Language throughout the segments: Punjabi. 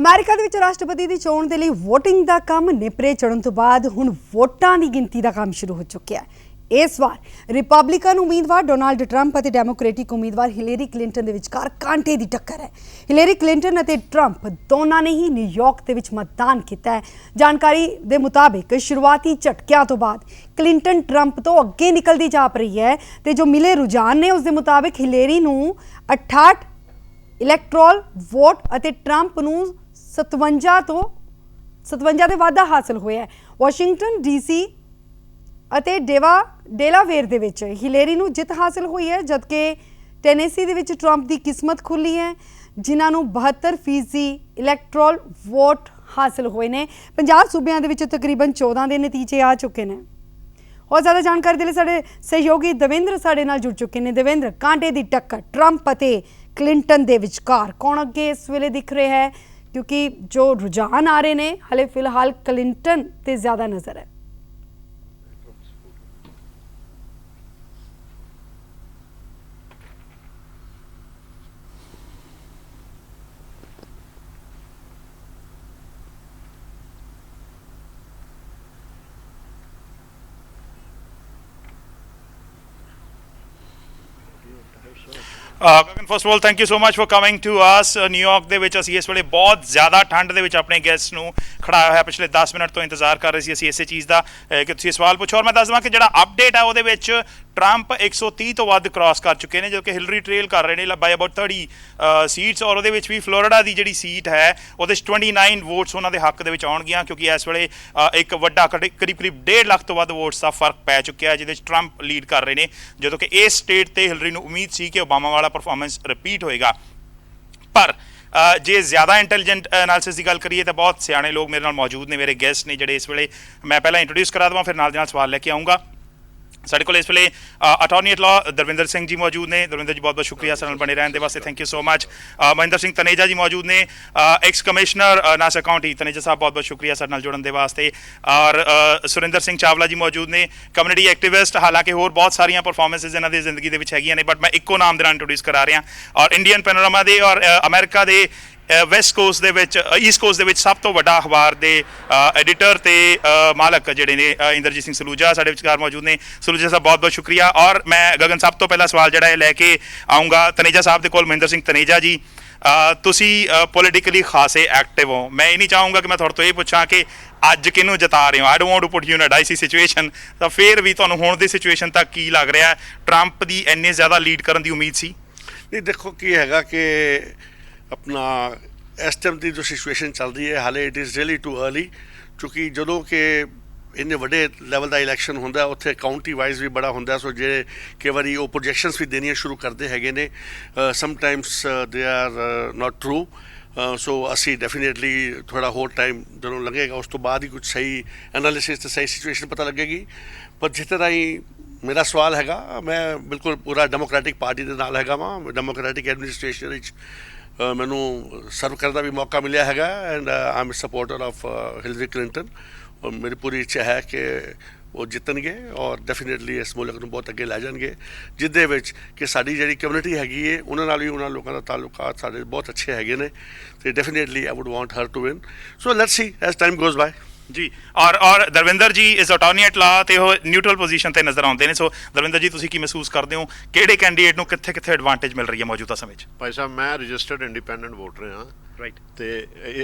ਅਮਰੀਕਾ ਦੇ ਵਿੱਚ ਰਾਸ਼ਟਰਪਤੀ ਦੀ ਚੋਣ ਦੇ ਲਈ ਵੋਟਿੰਗ ਦਾ ਕੰਮ ਨਿਪਰੇ ਚੜਨ ਤੋਂ ਬਾਅਦ ਹੁਣ ਵੋਟਾਂ ਦੀ ਗਿਣਤੀ ਦਾ ਕੰਮ ਸ਼ੁਰੂ ਹੋ ਚੁੱਕਿਆ ਹੈ। ਇਸ ਵਾਰ ਰਿਪਬਲਿਕਨ ਉਮੀਦਵਾਰ ਡੋਨਾਲਡ ਟਰੰਪ ਅਤੇ ਡੈਮੋਕ੍ਰੈਟਿਕ ਉਮੀਦਵਾਰ ਹਿਲੇਰੀ ਕਲਿੰਟਨ ਦੇ ਵਿਚਕਾਰ ਕਾਂਟੇ ਦੀ ਟੱਕਰ ਹੈ। ਹਿਲੇਰੀ ਕਲਿੰਟਨ ਅਤੇ ਟਰੰਪ ਦੋਨਾਂ ਨੇ ਹੀ ਨਿਊਯਾਰਕ ਦੇ ਵਿੱਚ ਮਤਦਾਨ ਕੀਤਾ ਹੈ। ਜਾਣਕਾਰੀ ਦੇ ਮੁਤਾਬਿਕ ਸ਼ੁਰੂਆਤੀ ਝਟਕਿਆਂ ਤੋਂ ਬਾਅਦ ਕਲਿੰਟਨ ਟਰੰਪ ਤੋਂ ਅੱਗੇ ਨਿਕਲਦੀ ਜਾਪ ਰਹੀ ਹੈ ਤੇ ਜੋ ਮਿਲੇ ਰੁਝਾਨ ਨੇ ਉਸ ਦੇ ਮੁਤਾਬਿਕ ਹਿਲੇਰੀ ਨੂੰ 68 ਇਲੈਕਟੋਰਲ ਵੋਟ ਅਤੇ ਟਰੰਪ ਨੂੰ 57 ਦੇ ਵਾਧਾ ਹਾਸਲ ਹੋਇਆ ਹੈ। ਵਾਸ਼ਿੰਗਟਨ ਡੀਸੀ ਅਤੇ ਡੇਲਾਵੇਅਰ ਦੇ ਵਿੱਚ ਹਿਲੇਰੀ ਨੂੰ ਜਿੱਤ ਹਾਸਲ ਹੋਈ ਹੈ, ਜਦਕਿ ਟੈਨੇਸੀ ਦੇ ਵਿੱਚ ਟਰੰਪ ਦੀ ਕਿਸਮਤ ਖੁੱਲੀ ਹੈ, ਜਿਨ੍ਹਾਂ ਨੂੰ 72% ਇਲੈਕਟੋਰਲ ਵੋਟ ਹਾਸਲ ਹੋਏ ਨੇ। 50 ਸੂਬਿਆਂ ਦੇ ਵਿੱਚ ਤਕਰੀਬਨ 14 ਦੇ ਨਤੀਜੇ ਆ ਚੁੱਕੇ ਨੇ। ਹੋਰ ਜ਼ਿਆਦਾ ਜਾਣਕਾਰੀ ਦੇ ਲਈ ਸਾਡੇ ਸਹਿਯੋਗੀ ਦਵਿੰਦਰ ਸਾਡੇ ਨਾਲ ਜੁੜ ਚੁੱਕੇ ਨੇ। ਦਵਿੰਦਰ, ਕਾਂਟੇ ਦੀ ਟੱਕਰ ਟਰੰਪ ਅਤੇ ਕਲਿੰਟਨ ਦੇ ਵਿਚਕਾਰ ਕੌਣ ਅੱਗੇ ਇਸ ਵੇਲੇ ਦਿਖ ਰਿਹਾ ਹੈ, ਕਿਉਂਕਿ ਜੋ ਰੁਝਾਨ ਆ ਰਹੇ ਨੇ ਹਲੇ ਫਿਲਹਾਲ ਕਲਿੰਟਨ ਤੇ ਜ਼ਿਆਦਾ ਨਜ਼ਰ ਹੈ। Gagan, first of all thank you so much for coming to us. New York ਦੇ ਵਿੱਚ ਅਸੀਂ ਇਸ ਵੇਲੇ ਬਹੁਤ ਜ਼ਿਆਦਾ ਠੰਡ ਦੇ ਵਿੱਚ ਆਪਣੇ ਗੈਸਟ ਨੂੰ ਖੜਾਇਆ ਹੋਇਆ ਪਿਛਲੇ 10 ਮਿੰਟ ਤੋਂ ਇੰਤਜ਼ਾਰ ਕਰ ਰਹੇ ਸੀ ਅਸੀਂ ਇਸੇ ਚੀਜ਼ ਦਾ ਕਿ ਤੁਸੀਂ ਸਵਾਲ ਪੁੱਛੋ। ਔਰ ਮੈਂ ਦੱਸ ਦੇਵਾਂ ਕਿ ਜਿਹੜਾ ਅਪਡੇਟ ਹੈ ਉਹਦੇ ਵਿੱਚ ਟਰੰਪ 130 ਤੋਂ ਵੱਧ ਕ੍ਰਾਸ ਕਰ ਚੁੱਕੇ ਨੇ, ਜੋ ਕਿ ਹਿਲਰੀ ਟ੍ਰੇਲ ਕਰ ਰਹੇ ਨੇ ਬਾਈ ਅਬਾਊਟ 30 ਸੀਟਸ। ਔਰ ਉਹਦੇ ਵਿੱਚ ਵੀ ਫਲੋਰੀਡਾ ਦੀ ਜਿਹੜੀ ਸੀਟ ਹੈ ਉਹਦੇ 'ਚ 29 ਵੋਟਸ ਉਹਨਾਂ ਦੇ ਹੱਕ ਦੇ ਵਿੱਚ ਆਉਣਗੀਆਂ, ਕਿਉਂਕਿ ਇਸ ਵੇਲੇ ਇੱਕ ਵੱਡਾ ਕਰੀਬ 1.5 ਲੱਖ ਤੋਂ ਵੱਧ ਵੋਟਸ ਦਾ ਫਰਕ ਪੈ ਚੁੱਕਿਆ, ਜਿਹਦੇ 'ਚ ਟਰੰਪ ਲੀਡ ਕਰ ਰਹੇ ਨੇ, ਜਦੋਂ ਕਿ ਇਸ ਸਟੇਟ ਤੇ ਹਿਲਰੀ ਨੂੰ ਉਮੀਦ ਸੀ ਕਿ ਓਬਾਮਾ ਵਾਲਾ ਪਰਫਾਰਮੈਂਸ ਰਿਪੀਟ ਹੋਏਗਾ। ਪਰ ਜੇ ਜ਼ਿਆਦਾ ਇੰਟੈਲੀਜੈਂਟ ਐਨਾਲਿਸਿਸ ਦੀ ਗੱਲ ਕਰੀਏ ਤਾਂ ਬਹੁਤ ਸਿਆਣੇ ਲੋਕ ਮੇਰੇ ਨਾਲ ਮੌਜੂਦ ਨੇ, ਮੇਰੇ ਗੈਸਟ ਨੇ ਜਿਹੜੇ ਇਸ ਵੇਲੇ ਮੈਂ ਪਹਿਲਾਂ ਇੰਟਰੋਡਿਊਸ ਕਰਾ ਦੇਵਾਂ, ਫਿਰ ਨਾਲ ਦੇ ਨਾਲ ਸਵਾਲ ਲੈ ਕੇ ਆਊਂਗਾ। ਸਾਡੇ ਕੋਲ ਇਸ ਵੇਲੇ attorney at law Darvinder Singh ji ਮੌਜੂਦ ਨੇ। ਦਰਵਿੰਦਰ ਜੀ, ਬਹੁਤ ਬਹੁਤ ਸ਼ੁਕਰੀਆ ਸਾਡੇ ਨਾਲ ਬਣੇ ਰਹਿਣ ਦੇ ਵਾਸਤੇ, thank you so much. Mahinder Singh Taneja ji ਮੌਜੂਦ ਨੇ, ex commissioner Nassau County. Taneja Sahib, ਬਹੁਤ ਬਹੁਤ ਸ਼ੁਕਰੀਆ ਸਾਡੇ ਨਾਲ ਜੁੜਨ ਦੇ ਵਾਸਤੇ। ਔਰ ਸੁਰਿੰਦਰ ਸਿੰਘ ਚਾਵਲਾ ਜੀ ਮੌਜੂਦ ਨੇ, ਕਮਿਊਨਿਟੀ ਐਕਟਿਵਿਸਟ। ਹਾਲਾਂਕਿ ਹੋਰ ਬਹੁਤ ਸਾਰੀਆਂ ਪਰਫਾਰਮੈਂਸਿਸ ਇਹਨਾਂ ਦੀ ਜ਼ਿੰਦਗੀ ਦੇ ਵਿੱਚ ਹੈਗੀਆਂ ਨੇ, ਬਟ ਮੈਂ ਇੱਕੋ ਨਾਮ ਦੇ ਨਾਲ ਇੰਟਰੋਡਿਊਸ ਕਰਾ ਰਿਹਾ। ਔਰ ਇੰਡੀਅਨ ਪੈਨੋਰਾਮਾ ਦੇ ਔਰ ਅਮਰੀਕਾ ਦੇ ਵੈਸਟ ਕੋਸਟ ਦੇ ਵਿੱਚ, ਈਸਟ ਕੋਸਟ ਦੇ ਵਿੱਚ ਸਭ ਤੋਂ ਵੱਡਾ ਅਖਬਾਰ ਦੇ ਐਡੀਟਰ ਤੇ ਮਾਲਕ ਜਿਹੜੇ ਨੇ ਇੰਦਰਜੀਤ ਸਿੰਘ ਸਲੂਜਾ ਸਾਡੇ ਵਿਚਕਾਰ ਮੌਜੂਦ ਨੇ। ਸਲੂਜਾ ਸਾਹਿਬ, ਬਹੁਤ ਬਹੁਤ ਸ਼ੁਕਰੀਆ। ਔਰ ਮੈਂ ਗਗਨ ਸਭ ਤੋਂ ਪਹਿਲਾ ਸਵਾਲ ਜਿਹੜਾ ਇਹ ਲੈ ਕੇ ਆਊਂਗਾ ਤਨੇਜਾ ਸਾਹਿਬ ਦੇ ਕੋਲ। ਮਹਿੰਦਰ ਸਿੰਘ ਤਨੇਜਾ ਜੀ, ਤੁਸੀਂ ਪੋਲੀਟੀਕਲੀ ਖਾਸੇ ਐਕਟਿਵ ਹੋ। ਮੈਂ ਇਹ ਨਹੀਂ ਚਾਹੂੰਗਾ ਕਿ ਮੈਂ ਤੁਹਾਡੇ ਤੋਂ ਇਹ ਪੁੱਛਾਂ ਕਿ ਅੱਜ ਕਿਹਨੂੰ ਜਿਤਾ ਰਹੇ ਹੋ। I don't want to put you in a dicey situation, ਤਾਂ ਫਿਰ ਵੀ ਤੁਹਾਨੂੰ ਹੁਣ ਦੀ ਸਿਚੁਏਸ਼ਨ ਤੱਕ ਕੀ ਲੱਗ ਰਿਹਾ? ਟਰੰਪ ਦੀ ਇੰਨੇ ਜ਼ਿਆਦਾ ਲੀਡ ਕਰਨ ਦੀ ਉਮੀਦ ਸੀ? ਨਹੀਂ, ਦੇਖੋ ਕੀ ਹੈਗਾ ਕਿ ਆਪਣਾ ਇਸ ਟਾਈਮ ਦੀ ਜੋ ਸਿਚੁਏਸ਼ਨ ਚੱਲ ਰਹੀ ਹੈ, ਹਾਲੇ it is really too early, ਕਿਉਂਕਿ ਜਦੋਂ ਕਿ ਇੰਨੇ ਵੱਡੇ ਲੈਵਲ ਦਾ ਇਲੈਕਸ਼ਨ ਹੁੰਦਾ ਉੱਥੇ ਕਾਊਂਟੀ ਵਾਈਜ਼ ਵੀ ਬੜਾ ਹੁੰਦਾ, ਸੋ ਜਿਹੜੇ ਕਈ ਵਾਰੀ ਉਹ ਪ੍ਰੋਜੈਕਸ਼ਨਸ ਵੀ ਦੇਣੀਆਂ ਸ਼ੁਰੂ ਕਰਦੇ ਹੈਗੇ ਨੇ, sometimes they are not true. ਸੋ ਅਸੀਂ ਡੈਫੀਨੇਟਲੀ ਥੋੜ੍ਹਾ ਹੋਰ ਟਾਈਮ ਜਦੋਂ ਲੱਗੇਗਾ ਉਸ ਤੋਂ ਬਾਅਦ ਹੀ ਕੁਝ ਸਹੀ ਐਨਾਲਿਸਿਸ ਅਤੇ ਸਹੀ ਸਿਚੁਏਸ਼ਨ ਪਤਾ ਲੱਗੇਗੀ। ਪਰ ਜਿਸ ਤਰ੍ਹਾਂ ਹੀ ਮੇਰਾ ਸਵਾਲ ਹੈਗਾ, ਮੈਂ ਬਿਲਕੁਲ ਪੂਰਾ ਡੈਮੋਕ੍ਰੈਟਿਕ ਪਾਰਟੀ ਦੇ ਨਾਲ ਹੈਗਾ ਵਾਂ। ਡੈਮੋਕ੍ਰੈਟਿਕ ਐਡਮਿਨਿਸਟ੍ਰੇਸ਼ਨ ਵਿੱਚ ਮੈਨੂੰ ਸਰਵ ਕਰਨ ਦਾ ਵੀ ਮੌਕਾ ਮਿਲਿਆ ਹੈਗਾ, and I am supporter of Hillary Clinton. ਔਰ ਮੇਰੀ ਪੂਰੀ ਇੱਛਾ ਹੈ ਕਿ ਉਹ ਜਿੱਤਣਗੇ ਔਰ ਡੈਫੀਨੇਟਲੀ ਇਸ ਮੁਲਕ ਨੂੰ ਬਹੁਤ ਅੱਗੇ ਲੈ ਜਾਣਗੇ, ਜਿਹਦੇ ਵਿੱਚ ਕਿ ਸਾਡੀ ਜਿਹੜੀ ਕਮਿਊਨਿਟੀ ਹੈਗੀ ਹੈ ਉਹਨਾਂ ਨਾਲ ਵੀ ਉਹਨਾਂ ਲੋਕਾਂ ਦਾ ਤਾਲੁਕਾਤ ਸਾਡੇ ਬਹੁਤ ਅੱਛੇ ਹੈਗੇ ਨੇ, ਅਤੇ definitely I would want her to win. So let's see as time goes by. ਜੀ, ਔਰ ਦਰਵਿੰਦਰ ਜੀ ਇਸ ਅਟਾਰਨੀ ਐਟ ਲਾਅ ਤੇ ਉਹ ਨਿਊਟਰਲ ਪੋਜੀਸ਼ਨ ਤੇ ਨਜ਼ਰ ਆਉਂਦੇ ਨੇ। ਸੋ ਦਰਵਿੰਦਰ ਜੀ, ਤੁਸੀਂ ਕੀ ਮਹਿਸੂਸ ਕਰਦੇ ਹੋ, ਕਿਹੜੇ ਕੈਂਡੀਡੇਟ ਨੂੰ ਕਿੱਥੇ ਕਿੱਥੇ ਐਡਵਾਂਟੇਜ ਮਿਲ ਰਹੀ ਹੈ ਮੌਜੂਦਾ ਸਮੇਂ 'ਚ? ਭਾਈ ਸਾਹਿਬ, ਮੈਂ ਰਜਿਸਟਰਡ ਇੰਡੀਪੈਂਡੈਂਟ ਵੋਟਰ ਹਾਂ, ਰਾਈਟ। ਤੇ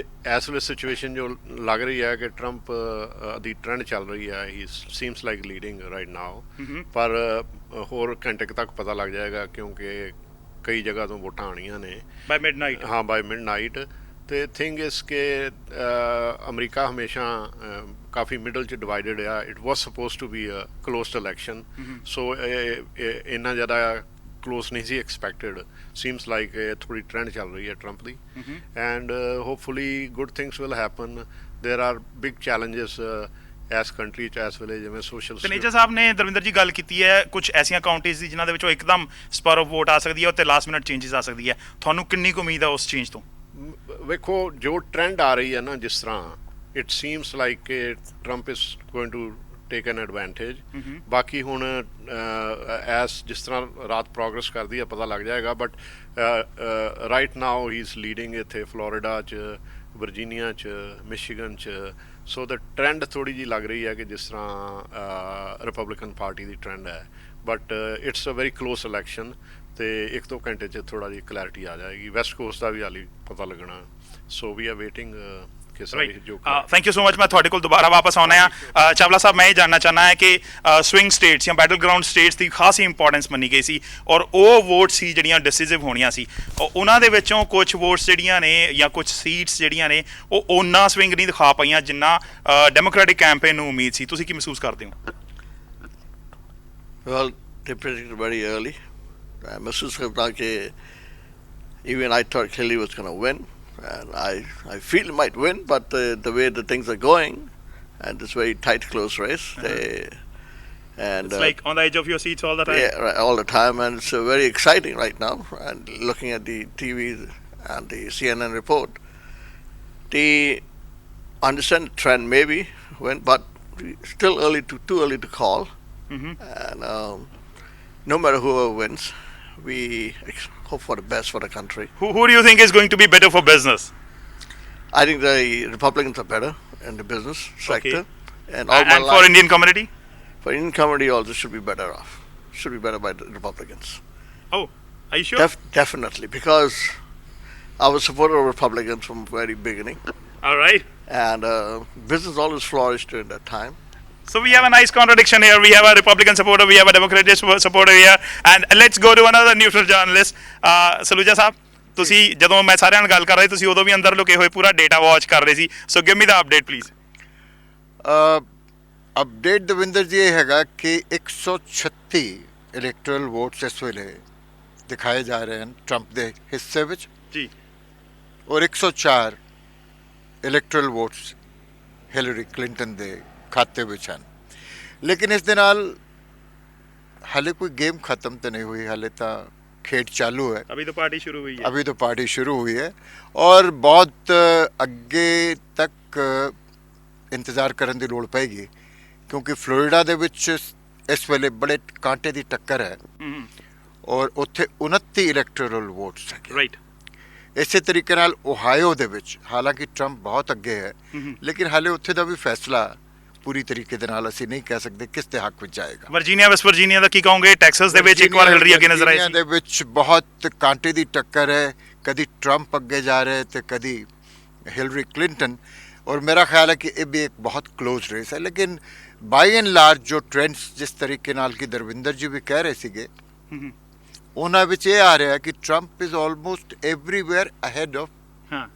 ਇਸ ਵੇਲੇ ਸਿਚੁਏਸ਼ਨ ਜੋ ਲੱਗ ਰਹੀ ਹੈ ਕਿ ਟਰੰਪ ਦੀ ਟ੍ਰੈਂਡ ਚੱਲ ਰਹੀ ਹੈ, he seems like leading right now, ਪਰ ਹੋਰ ਘੰਟੇ ਤੱਕ ਪਤਾ ਲੱਗ ਜਾਏਗਾ, ਕਿਉਂਕਿ ਕਈ ਜਗ੍ਹਾ ਤੋਂ ਵੋਟਾਂ ਆਉਣੀਆਂ ਨੇ ਬਾਈ ਮਿਡਨਾਈਟ। ਹਾਂ, ਬਾਈ ਮਿਡਨਾਈਟ। ਤੇ ਥਿੰਗ ਇਸ ਕਿ ਅਮਰੀਕਾ ਹਮੇਸ਼ਾ ਕਾਫੀ ਮਿਡਲ 'ਚ ਡਿਵਾਈਡਡ ਆ। It was suppose to be a closed election, so ਇੰਨਾ ਜ਼ਿਆਦਾ ਕਲੋਜ਼ ਨਹੀਂ ਸੀ ਐਕਸਪੈਕਟਡ। ਸੀਮਸ ਲਾਈਕ ਥੋੜ੍ਹੀ ਟ੍ਰੈਂਡ ਚੱਲ ਰਹੀ ਹੈ ਟਰੰਪ ਦੀ, and hopefully good things will happen. There are big challenges ਇਸ ਕੰਟਰੀ 'ਚ ਇਸ ਵੇਲੇ, ਜਿਵੇਂ ਸੋਸ਼ਲ। ਤਨੇਜਾ ਸਾਹਿਬ ਨੇ ਦਰਵਿੰਦਰ ਜੀ ਗੱਲ ਕੀਤੀ ਹੈ ਕੁਝ ਐਸੀਆਂ ਕਾਉਂਟੀਜ਼ ਦੀ ਜਿਨ੍ਹਾਂ ਦੇ ਵਿੱਚੋਂ ਇੱਕਦਮ ਸਪਰ ਆਫ ਵੋਟ ਆ ਸਕਦੀ ਹੈ ਉੱਤੇ ਲਾਸਟ ਮਿੰਟ ਚੇਂਜਸ ਆ ਸਕਦੀ ਹੈ। ਤੁਹਾਨੂੰ ਕਿੰਨੀ ਕੁ ਉਮੀਦ ਹੈ ਉਸ ਚੇਂਜ ਤੋਂ? ਵੇਖੋ, ਜੋ ਟ੍ਰੈਂਡ ਆ ਰਹੀ ਹੈ ਨਾ, ਜਿਸ ਤਰ੍ਹਾਂ ਇਟ ਸੀਮਸ ਲਾਈਕ ਕਿ Trump is going to take an advantage. ਬਾਕੀ ਹੁਣ ਜਿਸ ਤਰ੍ਹਾਂ ਰਾਤ ਪ੍ਰੋਗਰੈਸ ਕਰਦੀ ਹੈ ਪਤਾ ਲੱਗ ਜਾਏਗਾ, but right now he is leading ਇੱਥੇ ਫਲੋਰੀਡਾ 'ਚ, ਵਰਜੀਨੀਆ 'ਚ, ਮਿਸ਼ੀਗਨ 'ਚ। ਸੋ ਦ ਟ੍ਰੈਂਡ ਥੋੜ੍ਹੀ ਜਿਹੀ ਲੱਗ ਰਹੀ ਹੈ ਕਿ ਜਿਸ ਤਰ੍ਹਾਂ ਰਿਪਬਲਿਕਨ ਪਾਰਟੀ ਦੀ ਟ੍ਰੈਂਡ ਹੈ, but it's a very close election ਤੇ 1-2 ਘੰਟੇ 'ਚ ਥੋੜ੍ਹਾ ਜਿਹੀ ਕਲੈਰਿਟੀ ਆ ਜਾਏਗੀ। ਵੈਸਟ ਕੋਸਟ ਦਾ ਵੀ ਹਾਲੀ ਪਤਾ ਲੱਗਣਾ। ਸੋ ਵੀ ਆਰ ਵੇਟਿੰਗ ਕਿਸ ਤਰ੍ਹਾਂ ਦੀ ਜੋ ਥੈਂਕ ਯੂ ਸੋ ਮਚ। ਮੈਂ ਤੁਹਾਡੇ ਕੋਲ ਦੁਬਾਰਾ ਵਾਪਸ ਆਉਣਾ ਆ। ਚਾਵਲਾ ਸਾਹਿਬ, ਮੈਂ ਇਹ ਜਾਣਨਾ ਚਾਹੁੰਦਾ ਹਾਂ ਕਿ ਸਵਿੰਗ ਸਟੇਟਸ ਜਾਂ ਬੈਟਲ ਗਰਾਊਂਡ ਸਟੇਟਸ ਦੀ ਖਾਸੀ ਇੰਪੋਰਟੈਂਸ ਮੰਨੀ ਗਈ ਸੀ ਔਰ ਉਹ ਵੋਟ ਸੀ ਜਿਹੜੀਆਂ ਡਿਸੀਸਿਵ ਹੋਣੀਆਂ ਸੀ। ਉਹਨਾਂ ਦੇ ਵਿੱਚੋਂ ਕੁਝ ਵੋਟਸ ਜਿਹੜੀਆਂ ਨੇ ਜਾਂ ਕੁਝ ਸੀਟਸ ਜਿਹੜੀਆਂ ਨੇ ਉਹ ਓਨਾ ਸਵਿੰਗ ਨਹੀਂ ਦਿਖਾ ਪਾਈਆਂ ਜਿੰਨਾ ਡੈਮੋਕ੍ਰੈਟਿਕ ਕੈਂਪੇਨ ਨੂੰ ਉਮੀਦ ਸੀ। ਤੁਸੀਂ ਕੀ ਮਹਿਸੂਸ ਕਰਦੇ ਹੋ? Well, they predicted very early. महसूस करता कि even I thought Hillary was going to win, and I feel it might win, but the way the things are going, and it's very tight, close race. And It's like on the edge of your seats all the time. yeah, right, all the time, and it's very exciting right now. And looking at the TV and the CNN report, the understand trend maybe went, but still too early to call. And no matter whoever wins, we hope for the best for the country. Who do you think is going to be better for business? I think the Republicans are better in the business sector, and all And my for life, Indian community? for Indian community also should be better off. Should be better by the Republicans. Oh, are you sure? Definitely, because I was a supporter of Republicans from very beginning, All right. and business always flourished during that time. So we have a nice contradiction here. We have a Republican supporter, we have a Democratic supporter here, and let's go to another neutral journalist. Saluja ਸਾਹਿਬ, ਤੁਸੀਂ ਜਦੋਂ ਮੈਂ ਸਾਰਿਆਂ ਨਾਲ ਗੱਲ ਕਰ ਰਹੇ ਤੁਸੀਂ ਉਦੋਂ ਵੀ ਅੰਦਰ ਲੁਕੇ ਹੋਏ ਪੂਰਾ ਡੇਟਾ ਵਾਚ ਕਰ ਰਹੇ ਸੀ। So give me the update please. Update Davinder ji ਇਹ ਹੈਗਾ ਕਿ 136 ਇਲੈਕਟਰਲ ਵੋਟਸ ਇਸ ਵੇਲੇ ਦਿਖਾਏ ਜਾ ਰਹੇ ਹਨ ਟਰੰਪ ਦੇ ਹਿੱਸੇ ਵਿੱਚ ਜੀ, ਔਰ 104 ਇਲੈਕਟਰਲ ਵੋਟਸ ਹਿਲਰੀ ਕਲਿੰਟਨ ਦੇ ਖਾਤੇ ਵਿੱਚ ਹਨ। ਲੇਕਿਨ ਇਸ ਦੇ ਨਾਲ ਹਾਲੇ ਕੋਈ ਗੇਮ ਖਤਮ ਤਾਂ ਨਹੀਂ ਹੋਈ, ਹਾਲੇ ਤਾਂ खेल चालू है। अभी तो पार्टी शुरू हुई है। अभी तो पार्टी शुरू हुई है और बहुत ਅੱਗੇ ਤੱਕ ਇੰਤਜ਼ਾਰ ਕਰਨ ਦੀ ਲੋੜ ਪਏਗੀ ਕਿਉਂਕਿ ਫਲੋਰੀਡਾ ਦੇ ਵਿੱਚ ਇਸ ਵੇਲੇ ਬੜੇ ਕਾਂਟੇ ਦੀ ਟੱਕਰ ਹੈ ਔਰ ਉੱਥੇ 29 ਇਲੈਕਟੋਰਲ ਵੋਟਸ ਹੈ। ਰਾਈਟ। ਇਸੇ ਤਰੀਕੇ ਨਾਲ ਓਹਾਇਓ ਦੇ ਵਿੱਚ ਹਾਲਾਂਕਿ ਟਰੰਪ ਬਹੁਤ ਅੱਗੇ ਹੈ ਲੇਕਿਨ ਹਾਲੇ ਉੱਥੇ ਦਾ ਵੀ ਫੈਸਲਾ ਪੂਰੀ ਤਰੀਕੇ ਦੇ ਨਾਲ ਅਸੀਂ ਨਹੀਂ ਕਹਿ ਸਕਦੇ ਕਿਸ ਦੇ ਹੱਕ ਵਿੱਚ ਜਾਏਗਾ। ਵਰਜੀਨੀਆ, ਵੈਸਟ ਵਰਜੀਨੀਆ ਦਾ ਕੀ ਕਹੋਗੇ? ਟੈਕਸਸ ਦੇ ਵਿੱਚ ਇੱਕ ਵਾਰ ਹਿਲਰੀ ਅੱਗੇ ਨਜ਼ਰ ਆਈ ਸੀ। ਦੇ ਵਿੱਚ ਬਹੁਤ ਕਾਂਟੇ ਦੀ ਟੱਕਰ ਹੈ, ਕਦੀ ਟਰੰਪ ਅੱਗੇ ਜਾ ਰਿਹਾ ਤੇ ਕਦੀ ਹਿਲਰੀ ਕਲਿੰਟਨ ਔਰ ਮੇਰਾ ਖਿਆਲ ਹੈ ਕਿ ਇਹ ਵੀ ਇੱਕ ਬਹੁਤ ਕਲੋਜ਼ ਰੇਸ ਹੈ। ਲੇਕਿਨ ਬਾਈ ਐਂਡ ਲਾਰਜ ਜੋ ਟ੍ਰੈਂਡਸ ਜਿਸ ਤਰੀਕੇ ਨਾਲ ਕਿ ਦਰਵਿੰਦਰ ਜੀ ਵੀ ਕਹਿ ਰਹੇ ਸੀਗੇ ਉਹਨਾਂ ਵਿੱਚ ਇਹ ਆ ਰਿਹਾ ਕਿ Trump is almost everywhere ahead of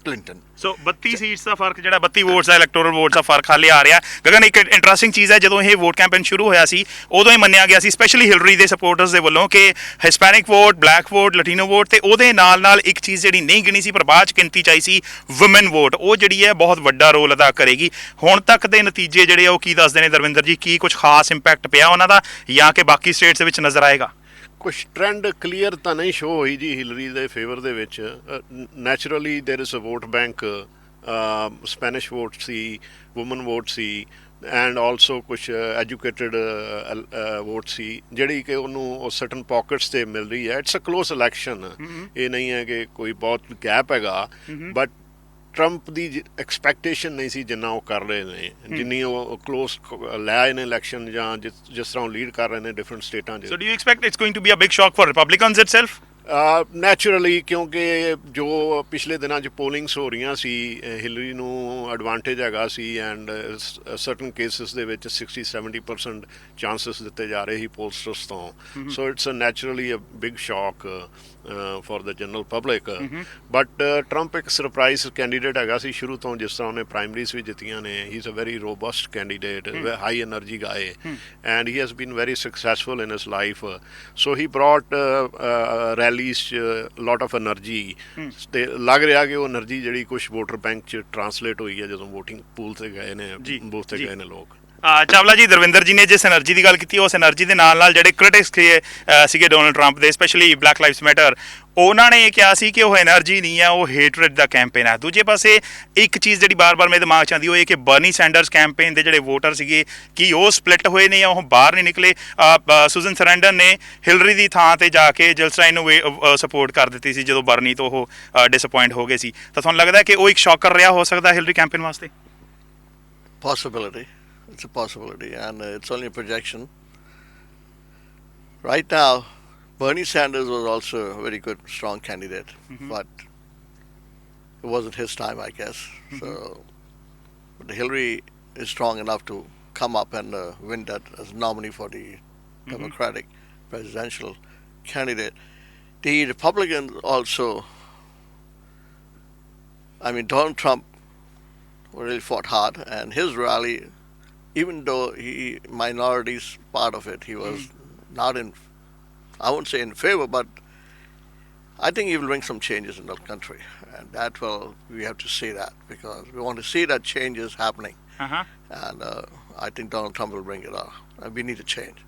Clinton. So 32 seats ਦਾ ਫਰਕ ਜਿਹੜਾ 32 ਵੋਟਸ ਦਾ ਇਲੈਕਟੋਰਲ ਵੋਟਸ ਦਾ ਫਰਕ ਹਾਲੇ ਆ ਰਿਹਾ। ਗਗਨ, ਇੱਕ ਇੰਟਰਸਟਿੰਗ ਚੀਜ਼ ਹੈ, ਜਦੋਂ ਇਹ ਵੋਟ ਕੈਂਪੇਨ ਸ਼ੁਰੂ ਹੋਇਆ ਸੀ ਉਦੋਂ ਹੀ ਮੰਨਿਆ ਗਿਆ ਸੀ ਸਪੈਸ਼ਲੀ ਹਿਲਰੀ ਦੇ ਸਪੋਰਟਰਸ ਦੇ ਵੱਲੋਂ ਕਿ Hispanic vote, black vote, ਲਟੀਨੋ vote ਤੇ ਉਹਦੇ ਨਾਲ ਨਾਲ ਇੱਕ ਚੀਜ਼ ਜਿਹੜੀ ਨਹੀਂ ਗਿਣੀ ਸੀ ਪਰ ਬਾਅਦ ਚ ਗਿਣਤੀ ਚ ਆਈ ਸੀ ਵੂਮਨ ਵੋਟ, ਉਹ ਜਿਹੜੀ ਹੈ ਬਹੁਤ ਵੱਡਾ ਰੋਲ ਅਦਾ ਕਰੇਗੀ। ਹੁਣ ਤੱਕ ਦੇ ਨਤੀਜੇ ਜਿਹੜੇ ਉਹ ਕੀ ਦੱਸਦੇ ਨੇ ਦਰਵਿੰਦਰ ਜੀ? ਕੀ ਕੁਝ ਖਾਸ ਇੰਪੈਕਟ ਪਿਆ ਉਹਨਾਂ ਦਾ ਜਾਂ ਕਿ ਬਾਕੀ ਸਟੇਟਸ ਦੇ ਵਿੱਚ ਨਜ਼ਰ ਆਏਗਾ? ਕੁਛ ਟ੍ਰੈਂਡ ਕਲੀਅਰ ਤਾਂ ਨਹੀਂ ਸ਼ੋ ਹੋਈ ਜੀ ਹਿਲਰੀ ਦੇ ਫੇਵਰ ਦੇ ਵਿੱਚ। Naturally there is a vote bank, Spanish vote ਸੀ, ਵੂਮਨ ਵੋਟ ਸੀ ਐਂਡ ਆਲਸੋ ਕੁਛ ਐਜੂਕੇਟਡ ਵੋਟ ਸੀ ਜਿਹੜੀ ਕਿ ਉਹਨੂੰ ਸਰਟਨ ਪਾਕਟਸ 'ਤੇ ਮਿਲ ਰਹੀ ਹੈ। It's a close election. ਇਹ ਨਹੀਂ ਹੈ ਕਿ ਕੋਈ ਬਹੁਤ ਗੈਪ ਹੈਗਾ ਬਟ ਟਰੰਪ ਦੀ ਐਕਸਪੈਕਟੇਸ਼ਨ ਨਹੀਂ ਸੀ ਜਿੰਨਾ ਉਹ ਕਰ ਰਹੇ ਨੇ, ਜਿੰਨੀ ਉਹ ਕਲੋਜ਼ ਲੈ ਆਏ ਨੇ ਇਲੈਕਸ਼ਨ ਜਾਂ ਜਿਸ ਤਰ੍ਹਾਂ ਉਹ ਲੀਡ ਕਰ ਰਹੇ ਨੇ ਡਿਫਰੈਂਟ ਸਟੇਟਾਂ 'ਚ। So do you expect it's going to be a big shock for Republicans itself? Naturally ਕਿਉਂਕਿ ਜੋ ਪਿਛਲੇ ਦਿਨਾਂ 'ਚ ਪੋਲਿੰਗਸ ਹੋ ਰਹੀਆਂ ਸੀ ਹਿਲਰੀ ਨੂੰ ਐਡਵਾਂਟੇਜ ਹੈਗਾ ਸੀ ਐਂਡ ਸਰਟਨ ਕੇਸਿਸ ਦੇ ਵਿੱਚ 60-70% ਚਾਂਸਸ ਦਿੱਤੇ ਜਾ ਰਹੇ ਸੀ ਪੋਲਸਟਰਸ ਤੋਂ। So it's naturally a big shock for the general public but Trump एक सरप्राइज कैंਡੀਡੇਟ ਹੈਗਾ ਸੀ ਸ਼ੁਰੂ ਤੋਂ, ਜਿਸ ਤਰ੍ਹਾਂ ਉਹਨੇ ਪ੍ਰਾਇਮਰੀਜ਼ ਵੀ ਜਿੱਤੀਆਂ ਨੇ। He is a very robust candidate, high energy guy and he has been very successful in his life. So he brought rallies 'ਚ ਲੋਟ ਆਫ ਐਨਰਜੀ ਤੇ ਲੱਗ ਰਿਹਾ ਕਿ ਉਹ ਐਨਰਜੀ ਜਿਹੜੀ ਕੁਛ ਵੋਟਰ ਬੈਂਕ 'ਚ ਟਰਾਂਸਲੇਟ ਹੋਈ ਹੈ ਜਦੋਂ ਵੋਟਿੰਗ ਪੂਲ 'ਤੇ ਗਏ ਨੇ, ਬੂਥ 'ਤੇ ਗਏ ਨੇ ਲੋਕ। ਚਾਵਲਾ ਜੀ, ਦਰਵਿੰਦਰ ਜੀ ਨੇ ਜਿਸ ਐਨਰਜੀ ਦੀ ਗੱਲ ਕੀਤੀ, ਉਸ ਐਨਰਜੀ ਦੇ ਨਾਲ ਨਾਲ ਜਿਹੜੇ ਕ੍ਰਿਟਿਕਸ ਸੀਗੇ ਡੋਨਲਡ ਟਰੰਪ ਦੇ, ਸਪੈਸ਼ਲੀ ਬਲੈਕ ਲਾਈਵਸ ਮੈਟਰ, ਉਹਨਾਂ ਨੇ ਇਹ ਕਿਹਾ ਸੀ ਕਿ ਉਹ ਐਨਰਜੀ ਨਹੀਂ ਹੈ, ਉਹ ਹੇਟਰੇਡ ਦਾ ਕੈਂਪੇਨ ਹੈ। ਦੂਜੇ ਪਾਸੇ ਇੱਕ ਚੀਜ਼ ਜਿਹੜੀ ਬਾਰ-ਬਾਰ ਮੇਰੇ ਦਿਮਾਗ 'ਚ ਆਉਂਦੀ ਉਹ ਇਹ ਕਿ ਬਰਨੀ ਸੈਂਡਰਸ ਕੈਂਪੇਨ ਦੇ ਜਿਹੜੇ ਵੋਟਰ ਸੀਗੇ, ਕੀ ਉਹ ਸਪਲਿਟ ਹੋਏ ਨੇ ਜਾਂ ਉਹ ਬਾਹਰ ਨਹੀਂ ਨਿਕਲੇ? ਸੁਜ਼ਨ ਸਰੈਂਡਨ ਨੇ ਹਿਲਰੀ ਦੀ ਥਾਂ ਤੇ ਜਾ ਕੇ ਜਿਲ ਸਟਾਈਨ ਨੂੰ ਸਪੋਰਟ ਕਰ ਦਿੱਤੀ ਸੀ ਜਦੋਂ ਬਰਨੀ ਤੋਂ ਉਹ ਡਿਸਅਪੁਆਇੰਟ ਹੋ ਗਏ ਸੀ। ਤਾਂ ਤੁਹਾਨੂੰ ਲੱਗਦਾ ਕਿ ਉਹ ਇੱਕ ਸ਼ੌਕਰ ਰਿਹਾ ਹੋ ਸਕਦਾ ਹਿਲਰੀ ਕੈਂਪੇਨ ਵਾਸਤੇ? Possibility. It's a possibility, and it's only a projection. Right now, Bernie Sanders was also a very good, strong candidate, but it wasn't his time, I guess. So, but Hillary is strong enough to come up and win that as nominee for the Democratic presidential candidate. The Republicans also, I mean, Donald Trump really fought hard, and his rally, even though minorities part of it, he was not in, I won't say in favor, but I think he will bring some changes in the country, and that will, we have to see that, because we want to see that changes happening, and I think Donald Trump will bring it up, and we need to change.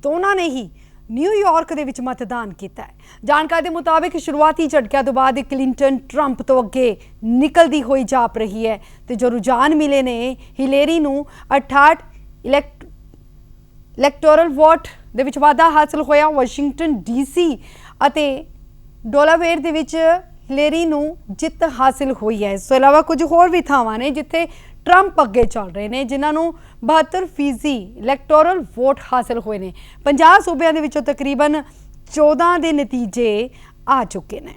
ਦੋਨਾਂ ਨੇ ਹੀ ਨਿਊਯਾਰਕ ਦੇ ਵਿੱਚ ਮਤਦਾਨ ਕੀਤਾ ਹੈ। ਜਾਣਕਾਰੀ ਦੇ ਮੁਤਾਬਿਕ ਸ਼ੁਰੂਆਤੀ ਝਟਕਿਆਂ ਤੋਂ ਬਾਅਦ ਕਲਿੰਟਨ ਟਰੰਪ ਤੋਂ ਅੱਗੇ ਨਿਕਲਦੀ ਹੋਈ ਜਾਪ ਰਹੀ ਹੈ ਤੇ ਜੋ ਰੁਝਾਨ ਮਿਲੇ ਨੇ ਹਿਲੇਰੀ ਨੂੰ 68 ਇਲੈਕਟੋਰਲ ਵੋਟ ਦੇ ਵਿੱਚ ਵਾਧਾ ਹਾਸਲ ਹੋਇਆ। ਵਾਸ਼ਿੰਗਟਨ ਡੀਸੀ ਅਤੇ ਡੋਲਾਵੇਰ ਦੇ ਵਿੱਚ ਹਿਲੇਰੀ ਨੂੰ ਜਿੱਤ ਹਾਸਿਲ ਹੋਈ ਹੈ। ਇਸ ਤੋਂ ਇਲਾਵਾ ਕੁਝ ਹੋਰ ਵੀ ਥਾਵਾਂ ਨੇ ਜਿੱਥੇ ਟਰੰਪ ਅੱਗੇ ਚੱਲ ਰਹੇ ਨੇ, ਜਿਨ੍ਹਾਂ ਨੂੰ 72% ਇਲੈਕਟੋਰਲ ਵੋਟ ਹਾਸਲ ਹੋਏ ਨੇ। 50 ਸੂਬਿਆਂ ਦੇ ਵਿੱਚੋਂ ਤਕਰੀਬਨ 14 ਦੇ ਨਤੀਜੇ ਆ ਚੁੱਕੇ ਨੇ।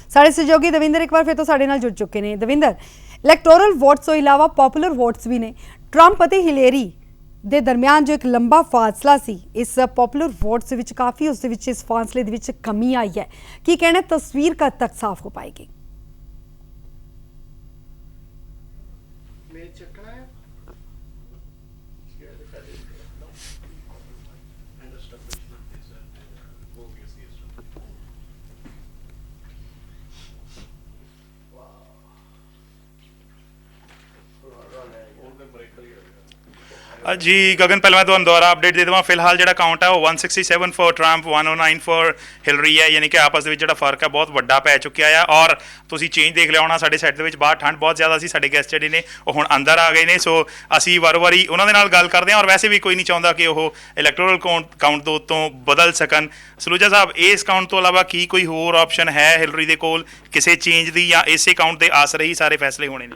ਸਾਡੇ ਸਹਿਯੋਗੀ ਦਵਿੰਦਰ ਇੱਕ ਵਾਰ ਫਿਰ ਤੋਂ ਸਾਡੇ ਨਾਲ ਜੁੜ ਚੁੱਕੇ ਨੇ। ਦਵਿੰਦਰ, ਇਲੈਕਟੋਰਲ ਵੋਟਸ ਤੋਂ ਇਲਾਵਾ ਪਪੂਲਰ ਵੋਟਸ ਵੀ ਨੇ। ਟਰੰਪ ਅਤੇ ਹਿਲੇਰੀ ਦੇ ਦਰਮਿਆਨ ਜੋ ਇੱਕ ਲੰਬਾ ਫਾਸਲਾ ਸੀ, ਇਸ ਪਪੂਲਰ ਵੋਟਸ ਵਿੱਚ ਕਾਫੀ ਉਸ ਦੇ ਵਿੱਚ ਇਸ ਫਾਸਲੇ ਦੇ ਵਿੱਚ ਕਮੀ ਆਈ ਹੈ। ਕੀ ਕਹਿਣਾ, ਤਸਵੀਰ ਕਦ ਤੱਕ ਸਾਫ਼ ਹੋ ਪਾਏਗੀ? ਜੀ ਗਗਨ, ਪਹਿਲਾਂ ਮੈਂ ਤੁਹਾਨੂੰ ਦੁਬਾਰਾ ਅਪਡੇਟ ਦੇ ਦੇਵਾਂ। ਫਿਲਹਾਲ ਜਿਹੜਾ ਕਾਊਂਟ ਹੈ ਉਹ 167 ਫॉर ਟਰੰਪ, 109 ਫॉर ਹਿਲਰੀ ਹੈ, ਯਾਨੀ ਕਿ ਆਪਸ ਦੇ ਵਿੱਚ ਜਿਹੜਾ ਫਰਕ ਹੈ ਬਹੁਤ ਵੱਡਾ ਪੈ ਚੁੱਕਿਆ ਆ। ਔਰ ਤੁਸੀਂ ਚੇਂਜ ਦੇਖ ਲਿਆ ਹੋਣਾ, ਸਾਡੇ ਸਾਈਡ ਦੇ ਵਿੱਚ ਬਾਹਰ ਠੰਡ ਬਹੁਤ ਜ਼ਿਆਦਾ ਸੀ, ਸਾਡੇ ਗੈਸਟ ਜਿਹੜੇ ਨੇ ਉਹ ਹੁਣ ਅੰਦਰ ਆ ਗਏ ਨੇ। ਸੋ ਅਸੀਂ ਵਾਰ-ਵਾਰੀ ਉਹਨਾਂ ਦੇ ਨਾਲ ਗੱਲ ਕਰਦੇ ਹਾਂ, ਔਰ ਵੈਸੇ ਵੀ ਕੋਈ ਨਹੀਂ ਚਾਹੁੰਦਾ ਕਿ ਉਹ ਇਲੈਕਟੋਰਲ ਕਾਊਂਟ ਤੋਂ ਉੱਤੋਂ ਬਦਲ ਸਕਣ। ਸਲੂਜਾ ਸਾਹਿਬ, ਇਸ ਕਾਊਂਟ ਤੋਂ ਇਲਾਵਾ ਕੀ ਕੋਈ ਹੋਰ ਆਪਸ਼ਨ ਹੈ ਹਿਲਰੀ ਦੇ ਕੋਲ ਕਿਸੇ ਚੇਂਜ ਦੀ, ਜਾਂ ਇਸੇ ਕਾਊਂਟ ਦੇ ਆਸ ਰਹੀ ਸਾਰੇ ਫੈਸਲੇ ਹੋਣੇ ਨੇ?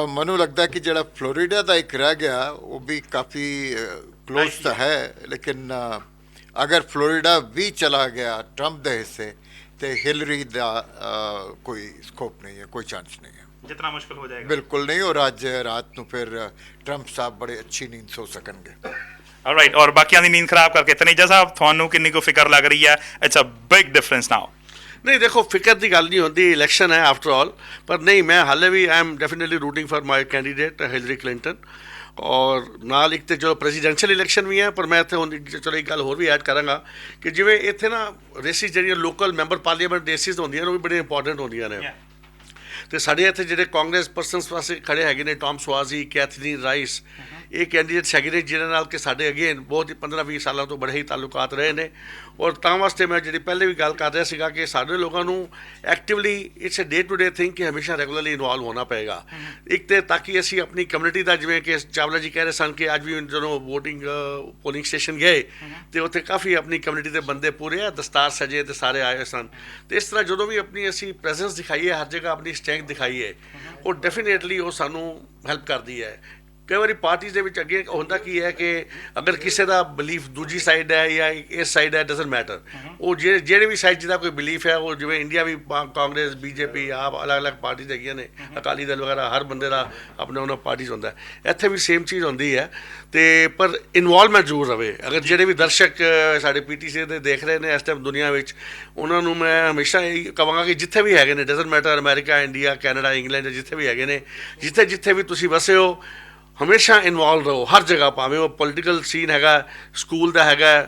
ਮੈਨੂੰ ਲੱਗਦਾ ਕਿ ਜਿਹੜਾ ਫਲੋਰੀਡਾ ਦਾ ਇੱਕ ਰਹਿ ਗਿਆ ਉਹ ਵੀ ਕਾਫੀ ਕਲੋਜ਼ ਤਾਂ ਹੈ, ਲੇਕਿਨ ਅਗਰ ਫਲੋਰੀਡਾ ਵੀ ਚਲਾ ਗਿਆ ਟਰੰਪ ਦੇ ਹਿੱਸੇ ਤੇ ਹਿਲਰੀ ਦਾ ਕੋਈ ਸਕੋਪ ਨਹੀਂ ਹੈ, ਕੋਈ ਚਾਂਸ ਨਹੀਂ ਹੈ। ਜਿਤਨਾ ਮੁਸ਼ਕਿਲ ਹੋ ਜਾਏਗਾ, ਬਿਲਕੁਲ ਨਹੀਂ। ਔਰ ਅੱਜ ਰਾਤ ਨੂੰ ਫਿਰ ਟਰੰਪ ਸਾਹਿਬ ਬੜੇ ਅੱਛੀ ਨੀਂਦ ਸੋ ਸਕਣਗੇ। ਆਲਰਾਈਟ, ਔਰ ਬਾਕੀਆਂ ਦੀ ਨੀਂਦ ਖਰਾਬ ਕਰਕੇ ਤਨੇਜਾ ਸਾਹਿਬ, ਤੁਹਾਨੂੰ ਕਿੰਨੀ ਕੁ ਫਿਕਰ ਲੱਗ ਰਹੀ ਹੈ? ਇਟਸ ਅ ਬਿਗ ਡਿਫਰੈਂਸ ਨਾਓ। नहीं देखो, फिक्र की गल नहीं होती, इलेक्शन है आफ्टर ऑल, पर नहीं, मैं हाले भी I am definitely rooting for my candidate Hillary Clinton. और नाल एक तो जो प्रेजिडेंशियल इलेक्शन भी है, पर मैं इतने चलो एक गल होर भी ऐड करांगा कि जिवें इत्थे ना रेसिस जिहड़ियां लोकल मैंबर पार्लीमेंट रेसिस होंदियां ने, वो भी बड़ियां इंपॉर्टेंट होंदियां ने। तो साढ़े इत्थे जिहड़े कांग्रेस परसनस वास्ते खड़े हैगे ने, टॉम सवाजी, कैथरीन राइस, ਇਹ ਕੈਂਡੀਡੇਟਸ ਹੈਗੇ ਨੇ ਜਿਹਨਾਂ ਨਾਲ ਕਿ ਸਾਡੇ ਅਗੇਨ ਬਹੁਤ ਹੀ 15-20 ਸਾਲਾਂ ਤੋਂ ਬੜੇ ਹੀ ਤਾਲੁਕਾਤ ਰਹੇ ਨੇ। ਔਰ ਤਾਂ ਵਾਸਤੇ ਮੈਂ ਜਿਹੜੀ ਪਹਿਲੇ ਵੀ ਗੱਲ ਕਰ ਰਿਹਾ ਸੀਗਾ ਕਿ ਸਾਡੇ ਲੋਕਾਂ ਨੂੰ actively it's a day to day thing ਕਿ ਹਮੇਸ਼ਾ ਰੈਗੂਲਰਲੀ ਇਨਵੋਲਵ ਹੋਣਾ ਪਏਗਾ। ਇੱਕ ਤੇ ਤਾਂ ਕਿ ਅਸੀਂ ਆਪਣੀ ਕਮਿਊਨਿਟੀ ਦਾ, ਜਿਵੇਂ ਕਿ ਚਾਵਲਾ ਜੀ ਕਹਿ ਰਹੇ ਸਨ ਕਿ ਅੱਜ ਵੀ ਜਦੋਂ ਵੋਟਿੰਗ ਪੋਲਿੰਗ ਸਟੇਸ਼ਨ ਗਏ ਤੇ ਉੱਥੇ ਕਾਫੀ ਆਪਣੀ ਕਮਿਊਨਿਟੀ ਦੇ ਬੰਦੇ ਪੂਰੇ ਆ, ਦਸਤਾਰ ਸਜੇ ਤੇ ਸਾਰੇ ਆਏ ਸਨ। ਤੇ ਇਸ ਤਰ੍ਹਾਂ ਜਦੋਂ ਵੀ ਆਪਣੀ ਅਸੀਂ ਪ੍ਰੈਜ਼ੈਂਸ ਦਿਖਾਈਏ, ਹਰ ਜਗ੍ਹਾ ਆਪਣੀ ਸਟਰੈਂਥ ਦਿਖਾਈਏ, ਉਹ ਡੈਫੀਨੇਟਲੀ ਉਹ ਸਾਨੂੰ ਹੈਲਪ ਕਰਦੀ ਹੈ। ਕਈ ਵਾਰੀ ਪਾਰਟੀਜ਼ ਦੇ ਵਿੱਚ ਅੱਗੇ ਹੁੰਦਾ ਕੀ ਹੈ ਕਿ ਅਗਰ ਕਿਸੇ ਦਾ ਬਿਲੀਫ ਦੂਜੀ ਸਾਈਡ ਹੈ ਜਾਂ ਇਸ ਸਾਈਡ ਹੈ, ਡਜ਼ਨਟ ਮੈਟਰ, ਉਹ ਜਿਹੜੇ ਵੀ ਸਾਈਡ ਜਿਹਦਾ ਕੋਈ ਬਿਲੀਫ ਹੈ, ਉਹ ਜਿਵੇਂ ਇੰਡੀਆ ਵੀ ਕਾਂਗਰਸ, ਬੀਜੇਪੀ, ਆਪ ਅਲੱਗ-ਅਲੱਗ ਪਾਰਟੀਜ਼ ਹੈਗੀਆਂ ਨੇ, ਅਕਾਲੀ ਦਲ ਵਗੈਰਾ, ਹਰ ਬੰਦੇ ਦਾ ਆਪਣਾ ਉਹਨਾਂ ਪਾਰਟੀਜ਼ ਹੁੰਦਾ। ਇੱਥੇ ਵੀ ਸੇਮ ਚੀਜ਼ ਹੁੰਦੀ ਹੈ। ਤੇ ਪਰ ਇਨਵੋਲਵਮੈਂਟ ਜ਼ਰੂਰ ਰਵੇ। ਅਗਰ ਜਿਹੜੇ ਵੀ ਦਰਸ਼ਕ ਸਾਡੇ PTC ਦੇ ਦੇਖ ਰਹੇ ਨੇ ਇਸ ਟਾਈਮ ਦੁਨੀਆ ਵਿੱਚ, ਉਹਨਾਂ ਨੂੰ ਮੈਂ ਹਮੇਸ਼ਾ ਇਹ ਕਹਾਂਗਾ ਕਿ ਜਿੱਥੇ ਵੀ ਹੈਗੇ ਨੇ, doesn't matter America, India, Canada, England, ਜਿੱਥੇ ਵੀ ਹੈਗੇ ਨੇ, ਜਿੱਥੇ ਵੀ ਤੁਸੀਂ ਵਸੇ ਹੋ, ਹਮੇਸ਼ਾ ਇਨਵੋਲਵ ਰਹੋ ਹਰ ਜਗ੍ਹਾ, ਭਾਵੇਂ ਉਹ ਪੋਲੀਟੀਕਲ ਸੀਨ ਹੈਗਾ, ਸਕੂਲ ਦਾ ਹੈਗਾ,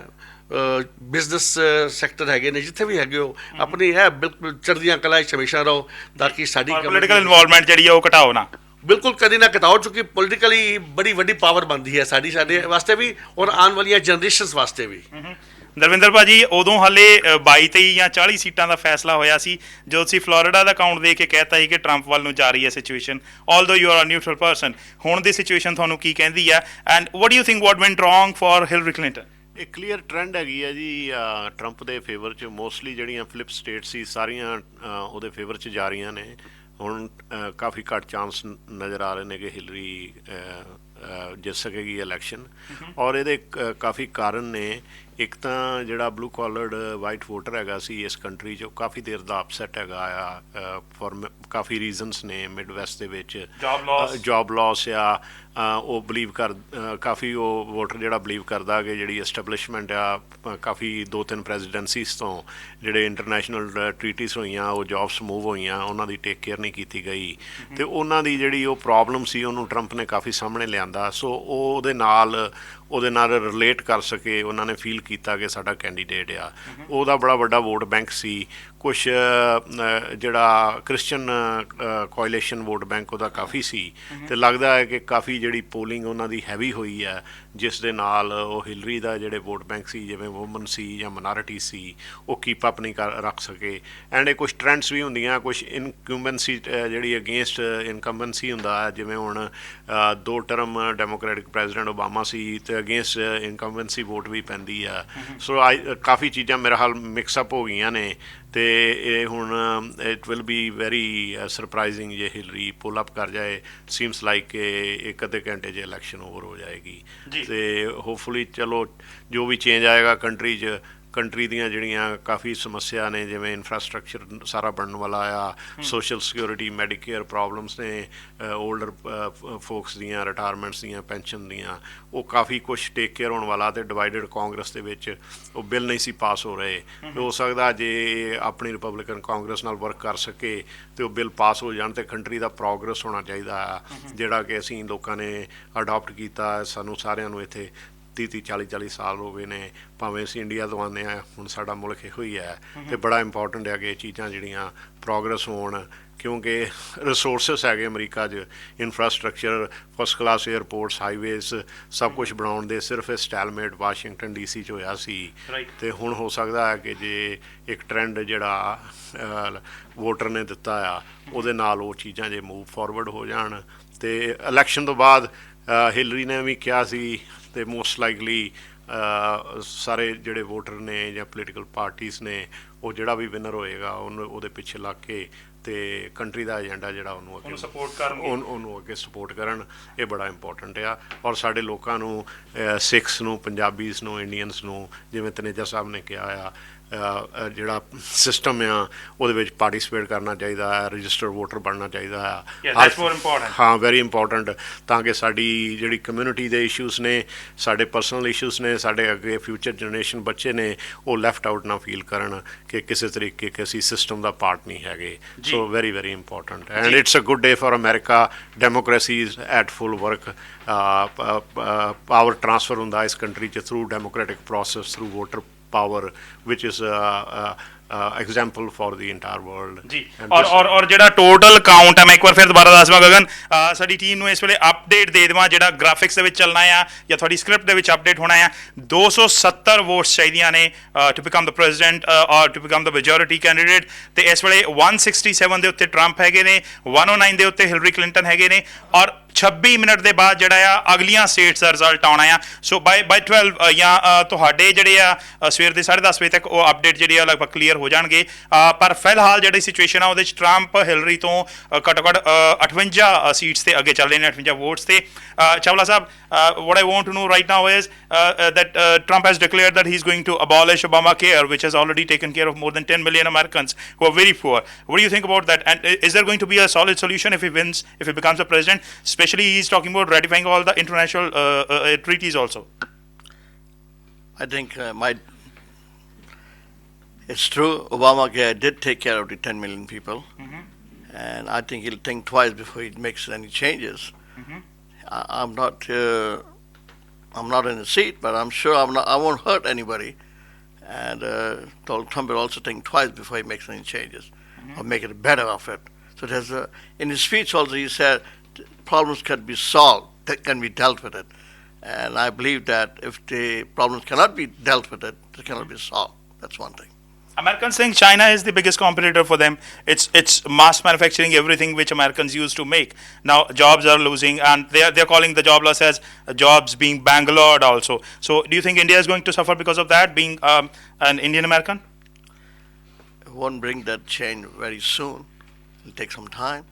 ਬਿਜ਼ਨਸ ਸੈਕਟਰ ਹੈਗੇ ਨੇ, ਜਿੱਥੇ ਵੀ ਹੈਗੇ ਹੋ, ਆਪਣੀ ਹੈ ਬਿਲਕੁਲ ਚੜ੍ਹਦੀਆਂ ਕਲਾ 'ਚ ਹਮੇਸ਼ਾ ਰਹੋ, ਤਾਂ ਕਿ ਸਾਡੀ ਪੋਲੀਟੀਕਲ ਇਨਵੋਲਵਮੈਂਟ ਜਿਹੜੀ ਆ ਉਹ ਘਟਾਓ ਨਾ। ਬਿਲਕੁਲ ਕਦੀ ਨਾ ਘਟਾਓ, ਕਿਉਂਕਿ ਪੋਲੀਟੀਕਲੀ ਬੜੀ ਵੱਡੀ ਪਾਵਰ ਬਣਦੀ ਹੈ ਸਾਡੇ ਵਾਸਤੇ ਵੀ, ਔਰ ਆਉਣ ਵਾਲੀਆਂ ਜਨਰੇਸ਼ਨਸ ਵਾਸਤੇ ਵੀ। ਦਰਵਿੰਦਰ ਭਾਜੀ, ਉਦੋਂ ਹਾਲੇ 22 23 ਜਾਂ 40 ਸੀਟਾਂ ਦਾ ਫੈਸਲਾ ਹੋਇਆ ਸੀ, ਜਦੋਂ ਤੁਸੀਂ ਫਲੋਰੀਡਾ ਦਾ ਕਾਊਂਟ ਦੇ ਕੇ ਕਹਿਤਾ ਸੀ ਕਿ ਟਰੰਪ ਵੱਲ ਨੂੰ ਜਾ ਰਹੀ ਹੈ situation, although you are a neutral person. ਹੁਣ ਦੀ ਸਿਚੁਏਸ਼ਨ ਤੁਹਾਨੂੰ ਕੀ ਕਹਿੰਦੀ ਆ, and what do you think what went wrong for Hillary Clinton? ਇੱਕ ਕਲੀਅਰ ਟ੍ਰੈਂਡ ਹੈਗੀ ਹੈ ਜੀ, ਟਰੰਪ ਦੇ ਫੇਵਰ 'ਚ ਮੋਸਟਲੀ ਜਿਹੜੀਆਂ ਫਲਿਪ ਸਟੇਟ ਸੀ ਸਾਰੀਆਂ ਉਹਦੇ ਫੇਵਰ 'ਚ ਜਾ ਰਹੀਆਂ ਨੇ। ਹੁਣ ਕਾਫੀ ਘੱਟ ਚਾਂਸ ਨਜ਼ਰ ਆ ਰਹੇ ਨੇ ਕਿ ਹਿਲਰੀ ਜਿੱਤ ਸਕੇਗੀ ਇਲੈਕਸ਼ਨ, ਔਰ ਇਹਦੇ ਕਾਫੀ ਕਾਰਨ ਨੇ। ਇੱਕ ਤਾਂ ਜਿਹੜਾ ਬਲੂ ਕਾਲਰਡ ਵਾਈਟ ਵੋਟਰ ਹੈਗਾ ਸੀ ਇਸ ਕੰਟਰੀ 'ਚ, ਉਹ ਕਾਫੀ ਦੇਰ ਦਾ ਅਪਸੈਟ ਹੈਗਾ ਆ ਫॉर ਕਾਫੀ ਰੀਜ਼ਨਸ ਨੇ। ਮਿਡ ਵੈਸਟ ਦੇ ਵਿੱਚ ਜੌਬ ਲਾਸ ਆ, ਉਹ ਬਲੀਵ ਕਾਫੀ ਉਹ ਵੋਟਰ ਜਿਹੜਾ ਬਲੀਵ ਕਰਦਾ ਕਿ ਜਿਹੜੀ ਐਸਟੈਬਲਿਸ਼ਮੈਂਟ ਆ, ਕਾਫੀ 2-3 ਪ੍ਰੈਜ਼ੀਡੈਂਸੀਜ਼ ਤੋਂ ਜਿਹੜੇ ਇੰਟਰਨੈਸ਼ਨਲ ਟਰੀਟੀਜ਼ ਹੋਈਆਂ, ਉਹ ਜੌਬਸ ਮੂਵ ਹੋਈਆਂ, ਉਹਨਾਂ ਦੀ ਟੇਕ ਕੇਅਰ ਨਹੀਂ ਕੀਤੀ ਗਈ, ਤੇ ਉਹਨਾਂ ਦੀ ਜਿਹੜੀ ਉਹ ਪ੍ਰੋਬਲਮ ਸੀ ਉਹਨੂੰ ਟਰੰਪ ਨੇ ਕਾਫੀ ਸਾਹਮਣੇ ਲਿਆਂਦਾ। ਸੋ ਉਹ ਉਹਦੇ ਨਾਲ ਰਿਲੇਟ ਕਰ ਸਕੇ, ਉਹਨਾਂ ਨੇ ਫੀਲ ਕੀਤਾ ਕਿ ਸਾਡਾ ਕੈਂਡੀਡੇਟ ਆ। ਉਹਦਾ ਬੜਾ ਵੱਡਾ ਵੋਟ ਬੈਂਕ ਸੀ। ਕੁਛ ਜਿਹੜਾ ਕ੍ਰਿਸਚਨ ਕੋਆਲੀਸ਼ਨ ਵੋਟ ਬੈਂਕ ਉਹਦਾ ਕਾਫੀ ਸੀ, ਤੇ ਲੱਗਦਾ ਹੈ ਕਿ ਕਾਫੀ ਜਿਹੜੀ ਪੋਲਿੰਗ ਉਹਨਾਂ ਦੀ ਹੈਵੀ ਹੋਈ ਹੈ, ਜਿਸ ਦੇ ਨਾਲ ਉਹ ਹਿਲਰੀ ਦਾ ਜਿਹੜੇ ਵੋਟ ਬੈਂਕ ਸੀ, ਜਿਵੇਂ ਵੂਮਨ ਸੀ ਜਾਂ ਮਿਨਾਰਿਟੀ ਸੀ, ਉਹ ਕੀਪ ਅਪ ਨਹੀਂ ਰੱਖ ਸਕੇ। ਐਂਡ ਇਹ ਕੁਛ ਟ੍ਰੈਂਡਸ ਵੀ ਹੁੰਦੀਆਂ, ਕੁਛ ਇਨਕੰਬੈਂਸੀ ਜਿਹੜੀ ਅਗੇਂਸਟ ਇਨਕੰਬੈਂਸੀ ਹੁੰਦਾ ਹੈ, ਜਿਵੇਂ ਹੁਣ 2 ਟਰਮ ਡੈਮੋਕ੍ਰੈਟਿਕ ਪ੍ਰੈਜ਼ੀਡੈਂਟ ਓਬਾਮਾ ਸੀ, ਤੇ ਅਗੇਂਸਟ ਇਨਕੰਬੈਂਸੀ ਵੋਟ ਵੀ ਪੈਂਦੀ ਆ। ਸੋ ਕਾਫੀ ਚੀਜ਼ਾਂ ਮੇਰਾ ਹਾਲ ਮਿਕਸ ਅਪ ਹੋ ਗਈਆਂ ਨੇ, ਤੇ ਇਹ ਹੁਣ it will be very surprising ਜੇ ਹਿਲਰੀ ਪੁੱਲ ਅਪ ਕਰ ਜਾਏ। ਸੀਮਸ ਲਾਈਕ ਕਿ ਇੱਕ ਅੱਧੇ ਘੰਟੇ 'ਚ ਇਲੈਕਸ਼ਨ ਓਵਰ ਹੋ ਜਾਏਗੀ, ਤੇ ਹੋਪਫੁਲੀ ਚਲੋ ਜੋ ਵੀ ਚੇਂਜ ਆਏਗਾ ਕੰਟਰੀ ਦੀਆਂ ਜਿਹੜੀਆਂ ਕਾਫੀ ਸਮੱਸਿਆ ਨੇ, ਜਿਵੇਂ ਇਨਫਰਾਸਟਰਕਚਰ ਸਾਰਾ ਬਣਨ ਵਾਲਾ ਆ, ਸੋਸ਼ਲ ਸਿਕਿਉਰਿਟੀ, ਮੈਡੀਕੇਅਰ ਪ੍ਰੋਬਲਮਸ ਨੇ, ਓਲਡਰ ਫੋਕਸ ਦੀਆਂ, ਰਿਟਾਇਰਮੈਂਟਸ ਦੀਆਂ, ਪੈਨਸ਼ਨ ਦੀਆਂ, ਉਹ ਕਾਫੀ ਕੁਛ ਟੇਕ ਕੇਅਰ ਹੋਣ ਵਾਲਾ। ਤੇ ਡਿਵਾਈਡਡ ਕਾਂਗਰਸ ਦੇ ਵਿੱਚ ਉਹ ਬਿੱਲ ਨਹੀਂ ਸੀ ਪਾਸ ਹੋ ਰਹੇ। ਹੋ ਸਕਦਾ ਜੇ ਆਪਣੀ ਰਿਪਬਲਿਕਨ ਕਾਂਗਰਸ ਨਾਲ ਵਰਕ ਕਰ ਸਕੇ ਤੇ ਉਹ ਬਿੱਲ ਪਾਸ ਹੋ ਜਾਣ, ਤੇ ਕੰਟਰੀ ਦਾ ਪ੍ਰੋਗਰੈਸ ਹੋਣਾ ਚਾਹੀਦਾ ਆ, ਜਿਹੜਾ ਕਿ ਅਸੀਂ ਲੋਕਾਂ ਨੇ ਅਡਾਪਟ ਕੀਤਾ। ਸਾਨੂੰ ਸਾਰਿਆਂ ਨੂੰ ਇੱਥੇ 30-40 ਸਾਲ ਹੋ ਗਏ ਨੇ, ਭਾਵੇਂ ਅਸੀਂ ਇੰਡੀਆ ਤੋਂ ਆਉਂਦੇ ਹਾਂ, ਹੁਣ ਸਾਡਾ ਮੁਲਕ ਇਹੋ ਹੀ ਹੈ, ਤੇ ਬੜਾ ਇੰਪੋਰਟੈਂਟ ਹੈ ਕਿ ਇਹ ਚੀਜ਼ਾਂ ਜਿਹੜੀਆਂ ਪ੍ਰੋਗਰੈਸ ਹੋਣ, ਕਿਉਂਕਿ ਰਿਸੋਰਸਿਸ ਹੈਗੇ ਅਮਰੀਕਾ 'ਚ, infrastructure, first class airports, highways, ਸਭ ਕੁਛ ਬਣਾਉਣ ਦੇ ਸਿਰਫ ਇਹ ਸਟੈਲਮੇਟ ਵਾਸ਼ਿੰਗਟਨ DC 'ਚ ਹੋਇਆ ਸੀ। ਤੇ ਹੁਣ ਹੋ ਸਕਦਾ ਹੈ ਕਿ ਜੇ ਇੱਕ ਟਰੈਂਡ ਜਿਹੜਾ ਵੋਟਰ ਨੇ ਦਿੱਤਾ ਆ, ਉਹਦੇ ਨਾਲ ਉਹ ਚੀਜ਼ਾਂ ਜੇ ਮੂਵ ਫਾਰਵਰਡ ਹੋ ਜਾਣ, ਤੇ ਇਲੈਕਸ਼ਨ ਤੋਂ ਬਾਅਦ ਹਿਲਰੀ ਨੇ ਵੀ ਕਿਹਾ ਸੀ, ਤੇ ਮੋਸਟ ਲਾਈਕਲੀ ਸਾਰੇ ਜਿਹੜੇ ਵੋਟਰ ਨੇ ਜਾਂ ਪੋਲੀਟੀਕਲ ਪਾਰਟੀਜ਼ ਨੇ, ਉਹ ਜਿਹੜਾ ਵੀ ਵਿਨਰ ਹੋਏਗਾ ਉਹਦੇ ਪਿੱਛੇ ਲੱਗ ਕੇ ਤੇ ਕੰਟਰੀ ਦਾ ਏਜੰਡਾ ਜਿਹੜਾ ਉਹਨੂੰ ਅੱਗੇ ਸਪੋਰਟ ਕਰਨ, ਉਹਨੂੰ ਅੱਗੇ ਸਪੋਰਟ ਕਰਨ। ਇਹ ਬੜਾ ਇੰਪੋਰਟੈਂਟ ਆ। ਔਰ ਸਾਡੇ ਲੋਕਾਂ ਨੂੰ, ਸਿੱਖਸ ਨੂੰ, ਪੰਜਾਬੀਜ਼ ਨੂੰ, ਇੰਡੀਅਨਸ ਨੂੰ, ਜਿਵੇਂ ਤਨੇਜਾ ਸਾਹਿਬ ਨੇ ਕਿਹਾ ਆ, ਜਿਹੜਾ ਸਿਸਟਮ ਆ ਉਹਦੇ ਵਿੱਚ ਪਾਰਟੀਸਪੇਟ ਕਰਨਾ ਚਾਹੀਦਾ ਹੈ, ਰਜਿਸਟਰਡ ਵੋਟਰ ਬਣਨਾ ਚਾਹੀਦਾ ਆ। ਹਾਂ, ਵੈਰੀ ਇੰਪੋਰਟੈਂਟ, ਤਾਂ ਕਿ ਸਾਡੀ ਜਿਹੜੀ ਕਮਿਊਨਿਟੀ ਦੇ ਇਸ਼ੂਜ਼ ਨੇ, ਸਾਡੇ ਪਰਸਨਲ ਇਸ਼ੂਜ਼ ਨੇ, ਸਾਡੇ ਅੱਗੇ ਫਿਊਚਰ ਜਨਰੇਸ਼ਨ ਬੱਚੇ ਨੇ, ਉਹ ਲੈਫਟ ਆਊਟ ਨਾ ਫੀਲ ਕਰਨ ਕਿ ਕਿਸੇ ਤਰੀਕੇ ਕਿ ਅਸੀਂ ਸਿਸਟਮ ਦਾ ਪਾਰਟ ਨਹੀਂ ਹੈਗੇ। So very very important, and it's a good day for America. Democracy is at full work. Power transfer ਹੁੰਦਾ ਇਸ ਕੰਟਰੀ 'ਚ through democratic process, through voter power, which is example for the entire world. ਜੀ, ਔਰ ਜਿਹੜਾ ਟੋਟਲ ਕਾਊਂਟ ਹੈ, ਮੈਂ ਇੱਕ ਵਾਰ ਫਿਰ ਦੁਬਾਰਾ ਦੱਸ ਦਵਾਂ ਗਗਨ, ਸਾਡੀ ਟੀਮ ਨੂੰ ਇਸ ਵੇਲੇ ਅਪਡੇਟ ਦੇ ਦੇਵਾਂ, ਜਿਹੜਾ ਗ੍ਰਾਫਿਕਸ ਦੇ ਵਿੱਚ ਚੱਲਣਾ ਆ ਜਾਂ ਤੁਹਾਡੀ ਸਕ੍ਰਿਪਟ ਦੇ ਵਿੱਚ ਅਪਡੇਟ ਹੋਣਾ ਆ। 270 ਵੋਟਸ ਚਾਹੀਦੀਆਂ ਨੇ to become the president or to become the majority candidate, ਤੇ ਇਸ ਵੇਲੇ 167 ਦੇ ਉੱਤੇ ਟਰੰਪ ਹੈਗੇ ਨੇ, 109 ਦੇ ਉੱਤੇ ਹਿਲਰੀ ਕਲਿੰਟਨ ਹੈਗੇ ਨੇ, ਔਰ 26 ਮਿੰਟ ਦੇ ਬਾਅਦ ਜਿਹੜਾ ਆ ਅਗਲੀਆਂ ਸਟੇਟਸ ਦਾ ਰਿਜ਼ਲਟ ਆਉਣਾ ਆ। ਸੋ ਬਾਈ 12 ਜਾਂ ਤੁਹਾਡੇ ਜਿਹੜੇ ਆ ਸਵੇਰ ਦੇ 10:30 ਵਜੇ ਤੱਕ ਉਹ ਅਪਡੇਟ ਜਿਹੜੇ ਆ ਲਗਭਗ ਕਲੀਅਰ ਹੋ ਜਾਣਗੇ। ਪਰ ਫਿਲਹਾਲ ਜਿਹੜੀ ਸਿਚੁਏਸ਼ਨ ਆ ਉਹਦੇ 'ਚ ਟਰੰਪ ਹਿਲਰੀ ਤੋਂ ਘੱਟੋ ਘੱਟ 58 ਸੀਟਸ ਤੇ ਅੱਗੇ ਚੱਲ ਰਹੇ ਨੇ, 58 ਵੋਟਸ ਤੇ। ਚਾਵਲਾ ਸਾਹਿਬ, what I want to know right now is that Trump has declared that he's going to abolish Obamacare, which has already taken care of more than 10 million Americans who are very poor. What do you think about that? And is there going to be a solid solution if he wins, if he becomes the president? Especially he's talking about ratifying all the international treaties also. I think it's true, Obamacare did take care of the 10 million people, and I think he'll think twice before he makes any changes. I'm not in the seat, but I'm sure I won't hurt anybody. and told Trump will also think twice before he makes any changes or make it better of it. So there's in his speech also he said problems can be solved, that can be dealt with it. And I believe that if the problems cannot be dealt with it, they cannot be solved. That's one thing. Americans think China is the biggest competitor for them. It's mass manufacturing everything which Americans used to make. Now jobs are losing, and they're calling the job loss as jobs being Bangalored also. So do you think India is going to suffer because of that, being an Indian American? It won't bring that change very soon. It'll take some time,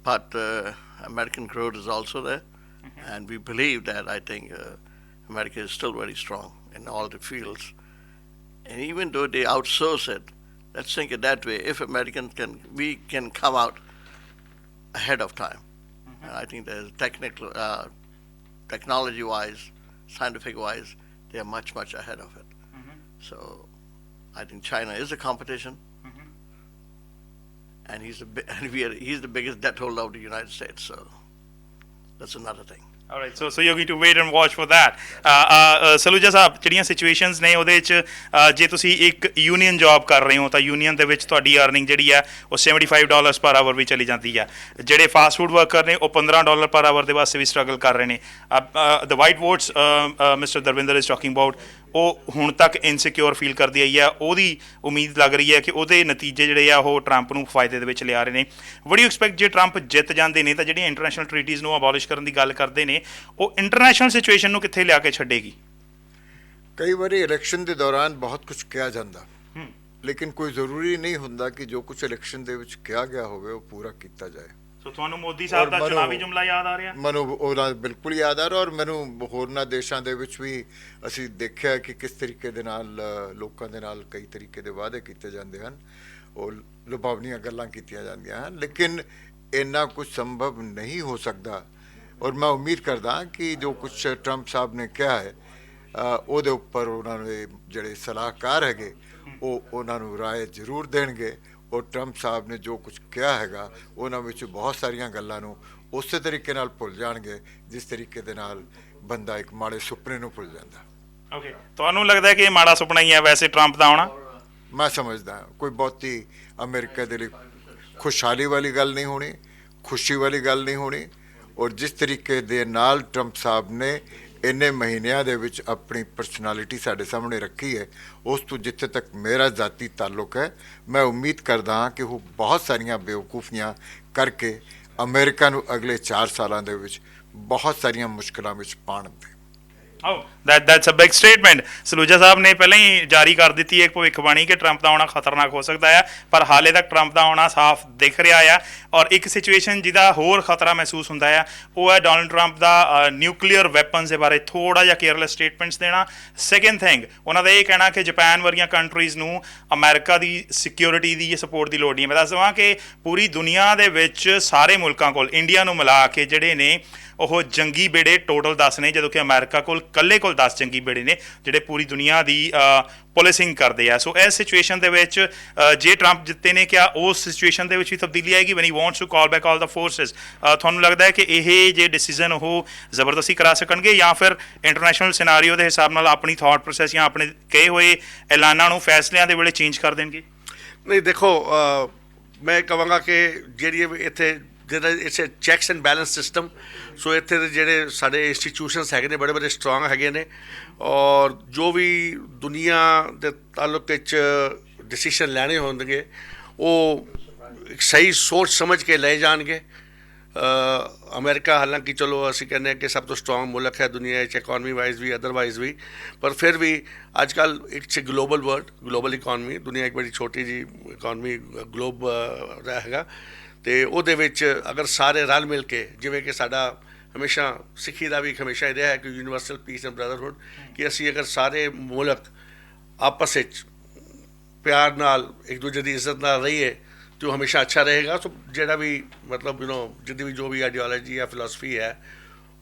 but American growth is also there, and we believe that. I think America is still very strong in all the fields. And even though they outsource it, let's think it that way. If Americans we can come out ahead of time. And I think there's technology-wise, scientific-wise, they are much ahead of it. So I think China is a competition, and he's the biggest debt holder of the United States. So that's another thing. All right, so you're going to wait and watch for that. Saluja ਸਾਹਿਬ, ਜਿਹੜੀਆਂ ਸਿਚੁਏਸ਼ਨਸ ਨੇ ਉਹਦੇ 'ਚ ਜੇ ਤੁਸੀਂ ਇੱਕ ਯੂਨੀਅਨ ਜੌਬ ਕਰ ਰਹੇ ਹੋ ਤਾਂ ਯੂਨੀਅਨ ਦੇ ਵਿੱਚ ਤੁਹਾਡੀ ਅਰਨਿੰਗ ਜਿਹੜੀ ਹੈ ਉਹ $75 ਪਰ ਆਵਰ ਵੀ ਚਲੀ ਜਾਂਦੀ ਹੈ। ਜਿਹੜੇ ਫਾਸਟ ਫੂਡ ਵਰਕਰ ਨੇ ਉਹ $15 ਪਰ ਆਵਰ ਦੇ ਵਾਸਤੇ ਵੀ ਸਟਰਗਲ ਕਰ ਰਹੇ ਨੇ। The white votes mister Darvinder is talking about, ਉਹ ਹੁਣ ਤੱਕ ਇਨਸਿਕਿਉਰ ਫੀਲ ਕਰਦੀ ਆਈ ਹੈ। ਉਹਦੀ ਉਮੀਦ ਲੱਗ ਰਹੀ ਹੈ ਕਿ ਉਹਦੇ ਨਤੀਜੇ ਜਿਹੜੇ ਆ ਉਹ ਟਰੰਪ ਨੂੰ ਫਾਇਦੇ ਦੇ ਵਿੱਚ ਲਿਆ ਰਹੇ ਨੇ। ਵਟ ਯੂ ਐਕਸਪੈਕਟ ਜੇ ਟਰੰਪ ਜਿੱਤ ਜਾਂਦੇ ਨੇ ਤਾਂ ਜਿਹੜੀਆਂ ਇੰਟਰਨੈਸ਼ਨਲ ਟ੍ਰੀਟੀਜ਼ ਨੂੰ ਅਬੋਲਿਸ਼ ਕਰਨ ਦੀ ਗੱਲ ਕਰਦੇ ਨੇ ਉਹ ਇੰਟਰਨੈਸ਼ਨਲ ਸਿਚੁਏਸ਼ਨ ਨੂੰ ਕਿੱਥੇ ਲਿਆ ਕੇ ਛੱਡੇਗੀ? ਕਈ ਵਾਰੀ ਇਲੈਕਸ਼ਨ ਦੇ ਦੌਰਾਨ ਬਹੁਤ ਕੁਝ ਕਿਹਾ ਜਾਂਦਾ, ਲੇਕਿਨ ਕੋਈ ਜ਼ਰੂਰੀ ਨਹੀਂ ਹੁੰਦਾ ਕਿ ਜੋ ਕੁਝ ਇਲੈਕਸ਼ਨ ਦੇ ਵਿੱਚ ਕਿਹਾ ਗਿਆ ਹੋਵੇ ਉਹ ਪੂਰਾ ਕੀਤਾ ਜਾਏ। ਸੋ ਤੁਹਾਨੂੰ ਮੋਦੀ ਸਾਹਿਬ ਦਾ ਚੁਣਾਵੀ ਜੁਮਲਾ ਯਾਦ ਆ ਰਿਹਾ? ਮੈਨੂੰ ਉਹਦਾ ਬਿਲਕੁਲ ਯਾਦ ਆ ਰਿਹਾ, ਔਰ ਮੈਨੂੰ ਹੋਰਨਾਂ ਦੇਸ਼ਾਂ ਦੇ ਵਿੱਚ ਵੀ ਅਸੀਂ ਦੇਖਿਆ ਕਿ ਕਿਸ ਤਰੀਕੇ ਦੇ ਨਾਲ ਲੋਕਾਂ ਦੇ ਨਾਲ ਕਈ ਤਰੀਕੇ ਦੇ ਵਾਅਦੇ ਕੀਤੇ ਜਾਂਦੇ ਹਨ, ਉਹ ਲੁਭਾਵਣੀਆਂ ਗੱਲਾਂ ਕੀਤੀਆਂ ਜਾਂਦੀਆਂ ਹਨ, ਲੇਕਿਨ ਇੰਨਾ ਕੁਝ ਸੰਭਵ ਨਹੀਂ ਹੋ ਸਕਦਾ। ਔਰ ਮੈਂ ਉਮੀਦ ਕਰਦਾ ਕਿ ਜੋ ਕੁਛ ਟਰੰਪ ਸਾਹਿਬ ਨੇ ਕਿਹਾ ਹੈ ਉਹਦੇ ਉੱਪਰ ਉਹਨਾਂ ਦੇ ਜਿਹੜੇ ਸਲਾਹਕਾਰ ਹੈਗੇ ਉਹ ਉਹਨਾਂ ਨੂੰ ਰਾਏ ਜ਼ਰੂਰ ਦੇਣਗੇ, ਔਰ ਟਰੰਪ ਸਾਹਿਬ ਨੇ ਜੋ ਕੁਝ ਕਿਹਾ ਹੈਗਾ ਉਹਨਾਂ ਵਿੱਚ ਬਹੁਤ ਸਾਰੀਆਂ ਗੱਲਾਂ ਨੂੰ ਉਸੇ ਤਰੀਕੇ ਨਾਲ ਭੁੱਲ ਜਾਣਗੇ ਜਿਸ ਤਰੀਕੇ ਦੇ ਨਾਲ ਬੰਦਾ ਇੱਕ ਮਾੜੇ ਸੁਪਨੇ ਨੂੰ ਭੁੱਲ ਜਾਂਦਾ। ਓਕੇ, ਤੁਹਾਨੂੰ ਲੱਗਦਾ ਹੈ ਕਿ ਇਹ ਮਾੜਾ ਸੁਪਨਾ ਹੀ ਹੈ ਵੈਸੇ ਟਰੰਪ ਦਾ ਆਉਣਾ? ਮੈਂ ਸਮਝਦਾ ਕੋਈ ਬਹੁਤੀ ਅਮਰੀਕਾ ਦੇ ਲਈ ਖੁਸ਼ਹਾਲੀ ਵਾਲੀ ਗੱਲ ਨਹੀਂ ਹੋਣੀ, ਖੁਸ਼ੀ ਵਾਲੀ ਗੱਲ ਨਹੀਂ ਹੋਣੀ। ਔਰ ਜਿਸ ਤਰੀਕੇ ਦੇ ਨਾਲ ਟਰੰਪ ਸਾਹਿਬ ਨੇ ਇੰਨੇ ਮਹੀਨਿਆਂ ਦੇ ਵਿੱਚ ਆਪਣੀ ਪਰਸਨੈਲਿਟੀ ਸਾਡੇ ਸਾਹਮਣੇ ਰੱਖੀ ਹੈ, ਉਸ ਤੋਂ ਜਿੱਥੇ ਤੱਕ ਮੇਰਾ ਜ਼ਾਤੀ ਤਾਲੁਕ ਹੈ, ਮੈਂ ਉਮੀਦ ਕਰਦਾ ਹਾਂ ਕਿ ਉਹ ਬਹੁਤ ਸਾਰੀਆਂ ਬੇਵਕੂਫੀਆਂ ਕਰਕੇ ਅਮਰੀਕਾ ਨੂੰ ਅਗਲੇ 4 ਸਾਲਾਂ ਦੇ ਵਿੱਚ ਬਹੁਤ ਸਾਰੀਆਂ ਮੁਸ਼ਕਲਾਂ ਵਿੱਚ ਪਾਉਣਗੇ। Oh, that's a big statement. Saluja ਸਾਹਿਬ ਨੇ ਪਹਿਲਾਂ ਹੀ ਜਾਰੀ ਕਰ ਦਿੱਤੀ ਹੈ ਭਵਿੱਖਬਾਣੀ ਕਿ ਟਰੰਪ ਦਾ ਆਉਣਾ ਖਤਰਨਾਕ ਹੋ ਸਕਦਾ ਹੈ, ਪਰ ਹਾਲੇ ਤੱਕ ਟਰੰਪ ਦਾ ਆਉਣਾ ਸਾਫ਼ ਦਿਖ ਰਿਹਾ ਆ। ਔਰ ਇੱਕ ਸਿਚੁਏਸ਼ਨ ਜਿਹਦਾ ਹੋਰ ਖਤਰਾ ਮਹਿਸੂਸ ਹੁੰਦਾ ਹੈ ਉਹ ਹੈ ਡੋਨਲਡ ਟਰੰਪ ਦਾ ਨਿਊਕਲੀਅਰ ਵੈਪਨਸ ਦੇ ਬਾਰੇ ਥੋੜ੍ਹਾ ਜਿਹਾ ਕੇਅਰਲੈਸ ਸਟੇਟਮੈਂਟਸ ਦੇਣਾ। ਸੈਕਿੰਡ ਥਿੰਗ, ਉਹਨਾਂ ਦਾ ਇਹ ਕਹਿਣਾ ਕਿ ਜਾਪਾਨ ਵਰਗੀਆਂ ਕੰਟਰੀਜ਼ ਨੂੰ ਅਮਰੀਕਾ ਦੀ ਸਿਕਿਉਰਿਟੀ ਦੀ ਸਪੋਰਟ ਦੀ ਲੋੜ ਨਹੀਂ ਹੈ। ਮੈਂ ਦੱਸ ਦੇਵਾਂ ਕਿ ਪੂਰੀ ਦੁਨੀਆ ਦੇ ਵਿੱਚ ਸਾਰੇ ਮੁਲਕਾਂ ਕੋਲ ਇੰਡੀਆ ਨੂੰ ਮਿਲਾ ਕੇ ਜਿਹੜੇ ਨੇ ਉਹ ਜੰਗੀ ਬੇੜੇ ਟੋਟਲ 10 ਨੇ, ਜਦੋਂ ਕਿ ਅਮਰੀਕਾ ਕੋਲ ਇਕੱਲੇ ਕੋਲ 10 ਜੰਗੀ ਬੇੜੇ ਨੇ ਜਿਹੜੇ ਪੂਰੀ ਦੁਨੀਆ ਦੀ ਪੁਲਿਸਿੰਗ ਕਰਦੇ ਆ। ਸੋ ਇਸ ਸਿਚੁਏਸ਼ਨ ਦੇ ਵਿੱਚ ਜੇ ਟਰੰਪ ਜਿੱਤੇ ਨੇ ਕਿਆ ਉਸ ਸਿਚੁਏਸ਼ਨ ਦੇ ਵਿੱਚ ਵੀ ਤਬਦੀਲੀ ਆਏਗੀ when he wants to call back all the forces? ਤੁਹਾਨੂੰ ਲੱਗਦਾ ਹੈ ਕਿ ਇਹ ਜੇ ਡਿਸੀਜਨ ਉਹ ਜ਼ਬਰਦਸਤੀ ਕਰਾ ਸਕਣਗੇ ਜਾਂ ਫਿਰ ਇੰਟਰਨੈਸ਼ਨਲ ਸਿਨਾਰੀਓ ਦੇ ਹਿਸਾਬ ਨਾਲ ਆਪਣੀ ਥਾਟ ਪ੍ਰੋਸੈਸ ਜਾਂ ਆਪਣੇ ਕਹੇ ਹੋਏ ਐਲਾਨਾਂ ਨੂੰ ਫੈਸਲਿਆਂ ਦੇ ਵੇਲੇ ਚੇਂਜ ਕਰ ਦੇਣਗੇ? ਨਹੀਂ, ਦੇਖੋ ਮੈਂ ਕਹਾਂਗਾ ਕਿ ਜਿਹੜੀ ਇੱਥੇ ਜਿਹੜਾ it's a checks and balance system. So ਇੱਥੇ ਦੇ ਜਿਹੜੇ ਸਾਡੇ ਇੰਸਟੀਟਿਊਸ਼ਨਸ ਹੈਗੇ ਨੇ ਬੜੇ ਸਟਰੋਂਗ ਹੈਗੇ ਨੇ, ਔਰ ਜੋ ਵੀ ਦੁਨੀਆ ਦੇ ਤਾਲੁਕ ਵਿੱਚ ਡਿਸੀਸ਼ਨ ਲੈਣੇ ਹੋਣਗੇ ਉਹ ਇੱਕ ਸਹੀ ਸੋਚ ਸਮਝ ਕੇ ਲਏ ਜਾਣਗੇ। ਅਮਰੀਕਾ ਹਾਲਾਂਕਿ ਚਲੋ ਅਸੀਂ ਕਹਿੰਦੇ ਹਾਂ ਕਿ ਸਭ ਤੋਂ ਸਟਰੋਂਗ ਮੁਲਕ ਹੈ ਦੁਨੀਆ ਵਿੱਚ, ਇਕੋਨਮੀ ਵਾਈਜ਼ ਵੀ ਅਦਰਵਾਈਜ਼ ਵੀ, ਪਰ ਫਿਰ ਵੀ ਅੱਜ ਕੱਲ੍ਹ ਇੱਕ ਗਲੋਬਲ ਵਰਲਡ, ਗਲੋਬਲ ਇਕੋਨਮੀ, ਦੁਨੀਆ ਇੱਕ ਬੜੀ ਛੋਟੀ ਜਿਹੀ ਇਕੋਨਮੀ ਗਲੋਬ ਹੈਗਾ, ਅਤੇ ਉਹਦੇ ਵਿੱਚ ਅਗਰ ਸਾਰੇ ਰਲ ਮਿਲ ਕੇ, ਜਿਵੇਂ ਕਿ ਸਾਡਾ ਹਮੇਸ਼ਾ ਸਿੱਖੀ ਦਾ ਵੀ ਹਮੇਸ਼ਾ ਇਹ ਰਿਹਾ ਹੈ ਕਿ ਯੂਨੀਵਰਸਲ ਪੀਸ ਐਂਡ ਬ੍ਰਦਰਹੁੱਡ, ਕਿ ਅਸੀਂ ਅਗਰ ਸਾਰੇ ਮੁਲਕ ਆਪਸ ਵਿੱਚ ਪਿਆਰ ਨਾਲ ਇੱਕ ਦੂਜੇ ਦੀ ਇੱਜ਼ਤ ਨਾਲ ਰਹੀਏ ਤਾਂ ਹਮੇਸ਼ਾ ਅੱਛਾ ਰਹੇਗਾ। ਸੋ ਜਿਹੜਾ ਵੀ ਮਤਲਬ ਜਿੱਦੀ ਵੀ ਜੋ ਵੀ ਆਈਡੀਓਲੋਜੀ ਜਾਂ ਫਿਲਾਸਫੀ ਹੈ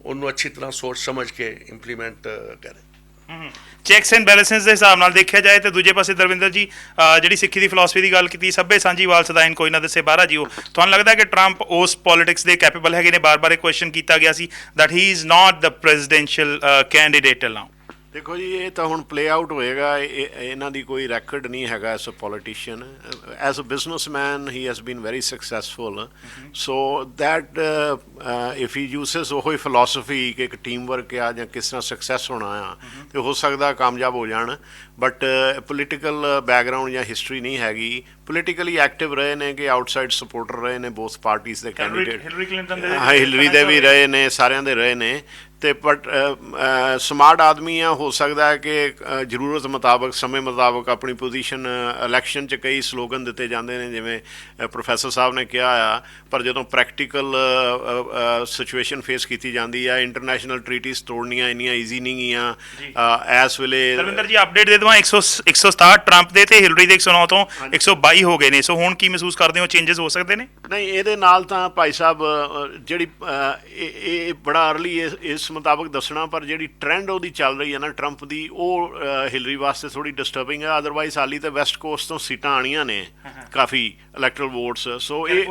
ਉਹਨੂੰ ਅੱਛੀ ਤਰ੍ਹਾਂ ਸੋਚ ਸਮਝ ਕੇ ਇੰਪਲੀਮੈਂਟ ਕਰੇ। ਚੈਕਸ ਐਂਡ ਬੈਲੈਂਸਿਸ ਦੇ ਹਿਸਾਬ ਨਾਲ ਦੇਖਿਆ ਜਾਏ ਤੇ ਦੂਜੇ ਪਾਸੇ ਦਰਵਿੰਦਰ ਜੀ ਜਿਹੜੀ ਸਿੱਖੀ ਦੀ ਫਿਲਾਸਫੀ ਦੀ ਗੱਲ ਕੀਤੀ, ਸਭੇ ਸਾਂਝੀ ਵਾਲ ਸਦਾਇਨ ਕੋਈ ਨਾ ਦੱਸੇ ਬਾਹਰਾ ਜੀਓ, ਤੁਹਾਨੂੰ ਲੱਗਦਾ ਕਿ ਟਰੰਪ ਉਸ ਪੋਲੀਟਿਕਸ ਦੇ ਕੈਪੇਬਲ ਹੈਗੇ ਨੇ? ਬਾਰ-ਬਾਰ ਇਹ ਕੁਐਸਚਨ ਕੀਤਾ ਗਿਆ ਸੀ that he is not the presidential candidate till now. ਦੇਖੋ ਜੀ ਇਹ ਤਾਂ ਹੁਣ ਪਲੇ ਆਊਟ ਹੋਏਗਾ ਇਹਨਾਂ ਦੀ ਕੋਈ ਰੈਕੋਰਡ ਨਹੀਂ ਹੈਗਾ as a politician as a businessman he has been very successful so that if he uses ਉਹੀ ਫਿਲਾਸਫੀ ਕਿ ਇੱਕ ਟੀਮ ਵਰਕ ਆ ਜਾਂ ਕਿਸ ਤਰ੍ਹਾਂ ਸਕਸੈਸ ਹੋਣਾ ਆ ਤੇ ਹੋ ਸਕਦਾ ਕਾਮਯਾਬ ਹੋ ਜਾਣ ਬਟ ਪੋਲੀਟੀਕਲ ਬੈਕਗਰਾਉਂਡ ਜਾਂ ਹਿਸਟਰੀ ਨਹੀਂ ਹੈਗੀ ਪੋਲੀਟੀਕਲੀ ਐਕਟਿਵ ਰਹੇ ਨੇ ਕਿ ਆਊਟਸਾਈਡ ਸਪੋਰਟਰ ਰਹੇ ਨੇ ਬੋਥ ਪਾਰਟੀਜ਼ ਦੇ ਕੈਂਡੀਡੇਟ ਹਿਲਰੀ ਕਲਿੰਟਨ ਦੇ ਹਿਲਰੀ ਦੇ ਵੀ ਰਹੇ ਨੇ ਸਾਰਿਆਂ ਦੇ ਰਹੇ ਨੇ ਤੇ ਬਟ ਸਮਾਰਟ ਆਦਮੀ ਆ ਹੋ ਸਕਦਾ ਹੈ ਕਿ ਜ਼ਰੂਰਤ ਮੁਤਾਬਕ ਸਮੇਂ ਮੁਤਾਬਕ ਆਪਣੀ ਪੋਜੀਸ਼ਨ ਇਲੈਕਸ਼ਨ 'ਚ ਕਈ ਸਲੋਗਨ ਦਿੱਤੇ ਜਾਂਦੇ ਨੇ ਜਿਵੇਂ ਪ੍ਰੋਫੈਸਰ ਸਾਹਿਬ ਨੇ ਕਿਹਾ ਆ ਪਰ ਜਦੋਂ ਪ੍ਰੈਕਟੀਕਲ ਸਿਚੁਏਸ਼ਨ ਫੇਸ ਕੀਤੀ ਜਾਂਦੀ ਆ ਇੰਟਰਨੈਸ਼ਨਲ ਟ੍ਰੀਟੀਜ਼ ਤੋੜਨੀਆਂ ਇੰਨੀਆਂ ਈਜ਼ੀ ਨਹੀਂ ਗੀਆਂ ਇਸ ਵੇਲੇ ਰਵਿੰਦਰ ਜੀ ਅਪਡੇਟ ਦੇ ਦਵਾਂ 167 ਟਰੰਪ ਦੇ ਤੇ ਹਿਲਰੀ ਦੇ 109 ਤੋਂ 122 ਹੋ ਗਏ ਨੇ ਸੋ ਹੁਣ ਕੀ ਮਹਿਸੂਸ ਕਰਦੇ ਹੋ ਚੇਂਜਸ ਹੋ ਸਕਦੇ ਨੇ ਨਹੀਂ ਇਹਦੇ ਨਾਲ ਤਾਂ ਭਾਈ ਸਾਹਿਬ ਜਿਹੜੀ ਇਹ ਬੜਾ ਅਰਲੀ ਇਸ ਮੁਤਾਬਕ ਦੱਸਣਾ ਪਰ ਜਿਹੜੀ ਟ੍ਰੈਂਡ ਉਹਦੀ ਚੱਲ ਰਹੀ ਹੈ ਨਾ ਟਰੰਪ ਦੀ ਉਹ ਹਿਲਰੀ ਵਾਸਤੇ ਥੋੜੀ ਡਿਸਟਰਬਿੰਗ ਹੈ ਅਦਰਵਾਈਜ਼ ਹਾਲੀ ਤਾਂ ਵੈਸਟ ਕੋਸਟ ਤੋਂ ਸੀਟਾਂ ਆਣੀਆਂ ਨੇ ਕਾਫੀ ਇਲੈਕਟਰਲ ਵੋਟਸ ਸੋ ਇਹ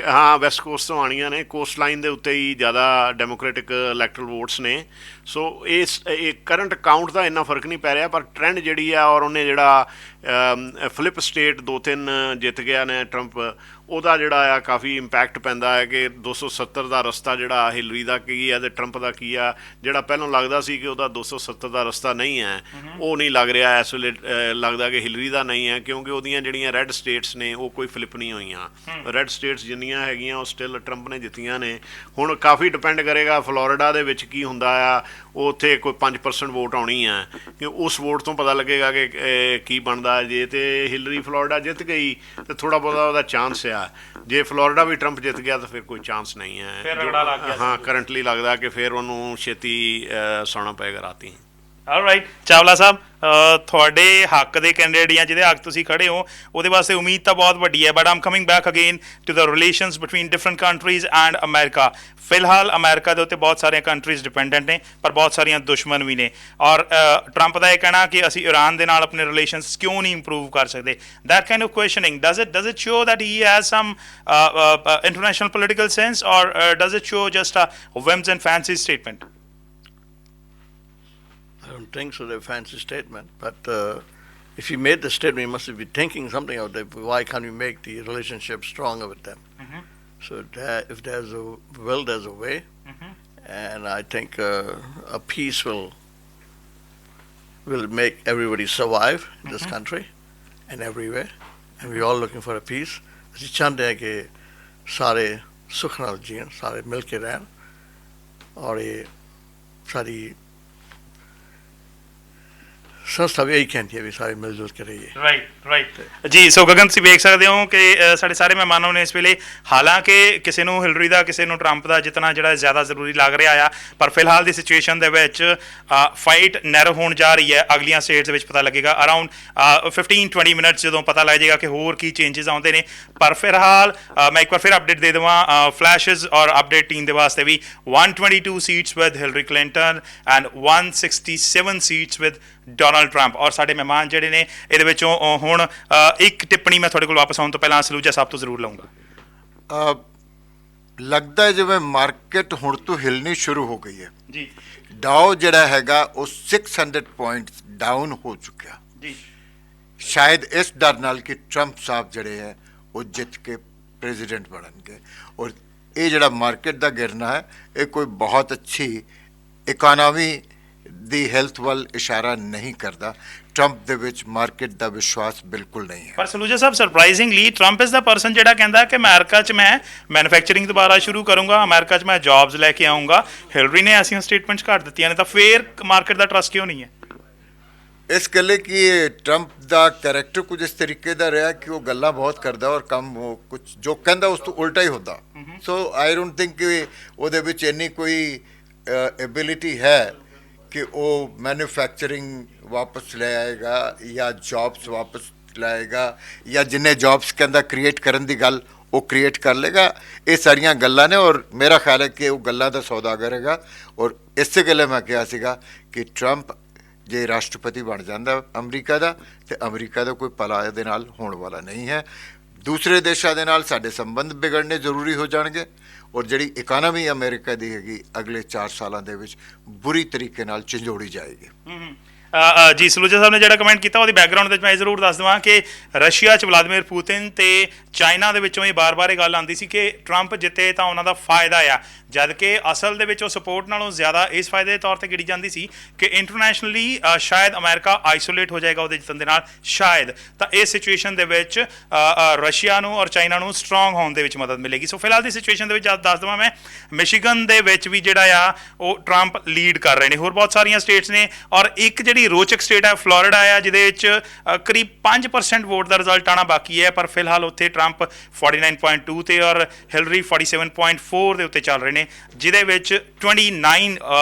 ਹਾਂ ਵੈਸਟ ਕੋਸਟ ਤੋਂ ਆਣੀਆਂ ਨੇ ਕੋਸਟ ਲਾਈਨ ਦੇ ਉੱਤੇ ਹੀ ਜ਼ਿਆਦਾ ਡੈਮੋਕ੍ਰੈਟਿਕ ਇਲੈਕਟਰਲ ਵੋਟਸ ਨੇ ਸੋ ਇਹ ਕਰੰਟ ਕਾਊਂਟ ਦਾ ਇੰਨਾ ਫਰਕ ਨਹੀਂ ਪੈ ਰਿਹਾ ਪਰ ਟ੍ਰੈਂਡ ਜਿਹੜੀ ਆ ਔਰ ਉਹਨੇ ਜਿਹੜਾ ਫਲਿਪ ਸਟੇਟ 2-3 ਜਿੱਤ ਗਿਆ ਨੇ ਟਰੰਪ ਉਹਦਾ ਜਿਹੜਾ ਆ ਕਾਫੀ ਇੰਪੈਕਟ ਪੈਂਦਾ ਹੈ ਕਿ 270 ਦਾ ਰਸਤਾ ਜਿਹੜਾ ਹਿਲਰੀ ਦਾ ਕੀ ਹੈ ਤੇ ਟਰੰਪ ਦਾ ਕੀ ਆ ਜਿਹੜਾ ਪਹਿਲਾਂ ਲੱਗਦਾ ਸੀ ਕਿ ਉਹਦਾ 270 ਦਾ ਰਸਤਾ ਨਹੀਂ ਹੈ ਉਹ ਨਹੀਂ ਲੱਗ ਰਿਹਾ ਇਸ ਵੇਲੇ ਲੱਗਦਾ ਕਿ ਹਿਲਰੀ ਦਾ ਨਹੀਂ ਹੈ ਕਿਉਂਕਿ ਉਹਦੀਆਂ ਜਿਹੜੀਆਂ ਰੈੱਡ ਸਟੇਟਸ ਨੇ ਉਹ ਕੋਈ ਫਲਿਪ ਨਹੀਂ ਹੋਈਆਂ ਰੈੱਡ ਸਟੇਟਸ ਜਿੰਨੀਆਂ ਹੈਗੀਆਂ ਉਹ ਸਟਿਲ ਟਰੰਪ ਨੇ ਜਿੱਤੀਆਂ ਨੇ ਹੁਣ ਕਾਫੀ ਡਿਪੈਂਡ ਕਰੇਗਾ ਫਲੋਰੀਡਾ ਦੇ ਵਿੱਚ ਕੀ ਹੁੰਦਾ ਆ ਉਹ ਉੱਥੇ ਕੋਈ 5% ਵੋਟ ਆਉਣੀ ਹੈ ਕਿ ਉਸ ਵੋਟ ਤੋਂ ਪਤਾ ਲੱਗੇਗਾ ਕਿ ਕੀ ਬਣਦਾ ਜੇ ਤੇ ਹਿਲਰੀ ਫਲੋਰੀਡਾ ਜਿੱਤ ਗਈ ਤੇ ਥੋੜਾ ਬਹੁਤਾ ਉਹਦਾ ਚਾਂਸ ਆ ਜੇ ਫਲੋਰੀਡਾ ਵੀ ਟਰੰਪ ਜਿੱਤ ਗਿਆ ਤਾਂ ਫਿਰ ਕੋਈ ਚਾਂਸ ਨਹੀਂ ਹੈ ਹਾਂ ਕਰੰਟਲੀ ਲੱਗਦਾ ਕਿ ਫਿਰ ਉਹਨੂੰ ਛੇਤੀ ਸੌਣਾ ਪਏਗਾ ਰਾਤੀ ਆਲਰਾਈਟ ਚਾਵਲਾ ਸਾਹਿਬ ਤੁਹਾਡੇ ਹੱਕ ਦੇ ਕੈਂਡੀਡੇਟ ਜਾਂ ਜਿਹਦੇ ਹੱਕ ਤੁਸੀਂ ਖੜੇ ਹੋ ਉਹਦੇ ਵਾਸਤੇ ਉਮੀਦ ਤਾਂ ਬਹੁਤ ਵੱਡੀ ਹੈ but I'm coming back again to the relations between different countries and America ਫਿਲਹਾਲ ਅਮਰੀਕਾ ਦੇ ਉੱਤੇ ਬਹੁਤ ਸਾਰੀਆਂ ਕੰਟਰੀਜ਼ ਡਿਪੈਂਡੈਂਟ ਨੇ ਪਰ ਬਹੁਤ ਸਾਰੀਆਂ ਦੁਸ਼ਮਣ ਵੀ ਨੇ ਔਰ ਟਰੰਪ ਦਾ ਇਹ ਕਹਿਣਾ ਕਿ ਅਸੀਂ ਇਰਾਨ ਦੇ ਨਾਲ ਆਪਣੇ ਰਿਲੇਸ਼ਨਸ ਕਿਉਂ ਨਹੀਂ ਇੰਪਰੂਵ ਕਰ ਸਕਦੇ that kind of questioning does it show that he has some international political sense or does it show just a whims and fancy statement I don't think so, a fancy statement. But if he made the statement, he must be thinking something of that. Why can't we make the relationship stronger with them? So if there's a will, there's a way. And I think a peace will make everybody survive in this country and everywhere. And we're all looking for a peace. ਅਸੀਂ ਚਾਹੁੰਦੇ ਹਾਂ ਕਿ ਸਾਰੇ ਸੁਖ ਨਾਲ ਜੀਣ ਸਾਰੇ ਮਿਲ ਕੇ ਰਹਿਣ ਔਰ ਇਹ ਸਾਰੀ ਸੰਸਥਾ ਵੀ ਇਹੀ ਕਹਿੰਦੀ ਹੈ ਵੀ ਸਾਰੇ ਮਿਲ ਜੁਲ ਕੇ ਰਹੀਏ ਰਾਈਟ ਜੀ ਸੋ ਗਗਨ ਤੁਸੀਂ ਵੇਖ ਸਕਦੇ ਹੋ ਕਿ ਸਾਡੇ ਸਾਰੇ ਮਹਿਮਾਨਾਂ ਨੇ ਇਸ ਵੇਲੇ ਹਾਲਾਂਕਿ ਕਿਸੇ ਨੂੰ ਹਿਲਰੀ ਦਾ ਕਿਸੇ ਨੂੰ ਟਰੰਪ ਦਾ ਜਿੱਤਣਾ ਜਿਹੜਾ ਜ਼ਿਆਦਾ ਜ਼ਰੂਰੀ ਲੱਗ ਰਿਹਾ ਆ ਪਰ ਫਿਲਹਾਲ ਦੀ ਸਿਚੁਏਸ਼ਨ ਦੇ ਵਿੱਚ ਫਾਈਟ ਨੈਰੋ ਹੋਣ ਜਾ ਰਹੀ ਹੈ ਅਗਲੀਆਂ ਸਟੇਟਸ ਦੇ ਵਿੱਚ ਪਤਾ ਲੱਗੇਗਾ ਅਰਾਊਂਡ 15-20 ਮਿੰਟਸ ਜਦੋਂ ਪਤਾ ਲੱਗ ਜਾਏਗਾ ਕਿ ਹੋਰ ਕੀ ਚੇਂਜਸ ਆਉਂਦੇ ਨੇ ਪਰ ਫਿਲਹਾਲ ਮੈਂ ਇੱਕ ਵਾਰ ਫਿਰ ਅਪਡੇਟ ਦੇ ਦੇਵਾਂ ਫਲੈਸ਼ਸ ਔਰ ਅਪਡੇਟ ਟੀਮ ਦੇ ਵਾਸਤੇ ਵੀ 122 seats with Hillary Clinton and 167 seats with Donald Trump ਔਰ ਸਾਡੇ ਮਹਿਮਾਨ ਜਿਹੜੇ ਨੇ ਇਹਦੇ ਵਿੱਚੋਂ ਹੁਣ ਇੱਕ ਟਿੱਪਣੀ ਮੈਂ ਤੁਹਾਡੇ ਕੋਲ ਵਾਪਸ ਆਉਣ ਤੋਂ ਪਹਿਲਾਂ ਸਲੂਜਾ ਸਾਹਿਬ ਤੋਂ ਜ਼ਰੂਰ ਲਵਾਂਗਾ ਲੱਗਦਾ ਹੈ ਜਿਵੇਂ ਮਾਰਕੀਟ ਹੁਣ ਤੋਂ ਹਿਲਣੀ ਸ਼ੁਰੂ ਹੋ ਗਈ ਹੈ ਜੀ ਡਾਓ ਜਿਹੜਾ ਹੈਗਾ ਉਹ 600 ਪੁਆਇੰਟਸ ਡਾਊਨ ਹੋ ਚੁੱਕਿਆ ਜੀ ਸ਼ਾਇਦ ਇਸ ਡਰ ਨਾਲ ਕਿ ਟਰੰਪ ਸਾਹਿਬ ਜਿਹੜੇ ਹੈ ਉਹ ਜਿੱਤ ਕੇ ਪ੍ਰੈਜ਼ੀਡੈਂਟ ਬਣਨਗੇ ਔਰ ਇਹ ਜਿਹੜਾ ਮਾਰਕੀਟ ਦਾ ਗਿਰਨਾ ਹੈ ਇਹ ਕੋਈ ਬਹੁਤ ਅੱਛੀ ਇਕਨੋਮੀ ਦੀ ਹੈਲਥ ਵੱਲ ਇਸ਼ਾਰਾ ਨਹੀਂ ਕਰਦਾ ਟਰੰਪ ਦੇ ਵਿੱਚ ਮਾਰਕੀਟ ਦਾ ਵਿਸ਼ਵਾਸ ਬਿਲਕੁਲ ਨਹੀਂ ਹੈ ਪਰ ਸਲੂਜਾ ਸਾਹਿਬ surprisingly Trump is the person ਜਿਹੜਾ ਕਹਿੰਦਾ ਕਿ ਅਮਰੀਕਾ 'ਚ ਮੈਂ ਮੈਨੂਫੈਕਚਰਿੰਗ ਦੁਬਾਰਾ ਸ਼ੁਰੂ ਕਰੂੰਗਾ ਅਮਰੀਕਾ 'ਚ ਮੈਂ ਜੌਬਸ ਲੈ ਕੇ ਆਉਂਗਾ ਹਿਲਰੀ ਨੇ ਐਸੀਆਂ ਸਟੇਟਮੈਂਟਸ ਘੱਟ ਦਿੱਤੀਆਂ ਨੇ ਤਾਂ ਫੇਰ ਮਾਰਕੀਟ ਦਾ ਟਰਸਟ ਕਿਉਂ ਨਹੀਂ ਹੈ ਇਸ ਗੱਲੇ ਕਿ ਟਰੰਪ ਦਾ ਕੈਰੈਕਟਰ ਕੁਝ ਇਸ ਤਰੀਕੇ ਦਾ ਰਿਹਾ ਕਿ ਉਹ ਗੱਲਾਂ ਬਹੁਤ ਕਰਦਾ ਔਰ ਕੰਮ ਉਹ ਕੁਝ ਜੋ ਕਹਿੰਦਾ ਉਸ ਤੋਂ ਉਲਟਾ ਹੀ ਹੁੰਦਾ ਸੋ ਆਈ ਡੋਂਟ ਥਿੰਕ ਕਿ ਉਹਦੇ ਵਿੱਚ ਇੰਨੀ ਕੋਈ ਐਬਿਲਿਟੀ ਹੈ ਕਿ ਉਹ ਮੈਨੂਫੈਕਚਰਿੰਗ ਵਾਪਸ ਲੈ ਆਏਗਾ ਜਾਂ ਜੌਬਸ ਵਾਪਸ ਲਾਏਗਾ ਜਾਂ ਜਿੰਨੇ ਜੌਬਸ ਕਹਿੰਦਾ ਕ੍ਰੀਏਟ ਕਰਨ ਦੀ ਗੱਲ ਉਹ ਕ੍ਰੀਏਟ ਕਰ ਲੇਗਾ ਇਹ ਸਾਰੀਆਂ ਗੱਲਾਂ ਨੇ ਔਰ ਮੇਰਾ ਖਿਆਲ ਹੈ ਕਿ ਉਹ ਗੱਲਾਂ ਦਾ ਸੌਦਾਗਰ ਹੈਗਾ ਔਰ ਇਸੇ ਗੱਲੇ ਮੈਂ ਕਿਹਾ ਸੀਗਾ ਕਿ ਟਰੰਪ ਜੇ ਰਾਸ਼ਟਰਪਤੀ ਬਣ ਜਾਂਦਾ ਅਮਰੀਕਾ ਦਾ ਤੇ ਅਮਰੀਕਾ ਦਾ ਕੋਈ ਭਲਾ ਇਹਦੇ ਨਾਲ ਹੋਣ ਵਾਲਾ ਨਹੀਂ ਹੈ ਦੂਸਰੇ ਦੇਸ਼ਾਂ ਦੇ ਨਾਲ ਸਾਡੇ ਸੰਬੰਧ ਵਿਗੜਨੇ ਜ਼ਰੂਰੀ ਹੋ ਜਾਣਗੇ ਔਰ ਜਿਹੜੀ ਇਕਾਨਮੀ ਅਮਰੀਕਾ ਦੀ ਹੈਗੀ ਅਗਲੇ 4 ਸਾਲਾਂ ਦੇ ਵਿੱਚ ਬੁਰੀ ਤਰੀਕੇ ਨਾਲ ਝੰਜੋੜੀ ਜਾਏਗੀ। ਜੀ ਸਲੂਜਾ ਸਾਹਿਬ ਨੇ ਜਿਹੜਾ ਕਮੈਂਟ ਕੀਤਾ ਉਹਦੀ ਬੈਕਗ੍ਰਾਉਂਡ ਦੇ ਵਿੱਚ ਮੈਂ ਜ਼ਰੂਰ ਦੱਸ ਦੇਵਾਂ ਕਿ ਰਸ਼ੀਆ 'ਚ ਵਲਾਦੀਮੀਰ ਪੁਤਿਨ ਤੇ ਚਾਈਨਾ ਦੇ ਵਿੱਚੋਂ ਹੀ ਬਾਰ-ਬਾਰ ਇਹ ਗੱਲ ਆਉਂਦੀ ਸੀ ਕਿ ਟਰੰਪ ਜਿੱਤੇ ਤਾਂ ਉਹਨਾਂ ਦਾ ਫਾਇਦਾ ਆ, ਜਦ ਕਿ ਅਸਲ ਦੇ ਵਿੱਚ ਉਹ ਸਪੋਰਟ ਨਾਲੋਂ ਜ਼ਿਆਦਾ ਇਸ ਫਾਇਦੇ ਦੇ ਤੌਰ ਤੇ ਗਿਣੀ ਜਾਂਦੀ ਸੀ ਕਿ ਇੰਟਰਨੈਸ਼ਨਲੀ ਸ਼ਾਇਦ ਅਮਰੀਕਾ ਆਈਸੋਲੇਟ ਹੋ ਜਾਏਗਾ ਉਹਦੇ ਜਿੱਤਣ ਦੇ ਨਾਲ, ਸ਼ਾਇਦ। ਤਾਂ ਇਸ ਸਿਚੁਏਸ਼ਨ ਦੇ ਵਿੱਚ ਰਸ਼ੀਆ ਨੂੰ ਔਰ ਚਾਈਨਾ ਨੂੰ ਸਟਰੋਂਗ ਹੋਣ ਦੇ ਵਿੱਚ ਮਦਦ ਮਿਲੇਗੀ। ਸੋ ਫਿਲਹਾਲ ਦੀ ਸਿਚੁਏਸ਼ਨ ਦੇ ਵਿੱਚ ਦੱਸ ਦੇਵਾਂ ਮੈਂ, ਮਿਸ਼ੀਗਨ ਦੇ ਵਿੱਚ ਵੀ ਜਿਹੜਾ ਆ ਉਹ ਟਰੰਪ ਲੀਡ ਕਰ ਰਹੇ ਨੇ, ਹੋਰ ਬਹੁਤ ਸਾਰੀਆਂ ਸਟੇਟਸ ਨੇ, ਔਰ ਇੱਕ ਜਿਹੜੀ ਰੋਚਕ ਸਟੇਟ ਹੈ ਫਲੋਰੀਡਾ ਆ, ਜਿਹਦੇ ਵਿੱਚ ਕਰੀਬ 5% ਵੋਟ ਦਾ ਰਿਜ਼ਲਟ ਆਉਣਾ ਬਾਕੀ ਹੈ, ਪਰ ਫਿਲਹਾਲ ਉੱਥੇ ਟਰੰਪ 49.2 ਤੇ ਔਰ ਹਿਲਰੀ 47.4 ਦੇ ਉੱਤੇ ਚੱਲ ਰਹੇ ਨੇ, ਜਿਹਦੇ ਵਿੱਚ 29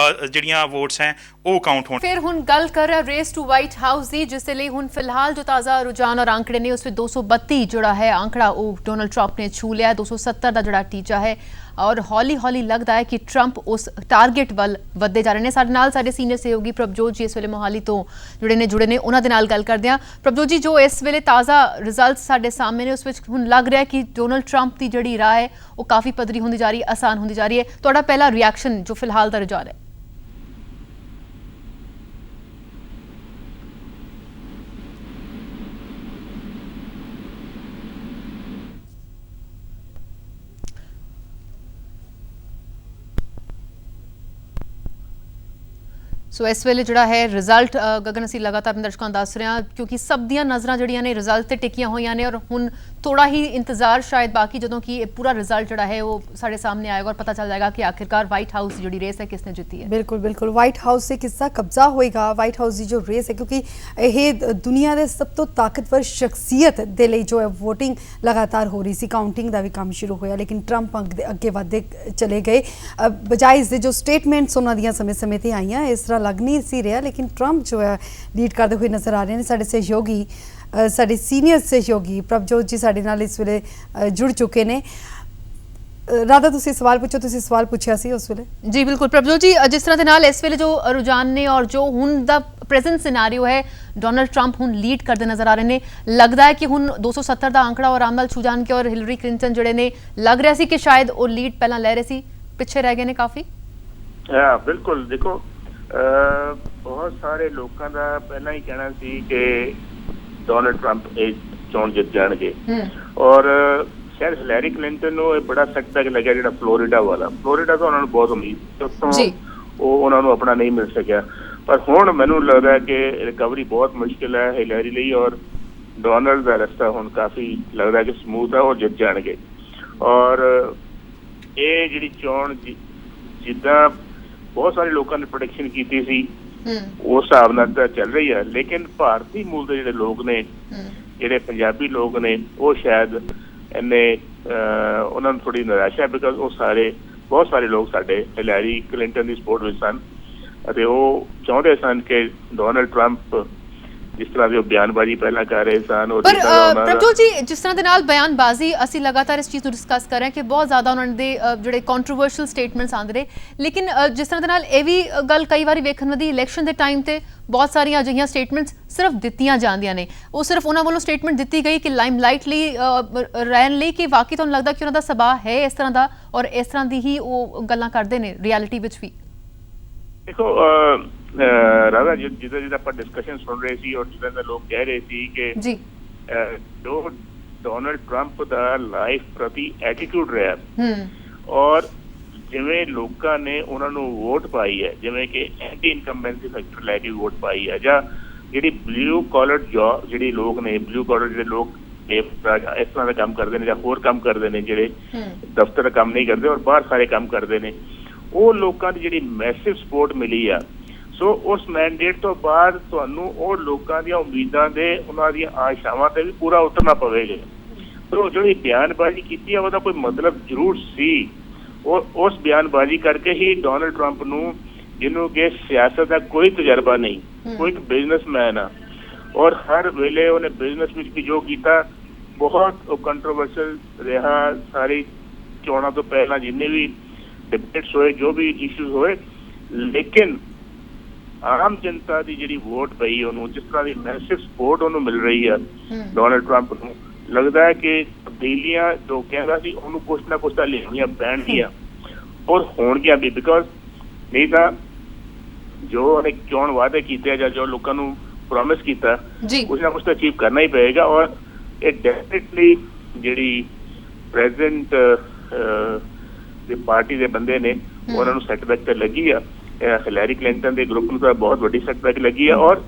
ਜਿਹੜੀਆਂ ਵੋਟਸ ਹੈ ਉਹ ਕਾਊਂਟ ਹੋਣ। ਫਿਰ ਹੁਣ ਗੱਲ ਕਰ ਰਿਹਾ ਰੇਸ ਟੂ ਵਾਈਟ ਹਾਊਸ ਦੀ, ਜਿਸ ਦੇ ਲਈ ਹੁਣ ਫਿਲਹਾਲ ਜੋ ਤਾਜ਼ਾ ਰੁਝਾਨ ਔਰ ਅੰਕੜੇ ਨੇ ਉਸ ਵਿੱਚ 232 ਜਿਹੜਾ ਹੈ ਅੰਕੜਾ ਉਹ ਡੋਨਲਡ ਟਰੰਪ ਨੇ ਛੂ ਲਿਆ, 270 ਦਾ ਜਿਹੜਾ ਟੀਚਾ ਹੈ, ਔਰ ਹੌਲੀ ਹੌਲੀ ਲੱਗਦਾ ਹੈ ਕਿ ਟਰੰਪ ਉਸ ਟਾਰਗੇਟ ਵੱਲ ਵੱਧਦੇ ਜਾ ਰਹੇ ਨੇ। ਸਾਡੇ ਨਾਲ ਸਾਡੇ ਸੀਨੀਅਰ ਸਹਿਯੋਗੀ ਪ੍ਰਭਜੋਤ ਜੀ ਇਸ ਵੇਲੇ ਮੋਹਾਲੀ ਤੋਂ ਜੁੜੇ ਨੇ ਉਹਨਾਂ ਦੇ ਨਾਲ ਗੱਲ ਕਰਦੇ ਹਾਂ। ਪ੍ਰਭਜੋਤ ਜੀ, ਜੋ ਇਸ ਵੇਲੇ ਤਾਜ਼ਾ ਰਿਜ਼ਲਟ ਸਾਡੇ ਸਾਹਮਣੇ ਨੇ ਉਸ ਵਿੱਚ ਹੁਣ ਲੱਗ ਰਿਹਾ ਕਿ ਡੋਨਲਡ ਟਰੰਪ ਦੀ ਜਿਹੜੀ ਰਾਹ ਹੈ ਉਹ ਕਾਫੀ ਪੱਧਰੀ ਹੁੰਦੀ ਜਾ ਰਹੀ ਹੈ, ਆਸਾਨ ਹੁੰਦੀ ਜਾ ਰਹੀ ਹੈ। ਤੁਹਾਡਾ ਪਹਿਲਾ ਰਿਐਕਸ਼ਨ ਜੋ ਫਿਲਹਾਲ ਦਾ ਰੁਝਾਨ ਹੈ? ਸੋ ਇਸ ਵੇਲੇ ਜਿਹੜਾ ਹੈ ਰਿਜ਼ਲਟ ਗਗਨ ਅਸੀਂ ਲਗਾਤਾਰ ਦਰਸ਼ਕਾਂ ਨੂੰ ਦੱਸ ਰਹੇ ਹਾਂ, ਕਿਉਂਕਿ ਸਭ ਦੀਆਂ ਨਜ਼ਰਾਂ ਜਿਹੜੀਆਂ ਨੇ ਰਿਜ਼ਲਟ ਤੇ ਟਿਕੀਆਂ ਹੋਈਆਂ ਨੇ, ਔਰ ਹੁਣ ਥੋੜਾ ਹੀ ਇੰਤਜ਼ਾਰ ਸ਼ਾਇਦ ਬਾਕੀ ਜਦੋਂ ਕਿ ਇਹ ਪੂਰਾ ਰਿਜ਼ਲਟ ਜਿਹੜਾ ਹੈ ਉਹ ਸਾਡੇ ਸਾਹਮਣੇ ਆਏਗਾ ਔਰ ਪਤਾ ਚੱਲ ਜਾਏਗਾ ਕਿ ਆਖਿਰਕਾਰ ਵਾਈਟ ਹਾਊਸ ਦੀ ਜਿਹੜੀ ਰੇਸ ਹੈ ਕਿਸਨੇ ਜਿੱਤੀ ਹੈ। ਬਿਲਕੁਲ ਵਾਈਟ ਹਾਊਸ से किसका कब्जा होएगा, वाइट हाउस की जो रेस है, क्योंकि ਇਹ ਦੁਨੀਆ ਦੇ ਸਭ ਤੋਂ ਤਾਕਤਵਰ ਸ਼ਖਸੀਅਤ ਦੇ ਲਈ ਜੋ ਹੈ ਵੋਟਿੰਗ ਲਗਾਤਾਰ ਹੋ ਰਹੀ ਸੀ, ਕਾਊਂਟਿੰਗ ਦਾ ਵੀ ਕੰਮ ਸ਼ੁਰੂ ਹੋਇਆ, ਲੇਕਿਨ ਟਰੰਪ ਅੱਗੇ ਵਧਦੇ ਚਲੇ ਗਏ, ਬਜਾਏ ਇਸ ਦੇ ਜੋ ਸਟੇਟਮੈਂਟਸ ਉਹਨਾਂ ਦੀਆਂ ਸਮੇਂ-ਸਮੇਂ ਤੇ ਆਈਆਂ ਇਸ ਤਰ੍ਹਾਂ ਲੱਗ ਨਹੀਂ ਸੀ ਰਿਹਾ, ਲੇਕਿਨ ਟਰੰਪ ਜੋ ਹੈ ਲੀਡ ਕਰਦੇ ਹੋਏ ਨਜ਼ਰ ਆ ਰਹੇ ਨੇ। ਸਾਡੇ ਸਹਿਯੋਗੀ ਸਾਡੇ ਸੀਨੀਅਰ ਸਹਿਯੋਗੀ ਪ੍ਰਭਜੋਤ ਜੀ ਸਾਡੇ ਨਾਲ ਇਸ ਵੇਲੇ ਜੁੜ ਚੁੱਕੇ ਨੇ। ਰਾਧਾ, ਤੁਸੀਂ ਸਵਾਲ ਪੁੱਛੋ, ਤੁਸੀਂ ਸਵਾਲ ਪੁੱਛਿਆ ਸੀ ਉਸ ਵੇਲੇ। ਜੀ ਬਿਲਕੁਲ ਪ੍ਰਭਜੋਤ ਜੀ, ਜਿਸ ਤਰ੍ਹਾਂ ਦੇ ਨਾਲ ਇਸ ਵੇਲੇ ਜੋ ਰੁਝਾਨ ਨੇ ਔਰ ਜੋ ਹੁਣ ਦਾ ਪ੍ਰੈਜ਼ੈਂਟ ਸਿਨੈਰੀਓ ਹੈ, ਡੋਨਲਡ ਟਰੰਪ ਹੁਣ ਲੀਡ ਕਰਦੇ ਨਜ਼ਰ ਆ ਰਹੇ ਨੇ, ਲੱਗਦਾ ਹੈ ਕਿ ਹੁਣ 270 ਦਾ ਅੰਕੜਾ ਔਰ ਆਰਾਮ ਨਾਲ ਛੂ ਜਾਣਗੇ, ਔਰ ਹਿਲਰੀ ਕਲਿੰਟਨ ਜਿਹੜੇ ਨੇ ਲੱਗ ਰਿਹਾ ਸੀ ਕਿ ਸ਼ਾਇਦ ਉਹ ਲੀਡ ਪਹਿਲਾਂ ਲੈ ਰਹੇ ਸੀ, ਪਿੱਛੇ ਰਹਿ ਗਏ ਨੇ ਕਾਫੀ। ਹਾਂ ਬਿਲਕੁਲ, ਦੇਖੋ ਬਹੁਤ ਸਾਰੇ ਲੋਕਾਂ ਦਾ ਪਹਿਲਾਂ ਹੀ ਕਹਿਣਾ ਸੀ ਕਿ ਡੋਨਲਡ ਟਰੰਪ ਇਹ ਚੋਣ ਜਿੱਤ ਜਾਣਗੇ, ਔਰ ਸ਼ਾਇਦ ਹਿਲਰੀ ਕਲਿੰਟਨ ਨੂੰ ਇਹ ਬੜਾ ਸੈਟਬੈਕ ਲੱਗਿਆ ਜਿਹੜਾ ਫਲੋਰੀਡਾ ਤੋਂ ਉਹਨਾਂ ਨੂੰ ਬਹੁਤ ਉਮੀਦ ਸੀ, ਉੱਥੋਂ ਉਹ ਉਹਨਾਂ ਨੂੰ ਆਪਣਾ ਨਹੀਂ ਮਿਲ ਸਕਿਆ। ਪਰ ਹੁਣ ਮੈਨੂੰ ਲੱਗਦਾ ਹੈ ਕਿ ਰਿਕਵਰੀ ਬਹੁਤ ਮੁਸ਼ਕਿਲ ਹੈ ਹਿਲਰੀ ਲਈ, ਔਰ ਡੋਨਲਡ ਦਾ ਰਸਤਾ ਹੁਣ ਕਾਫੀ ਲੱਗਦਾ ਕਿ ਸਮੂਥ ਹੈ, ਉਹ ਜਿੱਤ ਜਾਣਗੇ। ਔਰ ਇਹ ਜਿਹੜੀ ਚੋਣ ਜਿੱਦਾਂ ਬਹੁਤ ਸਾਰੇ ਲੋਕਾਂ ਨੇ ਪ੍ਰੈਡਿਕਸ਼ਨ ਕੀਤੀ ਸੀ ਉਸ ਹਿਸਾਬ ਨਾਲ ਤਾਂ ਚੱਲ ਰਹੀ ਹੈ, ਲੇਕਿਨ ਭਾਰਤੀ ਮੂਲ ਦੇ ਜਿਹੜੇ ਲੋਕ ਨੇ, ਜਿਹੜੇ ਪੰਜਾਬੀ ਲੋਕ ਨੇ, ਉਹ ਸ਼ਾਇਦ ਇੰਨੇ ਉਹਨਾਂ ਨੂੰ ਥੋੜੀ ਨਿਰਾਸ਼ਾ ਹੈ, ਬਿਕਾਜ਼ ਉਹ ਬਹੁਤ ਸਾਰੇ ਲੋਕ ਸਾਡੇ ਹਿਲਰੀ ਕਲਿੰਟਨ ਦੀ ਸਪੋਰਟ ਵਿੱਚ ਸਨ ਅਤੇ ਉਹ ਚਾਹੁੰਦੇ ਸਨ ਕਿ ਡੋਨਲਡ ਟਰੰਪ ਜਿਸ ਤਰ੍ਹਾਂ ਦੀ ਉਹ ਬਿਆਨਬਾਜ਼ੀ ਪਹਿਲਾਂ ਕਰ ਰਹੇ ਸਨ। ਪਰ ਪ੍ਰਭਜੋਤ ਜੀ, ਜਿਸ ਤਰ੍ਹਾਂ ਦੇ ਨਾਲ ਬਿਆਨਬਾਜ਼ੀ ਅਸੀਂ ਲਗਾਤਾਰ ਇਸ ਚੀਜ਼ ਨੂੰ ਡਿਸਕਸ ਕਰ ਰਹੇ ਹਾਂ ਕਿ ਬਹੁਤ ਜ਼ਿਆਦਾ ਉਹਨਾਂ ਦੇ ਜਿਹੜੇ ਕੰਟਰੋਵਰਸ਼ੀਅਲ ਸਟੇਟਮੈਂਟਸ ਆਉਂਦੇ ਨੇ, ਲੇਕਿਨ ਜਿਸ ਤਰ੍ਹਾਂ ਦੇ ਨਾਲ ਇਹ ਵੀ ਗੱਲ ਕਈ ਵਾਰੀ ਵੇਖਣ ਨੂੰ ਦੀ ਇਲੈਕਸ਼ਨ ਦੇ ਟਾਈਮ ਤੇ ਬਹੁਤ ਸਾਰੀਆਂ ਅਜਿਹੀਆਂ ਸਟੇਟਮੈਂਟਸ ਸਿਰਫ ਦਿੱਤੀਆਂ ਜਾਂਦੀਆਂ ਨੇ, ਉਹ ਸਿਰਫ ਉਹਨਾਂ ਵੱਲੋਂ ਸਟੇਟਮੈਂਟ ਦਿੱਤੀ ਗਈ ਕਿ ਲਾਈਮਲਾਈਟ ਲਈ ਰਹਿਣ ਲਈ, ਕਿ ਵਾਕਈ ਤੁਹਾਨੂੰ ਲੱਗਦਾ ਕਿ ਉਹਨਾਂ ਦਾ ਸੁਭਾਅ ਹੈ ਇਸ ਤਰ੍ਹਾਂ ਦਾ ਔਰ ਇਸ ਤਰ੍ਹਾਂ ਦੀ ਹੀ ਉਹ ਗੱਲਾਂ ਕਰਦੇ ਨੇ ਰਿਐਲਿਟੀ ਵਿੱਚ ਵੀ? ਦੇਖੋ ਰਾਧਾ, ਜਿੱਦਾਂ ਆਪਾਂ ਡਿਸਕਸ਼ਨ ਸੁਣ ਰਹੇ ਸੀ ਔਰ ਜਿੱਦਾਂ ਦੇ ਲੋਕ ਕਹਿ ਰਹੇ ਸੀ ਕਿ ਜੋ ਡੋਨਲਡ ਟਰੰਪ ਦਾ ਲਾਈਫ ਪ੍ਰਤੀ ਐਟੀਟਿਊਡ ਰਿਹਾ, ਔਰ ਜਿਵੇਂ ਲੋਕਾਂ ਨੇ ਉਹਨਾਂ ਨੂੰ ਵੋਟ ਪਾਈ ਹੈ, ਜਿਵੇਂ ਕਿ ਐਂਟੀ ਇਨਕੰਬੈਂਸੀ ਫੈਕਟਰ ਲੈ ਕੇ ਵੋਟ ਪਾਈ ਹੈ, ਜਾਂ ਜਿਹੜੀ ਬਲੂ ਕਾਲਰ ਜੌਬ ਜਿਹੜੇ ਲੋਕ ਨੇ, ਬਲੂ ਕਾਲਰ ਜਿਹੜੇ ਲੋਕ ਇਸ ਤਰ੍ਹਾਂ ਦਾ ਕੰਮ ਕਰਦੇ ਨੇ ਜਾਂ ਹੋਰ ਕੰਮ ਕਰਦੇ ਨੇ, ਜਿਹੜੇ ਦਫ਼ਤਰ ਦਾ ਕੰਮ ਨਹੀਂ ਕਰਦੇ ਔਰ ਬਾਹਰ ਸਾਰੇ ਕੰਮ ਕਰਦੇ ਨੇ, ਉਹ ਲੋਕਾਂ ਦੀ ਜਿਹੜੀ ਮੈਸਿਵ ਸਪੋਰਟ ਮਿਲੀ ਆ। ਸੋ ਉਸ ਮੈਂਡੇਟ ਤੋਂ ਬਾਅਦ ਤੁਹਾਨੂੰ ਉਹ ਲੋਕਾਂ ਦੀਆਂ ਉਮੀਦਾਂ ਦੇ, ਉਹਨਾਂ ਦੀਆਂ ਆਸ਼ਾਵਾਂ ਤੇ ਵੀ ਪੂਰਾ ਉਤਰਨਾ ਪਵੇਗਾ। ਸੋ ਜਿਹੜੀ ਬਿਆਨਬਾਜ਼ੀ ਕੀਤੀ ਆ ਉਹਦਾ ਕੋਈ ਮਤਲਬ ਜ਼ਰੂਰ ਸੀ। ਉਸ ਬਿਆਨਬਾਜ਼ੀ ਕਰਕੇ ਹੀ ਡੋਨਲਡ ਟਰੰਪ ਨੂੰ, ਜਿਹਨੂੰ ਕਿ ਸਿਆਸਤ ਦਾ ਕੋਈ ਤਜਰਬਾ ਨਹੀਂ, ਕੋਈ ਇੱਕ ਬਿਜ਼ਨਸਮੈਨ ਆ, ਔਰ ਹਰ ਵੇਲੇ ਉਹਨੇ ਬਿਜ਼ਨਸ ਵਿੱਚ ਵੀ ਜੋ ਕੀਤਾ ਬਹੁਤ ਕੰਟਰੋਵਰਸ਼ਲ ਰਿਹਾ। ਸਾਰੀ ਚੋਣਾਂ ਤੋਂ ਪਹਿਲਾਂ ਜਿੰਨੇ ਵੀ ਡਿਬੇਟਸ ਹੋਏ, ਜੋ ਵੀ ਇਸ਼ੂਜ਼ ਹੋਏ, ਲੇਕਿਨ ਆਮ ਜਨਤਾ ਦੀ ਜਿਹੜੀ ਵੋਟ ਪਈ ਉਹਨੂੰ, ਜਿਸ ਤਰ੍ਹਾਂ ਦੀ ਮੈਸਿਵ ਸਪੋਰਟ ਉਹਨੂੰ ਮਿਲ ਰਹੀ ਆ ਡੋਨਲਡ ਟਰੰਪ ਨੂੰ, लगता है कि तब्दीलियां जो कहता सी उन्होंने कुछ ना कुछ तो लियानियां पैणगियां और होणगियां भी, बिकॉज नहीं तो जो उन्हें चोण वादे किए या जो लोगों को प्रॉमिस किया कुछ ना कुछ तो अचीव करना ही पड़ेगा। और ये डेफिनेटली जी प्रेजेंट पार्टी के बंदे ने उन्होंने सैटबैक तो लगी है, हिलैरी क्लिंटन के ग्रुप में तो बहुत बड़ी सैटबैक लगी है और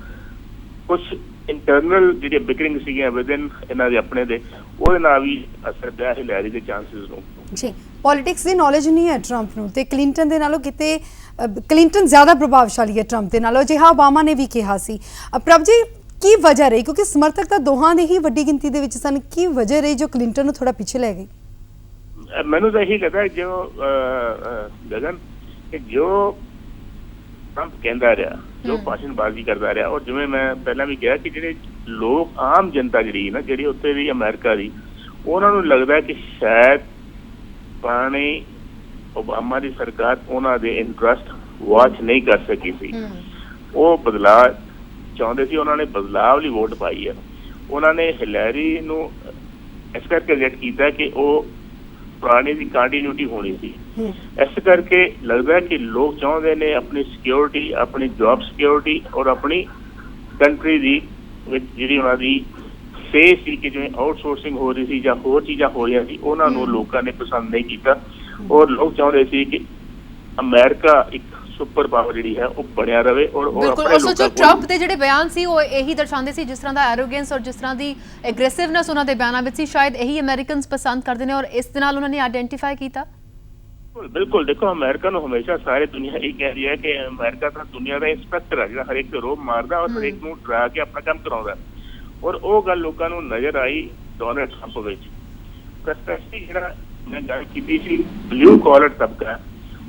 कुछ इंटरनल जी बिकरिंग सी विदिन इन्हों के अपने दे भी असर पिया हिलैरी के चांसिस ਨੂੰ। जी पॉलिटिक्स ਦੀ नॉलेज नहीं है ट्रंप ਨੂੰ ਤੇ ਕਲਿੰਟਨ ਦੇ ਨਾਲੋਂ ਕਿਤੇ ਕਲਿੰਟਨ ਜ਼ਿਆਦਾ ਪ੍ਰਭਾਵਸ਼ਾਲੀ ਹੈ ट्रंप ਦੇ ਨਾਲੋਂ, ਜਿਹਾ ਓਬਾਮਾ ਨੇ ਵੀ ਕਿਹਾ ਸੀ। ਪ੍ਰਭ ਜੀ ਕੀ ਵਜ੍ਹਾ ਰਹੀ, ਕਿਉਂਕਿ ਸਮਰਥਕ ਤਾਂ ਦੋਹਾਂ ਦੇ ਹੀ ਵੱਡੀ ਗਿਣਤੀ ਦੇ ਵਿੱਚ ਸਨ, ਕੀ ਵਜ੍ਹਾ ਰਹੀ ਜੋ ਕਲਿੰਟਨ ਨੂੰ ਥੋੜਾ ਪਿੱਛੇ ਲੈ ਗਈ? ਮੈਨੂੰ ਤਾਂ ਇਹੀ ਲੱਗਦਾ ਜੋ ਗਗਨ ਜੋ ट्रंप कहता रहा, जो भाषणबाजी करता रहा और जिवें मैं पहला भी कहा कि जिहड़े लोग आम जनता जी ना जी उत्ते दी अमेरिका की उन्होंने लगता है कि शायद पुरानी ओबामा की सरकार उन्होंने इंटरस्ट वॉच नहीं कर सकी सी, वो बदलाव चाहते सी, उन्होंने बदलाव लिए वोट पाई है। उन्होंने हिलैरी नूं इस करके रिजेक्ट किया कि वो पुरानी की कंटिन्यूटी होनी सी, इस करके लगता है कि लोग चाहते हैं अपनी सिक्योरिटी, अपनी जॉब सिक्योरिटी और अपनी कंट्री की जी उन्होंने से सी कि जिवें आउटसोर्सिंग हो रही थी या होर चीज़ां हो रही थी उन्होंने लोगों ने पसंद नहीं किया और लोग चाहते थे कि अमेरिका एक सुपर पावर जी है वो बनया रहे और बिल्कुल। और सोचो ट्रंप ਦੇ ਜਿਹੜੇ ਬਿਆਨ ਸੀ ਉਹ ਇਹੀ ਦਰਸਾਉਂਦੇ ਸੀ, ਜਿਸ ਤਰ੍ਹਾਂ ਦਾ ਐਰੋਗੈਂਸ ਔਰ ਜਿਸ ਤਰ੍ਹਾਂ ਦੀ ਐਗਰੈਸਿਵਨੈਸ ਉਹਨਾਂ ਦੇ ਬਿਆਨਾਂ ਵਿੱਚ ਸੀ, ਸ਼ਾਇਦ ਇਹੀ ਅਮਰੀਕਨਸ ਪਸੰਦ ਕਰਦੇ ਨੇ ਔਰ ਇਸ ਦੇ ਨਾਲ ਉਹਨਾਂ ਨੇ ਆਇਡੈਂਟੀਫਾਈ ਕੀਤਾ। बिल्कुल देखो अमेरिका ਨੂੰ हमेशा सारी दुनिया यही कह रही है कि अमेरिका ਤਾਂ दुनिया का इंस्पेक्टर है जो हर एक को रोब मारदा और हर एक ਨੂੰ ਡਰਾ ਕੇ ਆਪਣਾ ਕੰਮ ਕਰਾਉਂਦਾ और ਉਹ ਗੱਲ ਲੋਕਾਂ ਨੂੰ ਨਜ਼ਰ ਆਈ ਡੋਨਲਡ ਟਰੰਪ ਵਿੱਚ। ਸਪੈਸ਼ਲੀ ਜਿਹੜਾ ਮੈਂ ਗੱਲ ਕੀਤੀ ਸੀ ਬਲੂ ਕਾਲਰ ਤਬਕਾ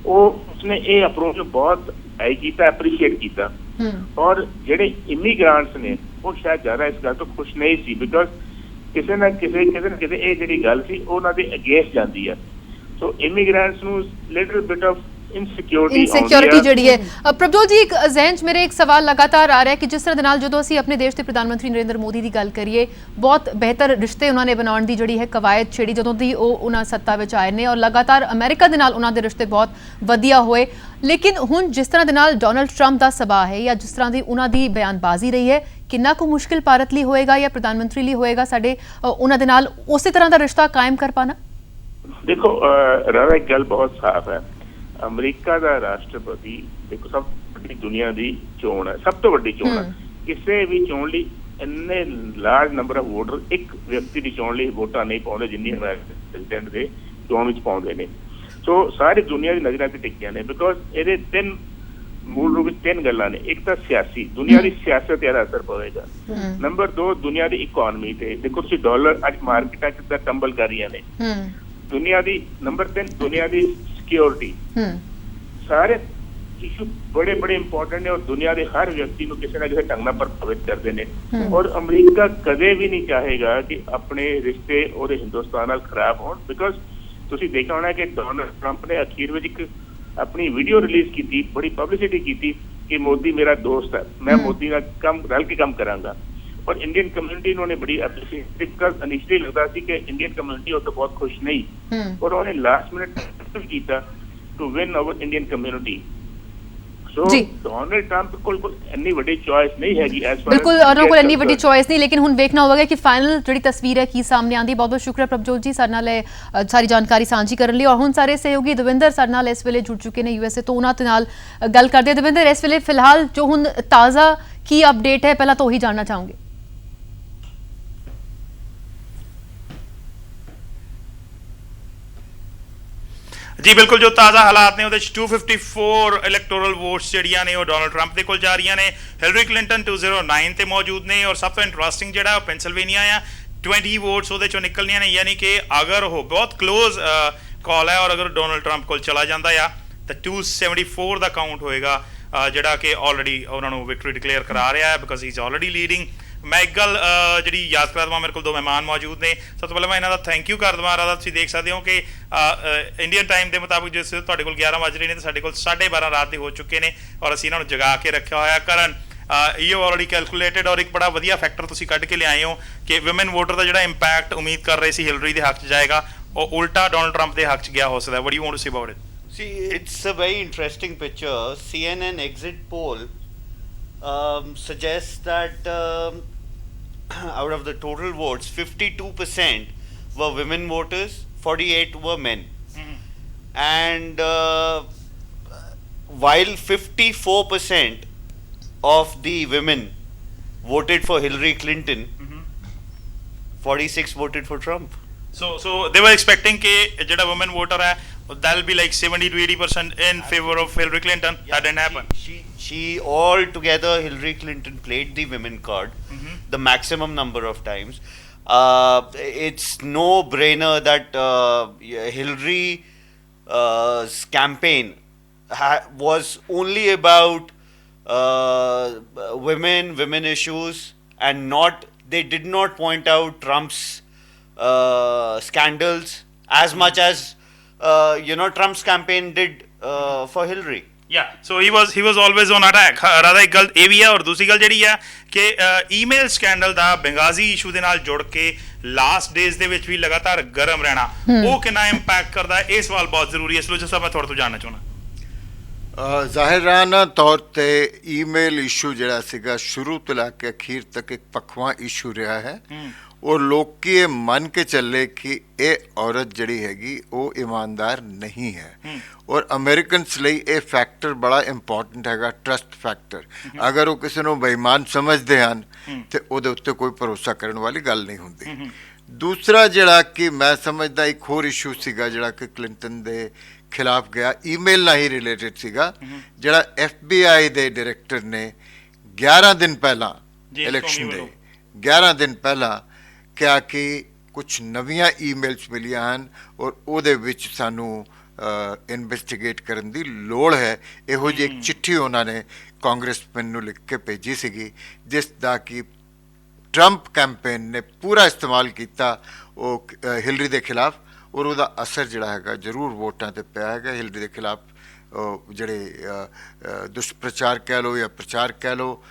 उसने ये अप्रोच बहुत हाई किया, एप्रीशिएट किया और जेडे इमीग्रांट्स ने वो शायद ज्यादा इस गल तो खुश नहीं सी बिकॉज किसी ना किसी ये जी गल सी उन्होंने अगेंस्ट जाती है। सो इमीग्रांट्स नूं लिटिल बिट ऑफ ਇਨਸਿਕਿਉਰਿਟੀ ਜਿਹੜੀ ਹੈ। ਪ੍ਰਭਜੋਤ ਜੀ ਇੱਕ ਜ਼ਹਿਨ 'ਚ ਮੇਰੇ ਇੱਕ ਸਵਾਲ ਲਗਾਤਾਰ ਆ ਰਿਹਾ ਕਿ ਜਿਸ ਤਰ੍ਹਾਂ ਦੇ ਨਾਲ ਜਦੋਂ ਅਸੀਂ ਆਪਣੇ ਦੇਸ਼ ਦੇ ਪ੍ਰਧਾਨ ਮੰਤਰੀ ਨਰਿੰਦਰ ਮੋਦੀ ਦੀ ਗੱਲ ਕਰੀਏ, ਬਹੁਤ ਬਿਹਤਰ ਰਿਸ਼ਤੇ ਉਹਨਾਂ ਨੇ ਬਣਾਉਣ ਦੀ ਜਿਹੜੀ ਹੈ ਕਵਾਇਦ ਛੇੜੀ ਜਦੋਂ ਦੀ ਉਹ ਉਹਨਾਂ ਸੱਤਾ ਵਿੱਚ ਆਏ ਨੇ ਔਰ ਲਗਾਤਾਰ ਅਮਰੀਕਾ ਦੇ ਨਾਲ ਉਹਨਾਂ ਦੇ ਰਿਸ਼ਤੇ ਬਹੁਤ ਵਧੀਆ ਹੋਏ, ਲੇਕਿਨ ਹੁਣ ਜਿਸ ਤਰ੍ਹਾਂ ਦੇ ਨਾਲ ਡੋਨਲਡ ਟਰੰਪ ਦਾ ਸਭਾ ਹੈ ਜਾਂ ਜਿਸ ਤਰ੍ਹਾਂ ਦੀ ਉਹਨਾਂ ਦੀ ਬਿਆਨਬਾਜ਼ੀ ਰਹੀ ਹੈ, ਕਿੰਨਾ ਕੁ ਮੁਸ਼ਕਿਲ ਭਾਰਤ ਲਈ ਹੋਏਗਾ ਜਾਂ ਪ੍ਰਧਾਨ ਮੰਤਰੀ ਲਈ ਹੋਏਗਾ ਸਾਡੇ ਉਹਨਾਂ ਦੇ ਨਾਲ ਉਸੇ ਤਰ੍ਹਾਂ ਦਾ ਰਿਸ਼ਤਾ ਕਾਇਮ ਕਰ ਪਾਣਾ? ਦੇਖੋ ਰਾਣਾ ਇੱਕ ਗੱਲ ਬਹੁਤ ਸਾਫ਼ ਹੈ, अमरीका का राष्ट्रपति देखो सब बड़ी दुनिया की चोण है, सब तो बड़ी चोण है। किसी भी चोण ली इन्ने लार्ज नंबर ऑफ वोटर एक व्यक्ति की चोण ली वोटा नहीं पाते जिन्नी प्रेसिडेंट के चोण में पाते हैं। सो सारी दुनिया की नजर से टिकिया ने बिकॉज ये तीन मूल रूप से तीन गल्लां ने, एक तो सियासी दुनिया की सियासत यार असर पवेगा, नंबर दो दुनिया की इकोनॉमी से देखो तुसीं डॉलर अज मार्केटां कितना टंबल कर रही ने, दुनिया की नंबर तीन दुनिया की सिक्योरिटी, सारे इशू बड़े बड़े इंपॉर्टेंट है और दुनिया के हर व्यक्ति को किसी ना किसी ढंग नाल प्रभावित करते हैं और अमरीका कदे भी नहीं चाहेगा कि अपने रिश्ते और हिंदुस्तान नाल खराब हो बिकॉज तुसीं देखा होना कि डोनाल्ड ट्रंप ने अखीर में एक अपनी वीडियो रिलीज की, बड़ी पब्लिसिटी की कि मोदी मेरा दोस्त है, मैं मोदी नाल कम रल के काम करांगा और इंडियन कम्युनिटी उन्होंने बड़ी अप्रिशिएट बिकॉज इनिशियली लगता सी कि इंडियन कम्युनिटी तो बहुत खुश नहीं और उन्होंने लास्ट मिनट किया to win our Indian community. So Donald Trump कोल इन्नी बड़ी चॉइस नहीं हैगी एज फार बिल्कुल ਉਹਨਾਂ ਕੋਲ ਇੰਨੀ ਵੱਡੀ ਚੋਇਸ ਨਹੀਂ, ਲੇਕਿਨ ਹੁਣ ਵੇਖਣਾ ਹੋਵੇਗਾ ਕਿ ਫਾਈਨਲ ਜਿਹੜੀ ਤਸਵੀਰ ਹੈ ਕੀ ਸਾਹਮਣੇ ਆਉਂਦੀ। ਬਹੁਤ ਬਹੁਤ ਸ਼ੁਕਰੀਆ ਪ੍ਰਭਜੋਤ ਜੀ ਸਾਡੇ ਨਾਲ ਸਾਰੀ ਜਾਣਕਾਰੀ ਸਾਂਝੀ ਕਰਨ ਲਈ। ਔਰ ਹੁਣ ਸਾਰੇ ਸਹਿਯੋਗੀ ਦਵਿੰਦਰ ਸਾਡੇ ਨਾਲ ਇਸ ਵੇਲੇ ਜੁੜ ਚੁੱਕੇ ਨੇ ਯੂਐਸਏ ਤੋਂ, ਉਹਨਾਂ ਦੇ ਨਾਲ ਗੱਲ ਕਰਦੇ ਹਾਂ। ਦਵਿੰਦਰ ਇਸ ਵੇਲੇ ਫਿਲਹਾਲ ਜੋ ਹੁਣ ਤਾਜ਼ਾ ਕੀ ਅਪਡੇਟ ਹੈ ਪਹਿਲਾਂ ਤਾਂ ਉਹੀ ਜਾਣਨਾ ਚਾਹੂੰਗੇ। जी बिल्कुल, जो ताज़ा हालात ने 254 इलैक्टोरल वोट्स जड़ियां ने डोनाल्ड ट्रंप के कोल जा रही ने, हिलरी क्लिंटन 209 ते मौजूद ने और सब तो इंटरस्टिंग जो पेंसिल्वेनिया आ 20 वोट्स वो निकलनिया ने, यानी कि अगर वो बहुत क्लोज कॉल है और अगर डोनाल्ड ट्रंप को चला जाता है तो 274 का काउंट होएगा जोड़ा कि ऑलरेडी उन्होंने विक्ट्री डिक्लेयर करा रहा है because he is already leading. मैं एक गल जी याद करा देवां, मेरे को दो मेहमान मौजूद ने। सब तो पहले मैं इन्हों का थैंक यू कर देवां। राधा तुसीं देख सकते हो कि इंडियन टाइम के मुताबिक जिस तुहाडे कोल 11 बज रहे हैं तो साडे कोल 12:30 रात के हो चुके हैं और असीं इन्हों जगा के रखा होया। करण ਯੂ ਆਲਰੇਡੀ ਕੈਲਕੂਲੇਟਡ ਔਰ ਇੱਕ ਬੜਾ ਵਧੀਆ ਫੈਕਟਰ ਤੁਸੀਂ ਕੱਢ ਕੇ ਲਿਆਏ ਹੋ ਕਿ ਔਮਨ ਵੋਟਰ ਦਾ ਜਿਹੜਾ ਇੰਪੈਕਟ ਉਮੀਦ ਕਰ ਰਹੇ ਸੀ ਹਿਲਰੀ ਦੇ ਹੱਕ 'ਚ ਜਾਏਗਾ ਉਹ ਉਲਟਾ ਡੋਨਲਡ ਟਰੰਪ ਦੇ ਹੱਕ 'ਚ ਗਿਆ ਹੋ ਸਕਦਾ। What you want to say about it? See, it's a very interesting picture. CNN exit poll suggests that out of the total votes, 52% were women voters, 48 were men. And while 54% of the women voted for Hillary Clinton, 46 voted for Trump. So they were expecting कि ਜਿਹੜਾ women voter है that'll be like 70 to 80% in favor of Hillary Clinton. That didn't happen. She altogether Hillary Clinton played the women card the maximum number of times. It's no brainer that Hillary's campaign was only about women issues, and they did not point out Trump's scandals as much as Trump's campaign did for Hillary. Yeah, so he was always on attack. ਰਾਦਾ ਇੱਕ ਗੱਲ ਇਹ ਵੀ ਹੈ ਔਰ ਦੂਸਰੀ ਗੱਲ ਜਿਹੜੀ ਆ ਕਿ ਈਮੇਲ ਸਕੈਂਡਲ ਦਾ ਬੰਗਾਜ਼ੀ ਇਸ਼ੂ ਦੇ ਨਾਲ ਜੁੜ ਕੇ ਲਾਸਟ ਡੇਜ਼ ਦੇ ਵਿੱਚ ਵੀ ਲਗਾਤਾਰ ਗਰਮ ਰਹਿਣਾ ਉਹ ਕਿੰਨਾ ਇੰਪੈਕਟ ਕਰਦਾ ਹੈ, ਇਹ ਸਵਾਲ ਬਹੁਤ ਜ਼ਰੂਰੀ ਹੈ। ਸਲੋਚਾ ਸਾਹਿਬ ਮੈਂ ਤੁਹਾਡੇ ਤੋਂ ਜਾਣਨਾ ਚਾਹੁੰਦਾ। ਜ਼ਾਹਿਰਾਨਾ ਤੌਰ ਤੇ ਈਮੇਲ ਇਸ਼ੂ ਜਿਹੜਾ ਸੀਗਾ ਸ਼ੁਰੂ ਤੋਂ ਲੈ ਕੇ ਅਖੀਰ ਤੱਕ ਇੱਕ ਪਖਵਾ ਇਸ਼ੂ ਰਿਹਾ ਹੈ ਔਰ ਲੋਕੀ ਇਹ ਮੰਨ ਕੇ ਚੱਲੇ ਕਿ ਇਹ ਔਰਤ ਜਿਹੜੀ ਹੈਗੀ ਉਹ ਇਮਾਨਦਾਰ ਨਹੀਂ ਹੈ ਔਰ ਅਮਰੀਕਨਸ ਲਈ ਇਹ ਫੈਕਟਰ ਬੜਾ ਇੰਪੋਰਟੈਂਟ ਹੈਗਾ, ਟਰਸਟ ਫੈਕਟਰ। ਅਗਰ ਉਹ ਕਿਸੇ ਨੂੰ ਬੇਈਮਾਨ ਸਮਝਦੇ ਹਨ ਤੇ ਉਹਦੇ ਉੱਤੇ ਕੋਈ ਭਰੋਸਾ ਕਰਨ ਵਾਲੀ ਗੱਲ ਨਹੀਂ ਹੁੰਦੀ। ਦੂਸਰਾ ਜਿਹੜਾ ਕਿ ਮੈਂ ਸਮਝਦਾ ਇੱਕ ਹੋਰ ਇਸ਼ੂ ਸੀਗਾ ਜਿਹੜਾ ਕਿ ਕਲਿੰਟਨ ਦੇ ਖਿਲਾਫ ਗਿਆ, ਈਮੇਲ ਨਾਲ ਹੀ ਰਿਲੇਟਡ ਸੀਗਾ, ਜਿਹੜਾ FBI ਦੇ ਡਾਇਰੈਕਟਰ ਨੇ 11 ਦਿਨ ਪਹਿਲਾਂ ਇਲੈਕਸ਼ਨ ਦੇ 11 ਦਿਨ ਪਹਿਲਾਂ ਕਿਹਾ ਕਿ ਕੁਛ ਨਵੀਆਂ ਈਮੇਲਸ ਮਿਲੀਆਂ ਹਨ ਔਰ ਉਹਦੇ ਵਿੱਚ ਸਾਨੂੰ ਇਨਵੈਸਟੀਗੇਟ ਕਰਨ ਦੀ ਲੋੜ ਹੈ। ਇਹੋ ਜਿਹੀ ਇੱਕ ਚਿੱਠੀ ਉਹਨਾਂ ਨੇ ਕਾਂਗਰਸਮੈਨ ਨੂੰ ਲਿਖ ਕੇ ਭੇਜੀ ਸੀਗੀ ਜਿਸ ਦਾ ਕਿ ਟਰੰਪ ਕੈਂਪੇਨ ਨੇ ਪੂਰਾ ਇਸਤੇਮਾਲ ਕੀਤਾ ਉਹ ਹਿਲਰੀ ਦੇ ਖਿਲਾਫ ਔਰ ਉਹਦਾ ਅਸਰ ਜਿਹੜਾ ਹੈਗਾ ਜ਼ਰੂਰ ਵੋਟਾਂ 'ਤੇ ਪਿਆ ਹੈਗਾ। ਹਿਲਰੀ ਦੇ ਖਿਲਾਫ ਜਿਹੜੇ ਦੁਸ਼ਪ੍ਰਚਾਰ ਕਹਿ ਲਓ ਜਾਂ ਪ੍ਰਚਾਰ ਕਹਿ ਲਓ,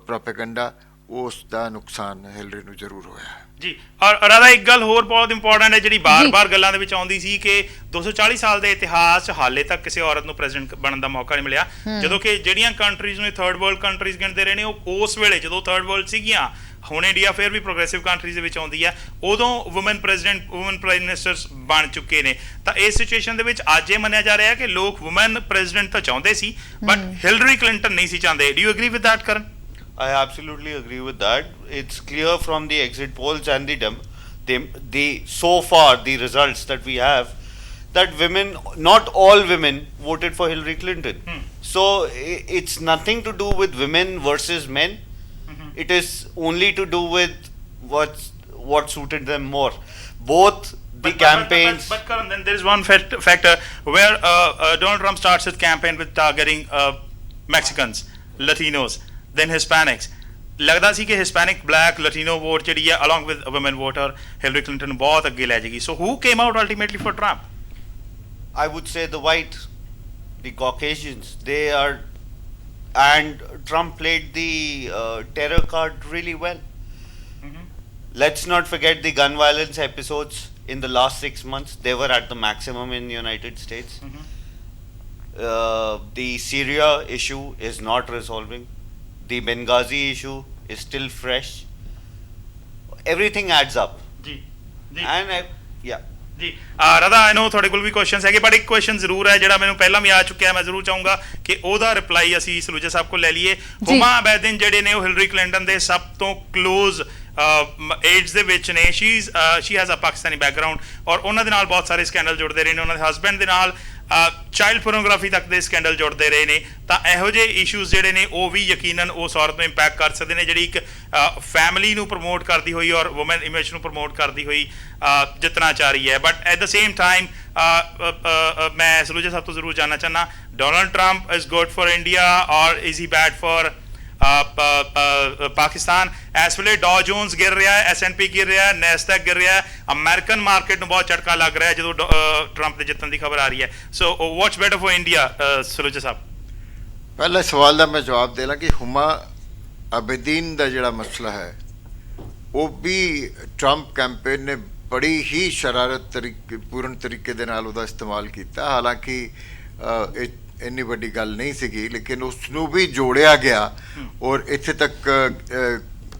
ਪ੍ਰੋਪੇਗੰਡਾ, ਉਸ ਦਾ ਨੁਕਸਾਨ ਹਿਲਰੀ ਨੂੰ ਜ਼ਰੂਰ ਹੋਇਆ ਜੀ। ਔਰ ਰਾਦਾ ਇੱਕ ਗੱਲ ਹੋਰ ਬਹੁਤ ਇੰਪੋਰਟੈਂਟ ਹੈ ਜਿਹੜੀ ਬਾਰ-ਬਾਰ ਗੱਲਾਂ ਦੇ ਵਿੱਚ ਆਉਂਦੀ ਸੀ ਕਿ 240 ਸਾਲ ਦੇ ਇਤਿਹਾਸ 'ਚ ਹਾਲੇ ਤੱਕ ਕਿਸੇ ਔਰਤ ਨੂੰ ਪ੍ਰੈਜ਼ੀਡੈਂਟ ਬਣਨ ਦਾ ਮੌਕਾ ਨਹੀਂ ਮਿਲਿਆ, ਜਦੋਂ ਕਿ ਜਿਹੜੀਆਂ ਕੰਟਰੀਜ਼ ਨੂੰ ਥਰਡ ਵਰਲਡ ਕੰਟਰੀਜ਼ ਗਿਣਦੇ ਰਹੇ ਨੇ ਉਹ ਉਸ ਵੇਲੇ ਜਦੋਂ ਥਰਡ ਵਰਲਡ ਸੀਗੀਆਂ, ਹੁਣ ਇੰਡੀਆ ਫਿਰ ਵੀ ਪ੍ਰੋਗਰੈਸਿਵ ਕੰਟਰੀਜ਼ ਦੇ ਵਿੱਚ ਆਉਂਦੀ ਹੈ, ਉਦੋਂ woman president woman prime ministers ਬਣ ਚੁੱਕੇ ਨੇ। ਤਾਂ ਇਸ ਸਿਚੁਏਸ਼ਨ ਦੇ ਵਿੱਚ ਅੱਜ ਇਹ ਮੰਨਿਆ ਜਾ ਰਿਹਾ ਕਿ ਲੋਕ ਵੂਮਨ ਪ੍ਰੈਜ਼ੀਡੈਂਟ ਤਾਂ ਚਾਹੁੰਦੇ ਸੀ ਬਟ ਹਿਲਰੀ ਕਲਿੰਟਨ ਨਹੀਂ ਸੀ ਚਾਹੁੰਦੇ। Do you agri with that ਕਰਨ? I absolutely agree with that. It's clear from the exit polls and the so far the results that we have that women, not all women, voted for Hillary Clinton. So it's nothing to do with women versus men. It is only to do with what suited them more. Both the campaigns. But Karan, then there is one factor where Donald Trump starts his campaign with targeting Mexicans, Latinos, then Hispanics. ਲੱਗਦਾ ਸੀ ਕਿ ਹਿਸਪੈਨਿਕ ਬਲੈਕ ਲਟੀਨੋ ਵੋਟ ਜਿਹੜੀ ਹੈ along with a women voter Hillary Clinton ਬਹੁਤ ਅੱਗੇ ਲੈ ਜਾਏਗੀ। So who came out ultimately for Trump? I would say the white, the Caucasians, they are, and Trump played the terror card really well. Let's not forget the gun violence episodes in the last 6 months. They were at the maximum in the United States. The Syria issue is not resolving. The Benghazi issue is still fresh. Everything adds up. And ਜੀ ਰਾਦਾ ਆਈ ਨੋ ਤੁਹਾਡੇ ਕੋਲ ਵੀ ਕੁਐਸਚਨਸ ਹੈਗੇ ਬਟ ਇੱਕ ਕੁਐਸਚਨ ਜ਼ਰੂਰ ਹੈ ਜਿਹੜਾ ਮੈਨੂੰ ਪਹਿਲਾਂ ਵੀ ਆ ਚੁੱਕਿਆ, ਮੈਂ ਜ਼ਰੂਰ ਚਾਹੂੰਗਾ ਕਿ ਉਹਦਾ ਰਿਪਲਾਈ ਅਸੀਂ ਸਲੂਜਾ ਸਾਹਿਬ ਕੋਲ ਲੈ ਲਈਏ। ਹੁਮਾ ਅਬੈਦਿਨ ਜਿਹੜੇ ਨੇ ਉਹ ਹਿਲਰੀ ਕਲਿੰਟਨ ਦੇ ਸਭ ਤੋਂ ਕਲੋਜ਼ ਏਜ ਦੇ ਵਿੱਚ ਨੇ, she has a Pakistani background ਔਰ ਉਹਨਾਂ ਦੇ ਨਾਲ ਬਹੁਤ ਸਾਰੇ ਸਕੈਂਡਲ ਜੁੜਦੇ ਰਹੇ ਨੇ, ਉਹਨਾਂ ਦੇ ਹਸਬੈਂਡ ਦੇ ਨਾਲ ਚਾਈਲਡ ਪੋਰਨੋਗ੍ਰਾਫੀ ਤੱਕ ਦੇ ਸਕੈਂਡਲ ਜੁੜਦੇ ਰਹੇ ਨੇ। ਤਾਂ ਇਹੋ ਜਿਹੇ ਇਸ਼ੂਜ਼ ਜਿਹੜੇ ਨੇ ਉਹ ਵੀ ਯਕੀਨਨ ਉਸ ਔਰਤ ਨੂੰ ਇੰਪੈਕਟ ਕਰ ਸਕਦੇ ਨੇ ਜਿਹੜੀ ਇੱਕ ਫੈਮਿਲੀ ਨੂੰ ਪ੍ਰਮੋਟ ਕਰਦੀ ਹੋਈ ਔਰ ਵੂਮਨ ਇਮੇਜ ਨੂੰ ਪ੍ਰਮੋਟ ਕਰਦੀ ਹੋਈ ਜਿੱਤਣਾ ਚਾਹ ਰਹੀ ਹੈ। But at the same time ਮੈਂ ਸਲੂਜਾ ਸਾਹਿਬ ਤੋਂ ਜ਼ਰੂਰ ਜਾਣਨਾ ਚਾਹੁੰਦਾ, Donald Trump is good for India ਔਰ is he bad for Pakistan? ਇਸ ਵੇਲੇ ਡਾਓ ਜੋਨਸ ਗਿਰ ਰਿਹਾ ਹੈ, S&P ਗਿਰ ਰਿਹਾ ਹੈ, ਨੈਸਡੈਕ ਗਿਰ ਰਿਹਾ ਹੈ, ਅਮਰੀਕਨ ਮਾਰਕੀਟ ਨੂੰ ਬਹੁਤ ਝਟਕਾ ਲੱਗ ਰਿਹਾ ਹੈ ਜਦੋਂ ਟਰੰਪ ਦੇ ਜਿੱਤਣ ਦੀ ਖਬਰ ਆ ਰਹੀ ਹੈ। ਸੋ what's better for India? Saluja ਸਾਹਿਬ, ਪਹਿਲੇ ਸਵਾਲ ਦਾ ਮੈਂ ਜਵਾਬ ਦੇਣਾ ਕਿ ਹੁਮਾ ਅਬਦੀਨ ਦਾ ਜਿਹੜਾ ਮਸਲਾ ਹੈ ਉਹ ਵੀ ਟਰੰਪ ਕੈਂਪੇਨ ਨੇ ਬੜੀ ਹੀ ਪੂਰਨ ਤਰੀਕੇ ਦੇ ਨਾਲ ਉਹਦਾ ਇਸਤੇਮਾਲ ਕੀਤਾ। ਹਾਲਾਂਕਿ ਇਹ ਇੰਨੀ ਵੱਡੀ ਗੱਲ ਨਹੀਂ ਸੀਗੀ, ਲੇਕਿਨ ਉਸ ਨੂੰ ਵੀ ਜੋੜਿਆ ਗਿਆ ਔਰ ਇੱਥੇ ਤੱਕ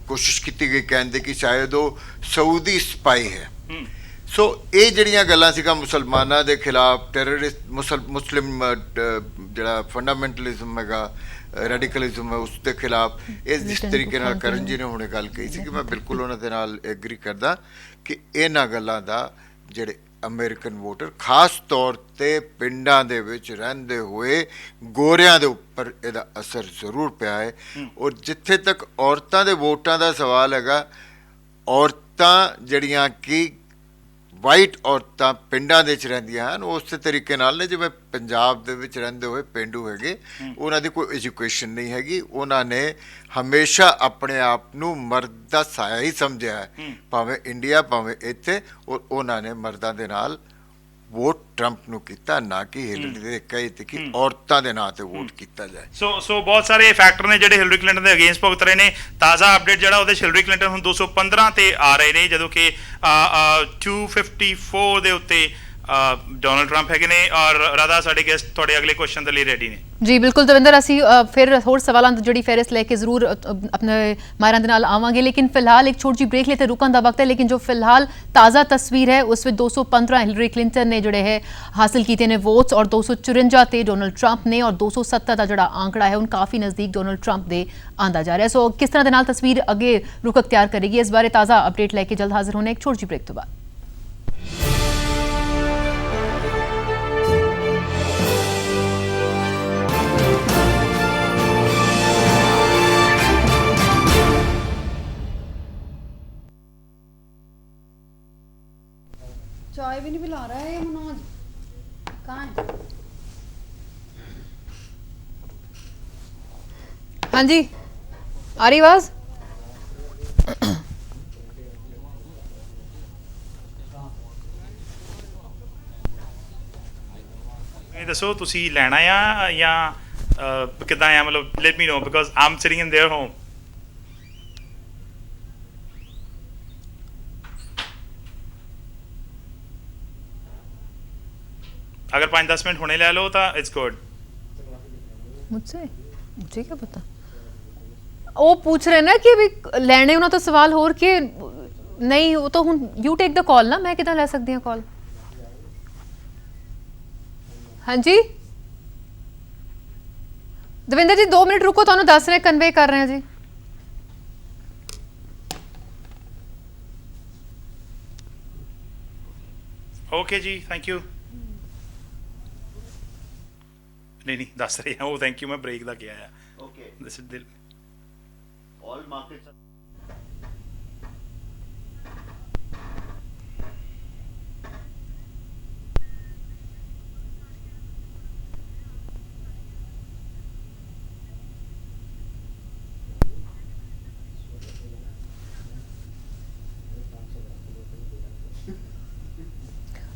ਕੋਸ਼ਿਸ਼ ਕੀਤੀ ਗਈ ਕਹਿੰਦੇ ਕਿ ਸ਼ਾਇਦ ਉਹ ਸਾਊਦੀ ਸਪਾਈ ਹੈ। ਸੋ ਇਹ ਜਿਹੜੀਆਂ ਗੱਲਾਂ ਸੀਗਾ ਮੁਸਲਮਾਨਾਂ ਦੇ ਖਿਲਾਫ, ਟੈਰਰਿਸਟ ਮੁਸਲਿਮ ਜਿਹੜਾ ਫੰਡਾਮੈਂਟਲਿਜ਼ਮ ਹੈਗਾ, ਰੈਡੀਕਲਿਜ਼ਮ ਹੈ, ਉਸ ਦੇ ਖਿਲਾਫ ਇਸ ਜਿਸ ਤਰੀਕੇ ਨਾਲ ਕਰਨ ਜੀ ਨੇ ਹੁਣੇ ਗੱਲ ਕਹੀ ਸੀ ਕਿ ਮੈਂ ਬਿਲਕੁਲ ਉਹਨਾਂ ਦੇ ਨਾਲ ਐਗਰੀ ਕਰਦਾ ਕਿ ਇਹਨਾਂ ਗੱਲਾਂ ਦਾ ਜਿਹੜੇ ਅਮਰੀਕਨ ਵੋਟਰ ਖਾਸ ਤੌਰ 'ਤੇ ਪਿੰਡਾਂ ਦੇ ਵਿੱਚ ਰਹਿੰਦੇ ਹੋਏ ਗੋਰਿਆਂ ਦੇ ਉੱਪਰ ਇਹਦਾ ਅਸਰ ਜ਼ਰੂਰ ਪਿਆ ਹੈ। ਔਰ ਜਿੱਥੇ ਤੱਕ ਔਰਤਾਂ ਦੇ ਵੋਟਾਂ ਦਾ ਸਵਾਲ ਹੈਗਾ, ਔਰਤਾਂ ਜਿਹੜੀਆਂ ਕਿ ਵਾਈਟ ਔਰਤਾਂ ਪਿੰਡਾਂ ਦੇ ਵਿੱਚ ਰਹਿੰਦੀਆਂ ਹਨ, ਉਹ ਉਸੇ ਤਰੀਕੇ ਨਾਲ ਨੇ ਜਿਵੇਂ ਪੰਜਾਬ ਦੇ ਵਿੱਚ ਰਹਿੰਦੇ ਹੋਏ ਪੇਂਡੂ ਹੈਗੇ। ਉਹਨਾਂ ਦੀ ਕੋਈ ਐਜੂਕੇਸ਼ਨ ਨਹੀਂ ਹੈਗੀ, ਉਹਨਾਂ ਨੇ ਹਮੇਸ਼ਾ ਆਪਣੇ ਆਪ ਨੂੰ ਮਰਦ ਦਾ ਸਾਇਆ ਹੀ ਸਮਝਿਆ ਹੈ, ਭਾਵੇਂ ਇੰਡੀਆ ਭਾਵੇਂ ਇੱਥੇ। ਔਰ ਉਹਨਾਂ ਨੇ ਮਰਦਾਂ ਦੇ ਨਾਲ ਵੋਟ ਟਰੰਪ ਨੂੰ ਕੀਤਾ, ਨਾ ਕਿ ਹਿਲਰੀ ਦੇ ਕਹੇ ਤੇ ਕਿ ਔਰਤਾਂ ਦੇ ਨਾਂ ਤੇ ਵੋਟ ਕੀਤਾ ਜਾਏ। ਸੋ ਬਹੁਤ ਸਾਰੇ ਫੈਕਟਰ ਨੇ ਜਿਹੜੇ ਹਿਲਰੀ ਕਲਿੰਟਨ ਦੇ ਅਗੇਂਸਟ ਭੁਗਤ ਰਹੇ ਨੇ। ਤਾਜ਼ਾ ਅਪਡੇਟ ਜਿਹੜਾ ਉਹਦੇ ਹਿਲਰੀ ਕਲਿੰਟਨ ਹੁਣ 215 ਤੇ ਆ ਰਹੇ ਨੇ, ਜਦੋਂ ਕਿ 254 ਦੇ ਉੱਤੇ ਡੋਨਲਡ ਟਰੰਪ ਹੈਗੇ ਨੇ। ਔਰ ਰਾਧਾ ਸਾਡੇ ਗੈਸਟ ਤੁਹਾਡੇ ਅਗਲੇ ਕੁਐਸਚਨ ਦੇ ਲਈ ਰੈਡੀ ਨੇ। ਜੀ ਬਿਲਕੁਲ ਦਵਿੰਦਰ, ਅਸੀਂ ਫਿਰ ਹੋਰ ਸਵਾਲਾਂ ਦੀ ਜਿਹੜੀ ਫਹਿਰਿਸਤ ਲੈ ਕੇ ਜ਼ਰੂਰ ਆਪਣੇ ਮਾਹਿਰਾਂ ਦੇ ਨਾਲ ਆਵਾਂਗੇ, ਲੇਕਿਨ ਫਿਲਹਾਲ ਇੱਕ ਛੋਟੀ ਜਿਹੀ ਬ੍ਰੇਕ ਲਈ ਤੇ ਰੁਕਣ ਦਾ ਵਕਤ ਹੈ। ਲੇਕਿਨ ਜੋ ਫਿਲਹਾਲ ਤਾਜ਼ਾ ਤਸਵੀਰ ਹੈ ਉਸ ਵਿੱਚ 215 ਹਿਲਰੀ ਕਲਿੰਟਨ ਨੇ ਜਿਹੜੇ ਹੈ ਹਾਸਿਲ ਕੀਤੇ ਨੇ ਵੋਟਸ, ਔਰ 254 ਤੇ ਡੋਨਲਡ ਟਰੰਪ ਨੇ, ਔਰ 270 ਦਾ ਜਿਹੜਾ ਆંકੜਾ ਹੈ ਹੁਣ ਕਾਫੀ ਨਜ਼ਦੀਕ ਡੋਨਲਡ ਟਰੰਪ ਦੇ ਆਂਦਾ ਜਾ ਰਿਹਾ। ਸੋ ਕਿਸ ਤਰ੍ਹਾਂ ਦੇ ਨਾਲ ਤਸਵੀਰ ਅੱਗੇ ਰੁਖ ਅਖਤਿਆਰ ਕਰੇਗੀ, ਇਸ ਬਾਰੇ ਤਾਜ਼ਾ ਅਪਡੇਟ ਲੈ ਕੇ ਜਲਦ ਹਾਜ਼ਰ ਹੋਣੇ ਇੱਕ ਛੋਟੀ ਜਿਹੀ ਬ੍ਰੇਕ ਤੋਂ ਬਾਅਦ। चाय भी नहीं पिला रहा है ये मनोज, कहाँ है? हाँ जी, आ रही आवाज? ਦੱਸੋ ਤੁਸੀਂ ਲੈਣਾ ਆ ਜਾਂ ਕਿੱਦਾਂ ਆ, ਮਤਲਬ let me know because I'm sitting in there home. अगर 5-10 मिनट होने ले लो तो इट्स गुड। मुझे क्या पता, वो पूछ रहे ना कि भी ਲੈਣੇ ਉਹਨਾਂ ਤੋਂ ਸਵਾਲ ਹੋਰ ਕਿ ਨਹੀਂ, ਉਹ ਤਾਂ ਹੁਣ ਯੂ ਟੇਕ ਦ ਕਾਲ ਨਾ, ਮੈਂ ਕਿਦਾਂ ਲੈ ਸਕਦੀ ਹਾਂ ਕਾਲ? ਹਾਂਜੀ ਦਵਿੰਦਰ ਜੀ 2 ਮਿੰਟ ਰੁਕੋ, ਤੁਹਾਨੂੰ ਦੱਸ ਰਹੇ ਕਨਵੇ ਕਰ ਰਹੇ ਹਾਂ ਜੀ। ਓਕੇ ਜੀ, ਥੈਂਕ ਯੂ। नहीं दस रहे हैं वो, थैंक यू, मैं ब्रेक का किया है। ओके, दिस इज दिल ऑल मार्केट्स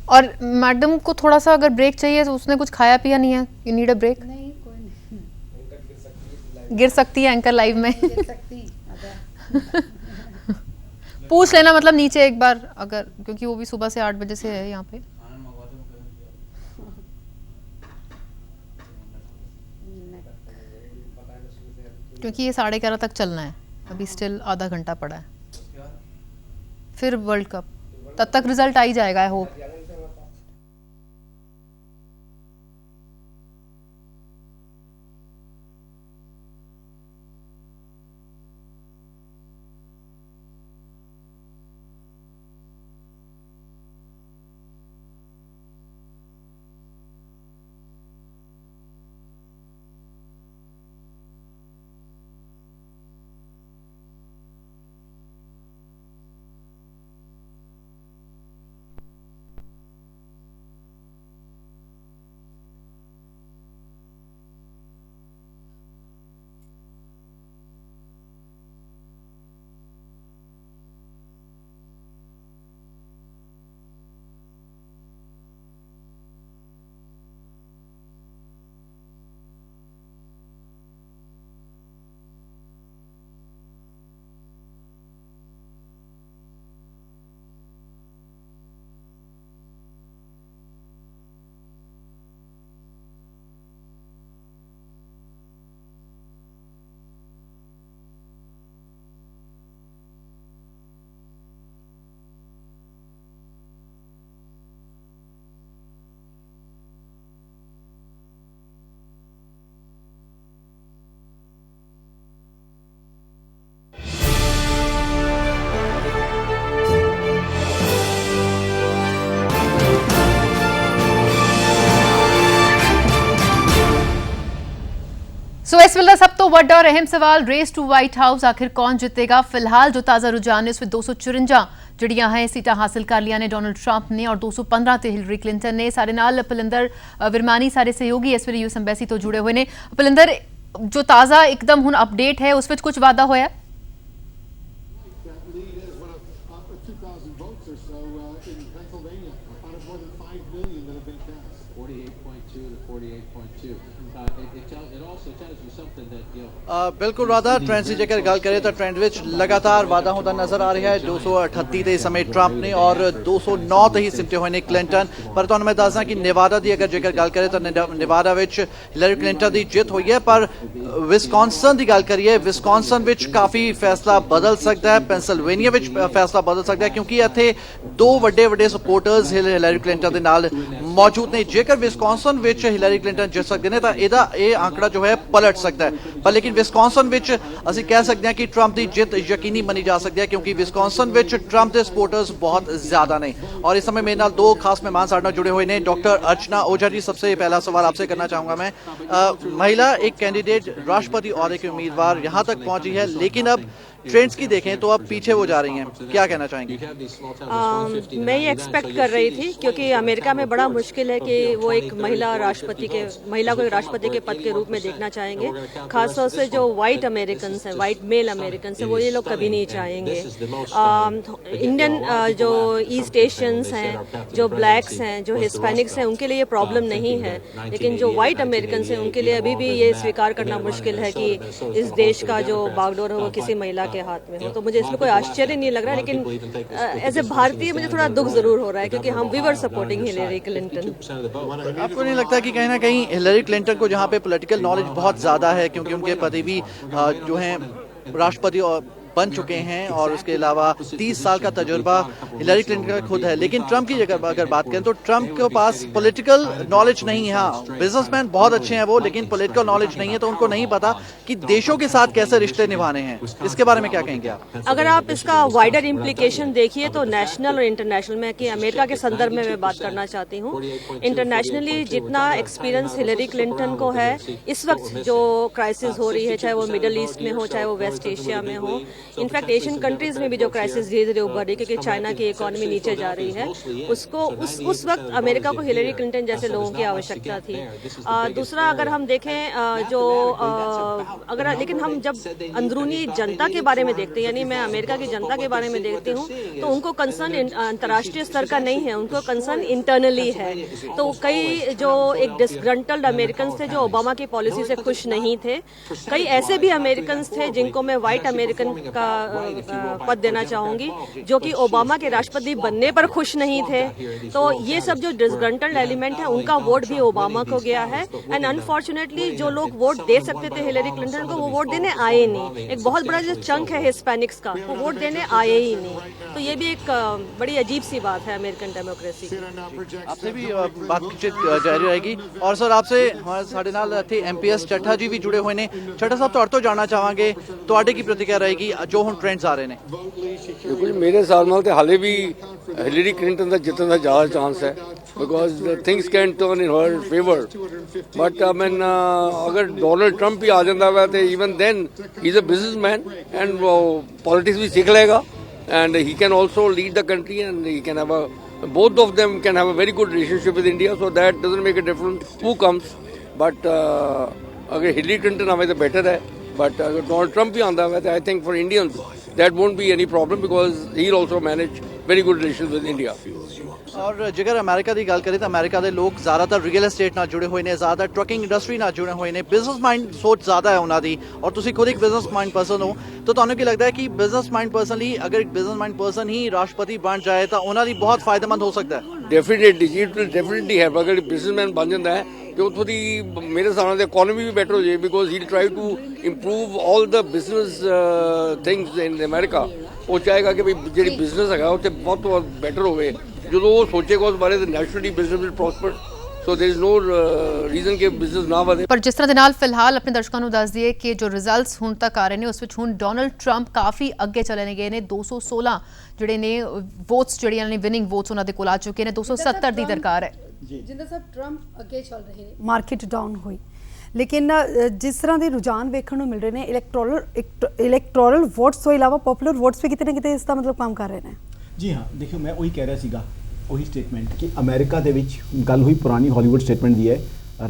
और मैडम को थोड़ा सा अगर ब्रेक चाहिए तो उसने कुछ खाया पिया नहीं है, यू नीड अ ब्रेक? नहीं कोई नहीं, गिर सकती है एंकर लाइव में। गिर सकती पूछ लेना मतलब नीचे एक बार अगर, क्योंकि वो भी सुबह से 8 बजे से है यहाँ पे। क्योंकि ये 11:30 तक चलना है, अभी स्टिल आधा घंटा पड़ा है, फिर वर्ल्ड कप, तब तक रिजल्ट आ ही जाएगा आई होप। इस वेले सब तो वड्डा और अहम सवाल रेस टू व्हाइट हाउस आखिर कौन जितेगा। फिलहाल जो ताज़ा रुझान है उसमें 254 जड़ियां हैं सीटा हासिल कर लिया ने डोनाल्ड ट्रंप ने और 215 ते हिलरी क्लिंटन ने। सारे नाल पलिंदर विरमानी सारे सहयोगी इस वेले यूएस एम्बेसी तो जुड़े हुए ने। पलिंदर जो ताज़ा एकदम हुण अपडेट है उस विच कुछ वादा होया? बिल्कुल राधा ट्रेंड की जेकर गल करें तो ट्रेंड विच लगातार वाधा होता नजर आ रहा है। 238 ते समय ट्रंप ने और 209 ते ही सिमटे हुए ने क्लिंटन। पर तुहानू मैं दसदा कि नेवादा की अगर जेकर गल करें तो नेवादा विच हिलरी क्लिंटन की जित हुई है। पर विस्कॉन्सन की गल करिए, विस्कॉन्सन विच काफ़ी फैसला बदल सकता है, पेंसिल्वेनिया विच फैसला बदल सकता है क्योंकि इत्थे दो वड्डे वड्डे सपोर्टर्स हिलरी क्लिंटन के नाल मौजूद ने। जेकर विस्कॉन्सन विच हिलरी क्लिंटन जित सकते हैं तो इहदा ये आंकड़ा जो है पलट सकता है। पर लेकिन विस्कॉन्सन विच असीं कह सकते हैं कि ट्रंप की जित यकीनी मनी जा सकती है क्योंकि विस्कॉन्सन विच ट्रंप के सपोर्टर्स बहुत ज्यादा ने। और इस समय मेरे नाल दो खास मेहमान साथ जुड़े हुए हैं। डॉक्टर अर्चना ओझा जी, सबसे पहला सवाल आपसे करना चाहूंगा मैं। महिला एक कैंडिडेट राष्ट्रपति और एक उम्मीदवार यहाँ तक पहुंची है, लेकिन अब ट्रेंड्स की देखें तो अब पीछे वो जा रही हैं, क्या कहना चाहेंगी? मैं ये एक्सपेक्ट कर रही थी क्योंकि अमेरिका में बड़ा मुश्किल है कि वो एक महिला को एक राष्ट्रपति के पद के रूप में देखना चाहेंगे। खासतौर से जो वाइट अमेरिकन हैं, वाइट मेल अमेरिकन हैं, वो ये लोग कभी नहीं चाहेंगे। इंडियन जो ईस्ट एशियंस हैं, जो ब्लैक्स हैं, जो हिस्पैनिक्स हैं, उनके लिए ये प्रॉब्लम नहीं है। लेकिन जो वाइट अमेरिकन हैं उनके लिए अभी भी ये स्वीकार करना मुश्किल है कि इस देश का जो बागडोर है वो किसी महिला के हाथ में हो। तो मुझे इसमें कोई आश्चर्य नहीं लग रहा, लेकिन एज ए भारतीय मुझे थोड़ा दुख जरूर हो रहा है क्योंकि हम we were supporting Hillary Clinton. आपको नहीं लगता कि कहीं ना कहीं हिलरी क्लिंटन को जहां पे पॉलिटिकल नॉलेज बहुत ज्यादा है क्योंकि उनके पति भी जो हैं राष्ट्रपति बन चुके हैं और उसके अलावा 30 साल का तजुर्बा हिलरी क्लिंटन का खुद है। लेकिन ट्रंप की अगर बात करें तो ट्रंप के पास पॉलिटिकल नॉलेज नहीं है। हाँ, बिजनेसमैन बहुत अच्छे हैं वो, लेकिन पॉलिटिकल नॉलेज नहीं है तो उनको नहीं पता कि देशों के साथ कैसे रिश्ते निभाने हैं। इसके बारे में क्या कहेंगे आप? अगर आप इसका वाइडर इम्प्लीकेशन देखिए तो नेशनल और इंटरनेशनल में, कि अमेरिका के संदर्भ में मैं बात करना चाहती हूँ। इंटरनेशनली जितना एक्सपीरियंस हिलरी क्लिंटन को है इस वक्त जो क्राइसिस हो रही है, चाहे वो मिडल ईस्ट में हो, चाहे वो वेस्ट एशिया में हो, इनफैक्ट एशियन कंट्रीज में भी जो क्राइसिस धीरे धीरे उभर रही है क्योंकि चाइना की इकोनॉमी नीचे जा रही है, उसको उस वक्त अमेरिका को हिलरी क्लिंटन जैसे लोगों की आवश्यकता थी। दूसरा अगर हम देखें लेकिन हम जब अंदरूनी जनता के बारे में देखते हैं, यानी मैं अमेरिका की जनता के बारे में देखती हूँ, तो उनको कंसर्न अंतर्राष्ट्रीय स्तर का नहीं है, उनको कंसर्न इंटरनली है। तो कई जो एक डिसग्रंटल्ड अमेरिकन थे जो ओबामा की पॉलिसी से खुश नहीं थे, कई ऐसे भी अमेरिकन थे जिनको मैं व्हाइट अमेरिकन का पद देना चाहूंगी जो कि ओबामा के राष्ट्रपति बनने पर खुश नहीं थे। तो ये सब जो डिसग्रंटल्ड एलिमेंट है उनका वोट भी ओबामा को गया है। एंड अनफॉर्चुनेटली जो लोग वोट दे सकते थे हिलरी क्लिंटन को वो वोट देने आए नहीं। एक बहुत बड़ा जो चंक है हिस्पैनिक्स का, वो वोट देने आए ही नहीं। तो ये भी एक बड़ी अजीब सी बात है अमेरिकन डेमोक्रेसी की। आपसे भी बातचीत जारी रहेगी। और सर आपसे साढ़े नाल थे MPS चट्ठा जी भी जुड़े हुए ने। चट्ठा साहब तो जानना चाहांगे ਤੁਹਾਡੀ ਕੀ ਪ੍ਰਤੀਕਿਰਿਆ ਰਹੇਗੀ ਜੋ ਹੁਣ ਟ੍ਰੈਂਡਸ ਆ ਰਹੇ ਨੇ? ਦੇਖੋ ਜੀ, ਮੇਰੇ ਹਿਸਾਬ ਨਾਲ ਤੇ ਹਾਲੇ ਵੀ ਹਿਲਰੀ ਕਲਿੰਟਨ ਦਾ ਜਿੱਤਣ ਦਾ ਜ਼ਿਆਦਾ ਚਾਂਸ ਹੈ because things can turn in her favour. But ਅਗਰ ਡੋਨਲਡ ਟਰੰਪ ਵੀ ਆ ਜਾਂਦਾ ਵਾ ਤੇ even then he is a businessman and politics ਵੀ ਸਿੱਖ ਲਏਗਾ and he can also lead the country and he can have both of them can have a very good relationship with India, so that doesn't make a difference who comes. But agar Hillary Clinton aave to better hai, but agar Donald Trump bhi aanda hai I think for Indians that won't be any problem because he'll also manage very good relations with India. और जेकर अमेरिका की गल करें तो अमेरिका के लोग ज़्यादातर रियल एस्टेट नाल जुड़े हुए हैं, ज़्यादा ट्रकिंग इंडस्ट्री नाल जुड़े हुए हैं, बिजनेस माइंड सोच ज़्यादा है उन्होंने। और तुसी खुद एक बिजनेस माइंड पर्सन हो तो तुहानू की लगता है कि बिजनेस माइंड पर्सन ही अगर एक बिजनेस माइंड पर्सन ही राष्ट्रपति बन जाए तो उन्होंने बहुत फायदेमंद हो सकता है? डेफिनेटली इट विल डेफिनेटली है। अगर बिजनेसमैन बन जाता है तो उतों की मेरे हिसाब नाल इकोनॉमी भी बेटर हो जाए because he try to improve all the business things in America. वो चाहेगा कि भाई जी बिजनेस है उत्थे बहुत बेटर होवे, जो वो सोचेगा उस बारे naturally business will prosper. So there is no reason कि बिजनेस ना ਵਧੇ। पर जिस तरह ਦੇ ਨਾਲ ਫਿਲਹਾਲ ਆਪਣੇ ਦਰਸ਼ਕਾਂ ਨੂੰ ਦੱਸ ਦਈਏ ਕਿ ਜੋ ਰਿਜ਼ਲਟਸ ਹੁਣ ਤੱਕ ਆ ਰਹੇ ਨੇ ਉਸ ਵਿੱਚ ਹੁਣ ਡੋਨਲਡ ਟਰੰਪ ਕਾਫੀ ਅੱਗੇ ਚਲੇ ਗਏ ਨੇ। 216 ਜਿਹੜੇ ਨੇ ਵੋਟਸ ਜਿਹੜੀਆਂ ਨੇ ਵਿਨਿੰਗ ਵੋਟਸ ਉਹਨਾਂ ਦੇ ਕੋਲ ਆ ਚੁੱਕੇ ਨੇ। 270 ਦੀ ਦਰਕਾਰ ਹੈ। ਜਿੰਦਾ ਸਾਹਿਬ ਟਰੰਪ ਅੱਗੇ ਚੱਲ ਰਹੇ ਨੇ, ਮਾਰਕੀਟ ਡਾਊਨ ਹੋਈ ਲੇਕਿਨ ਜਿਸ ਤਰ੍ਹਾਂ ਦੇ ਰੁਝਾਨ ਵੇਖਣ ਨੂੰ ਮਿਲ ਰਹੇ ਨੇ ਇਲੈਕਟੋਰਲ ਵੋਟਸ ਤੋਂ ਇਲਾਵਾ ਪਪੂਲਰ ਵੋਟਸ ਵੀ ਕਿਤੇ ਨਾ ਕਿਤੇ ਇਸ ਦਾ ਮਤਲਬ ਕੰਮ ਕਰ ਰਹੇ ਨੇ। ਜੀ ਹਾਂ, ਦੇਖਿਓ ਮੈਂ ਉਹੀ ਕਹਿ ਰਿਹਾ ਸੀਗਾ, ਉਹੀ ਸਟੇਟਮੈਂਟ ਕਿ ਅਮਰੀਕਾ ਦੇ ਵਿੱਚ ਗੱਲ ਹੋਈ ਪੁਰਾਣੀ ਹਾਲੀਵੁੱਡ ਸਟੇਟਮੈਂਟ ਦੀ ਹੈ,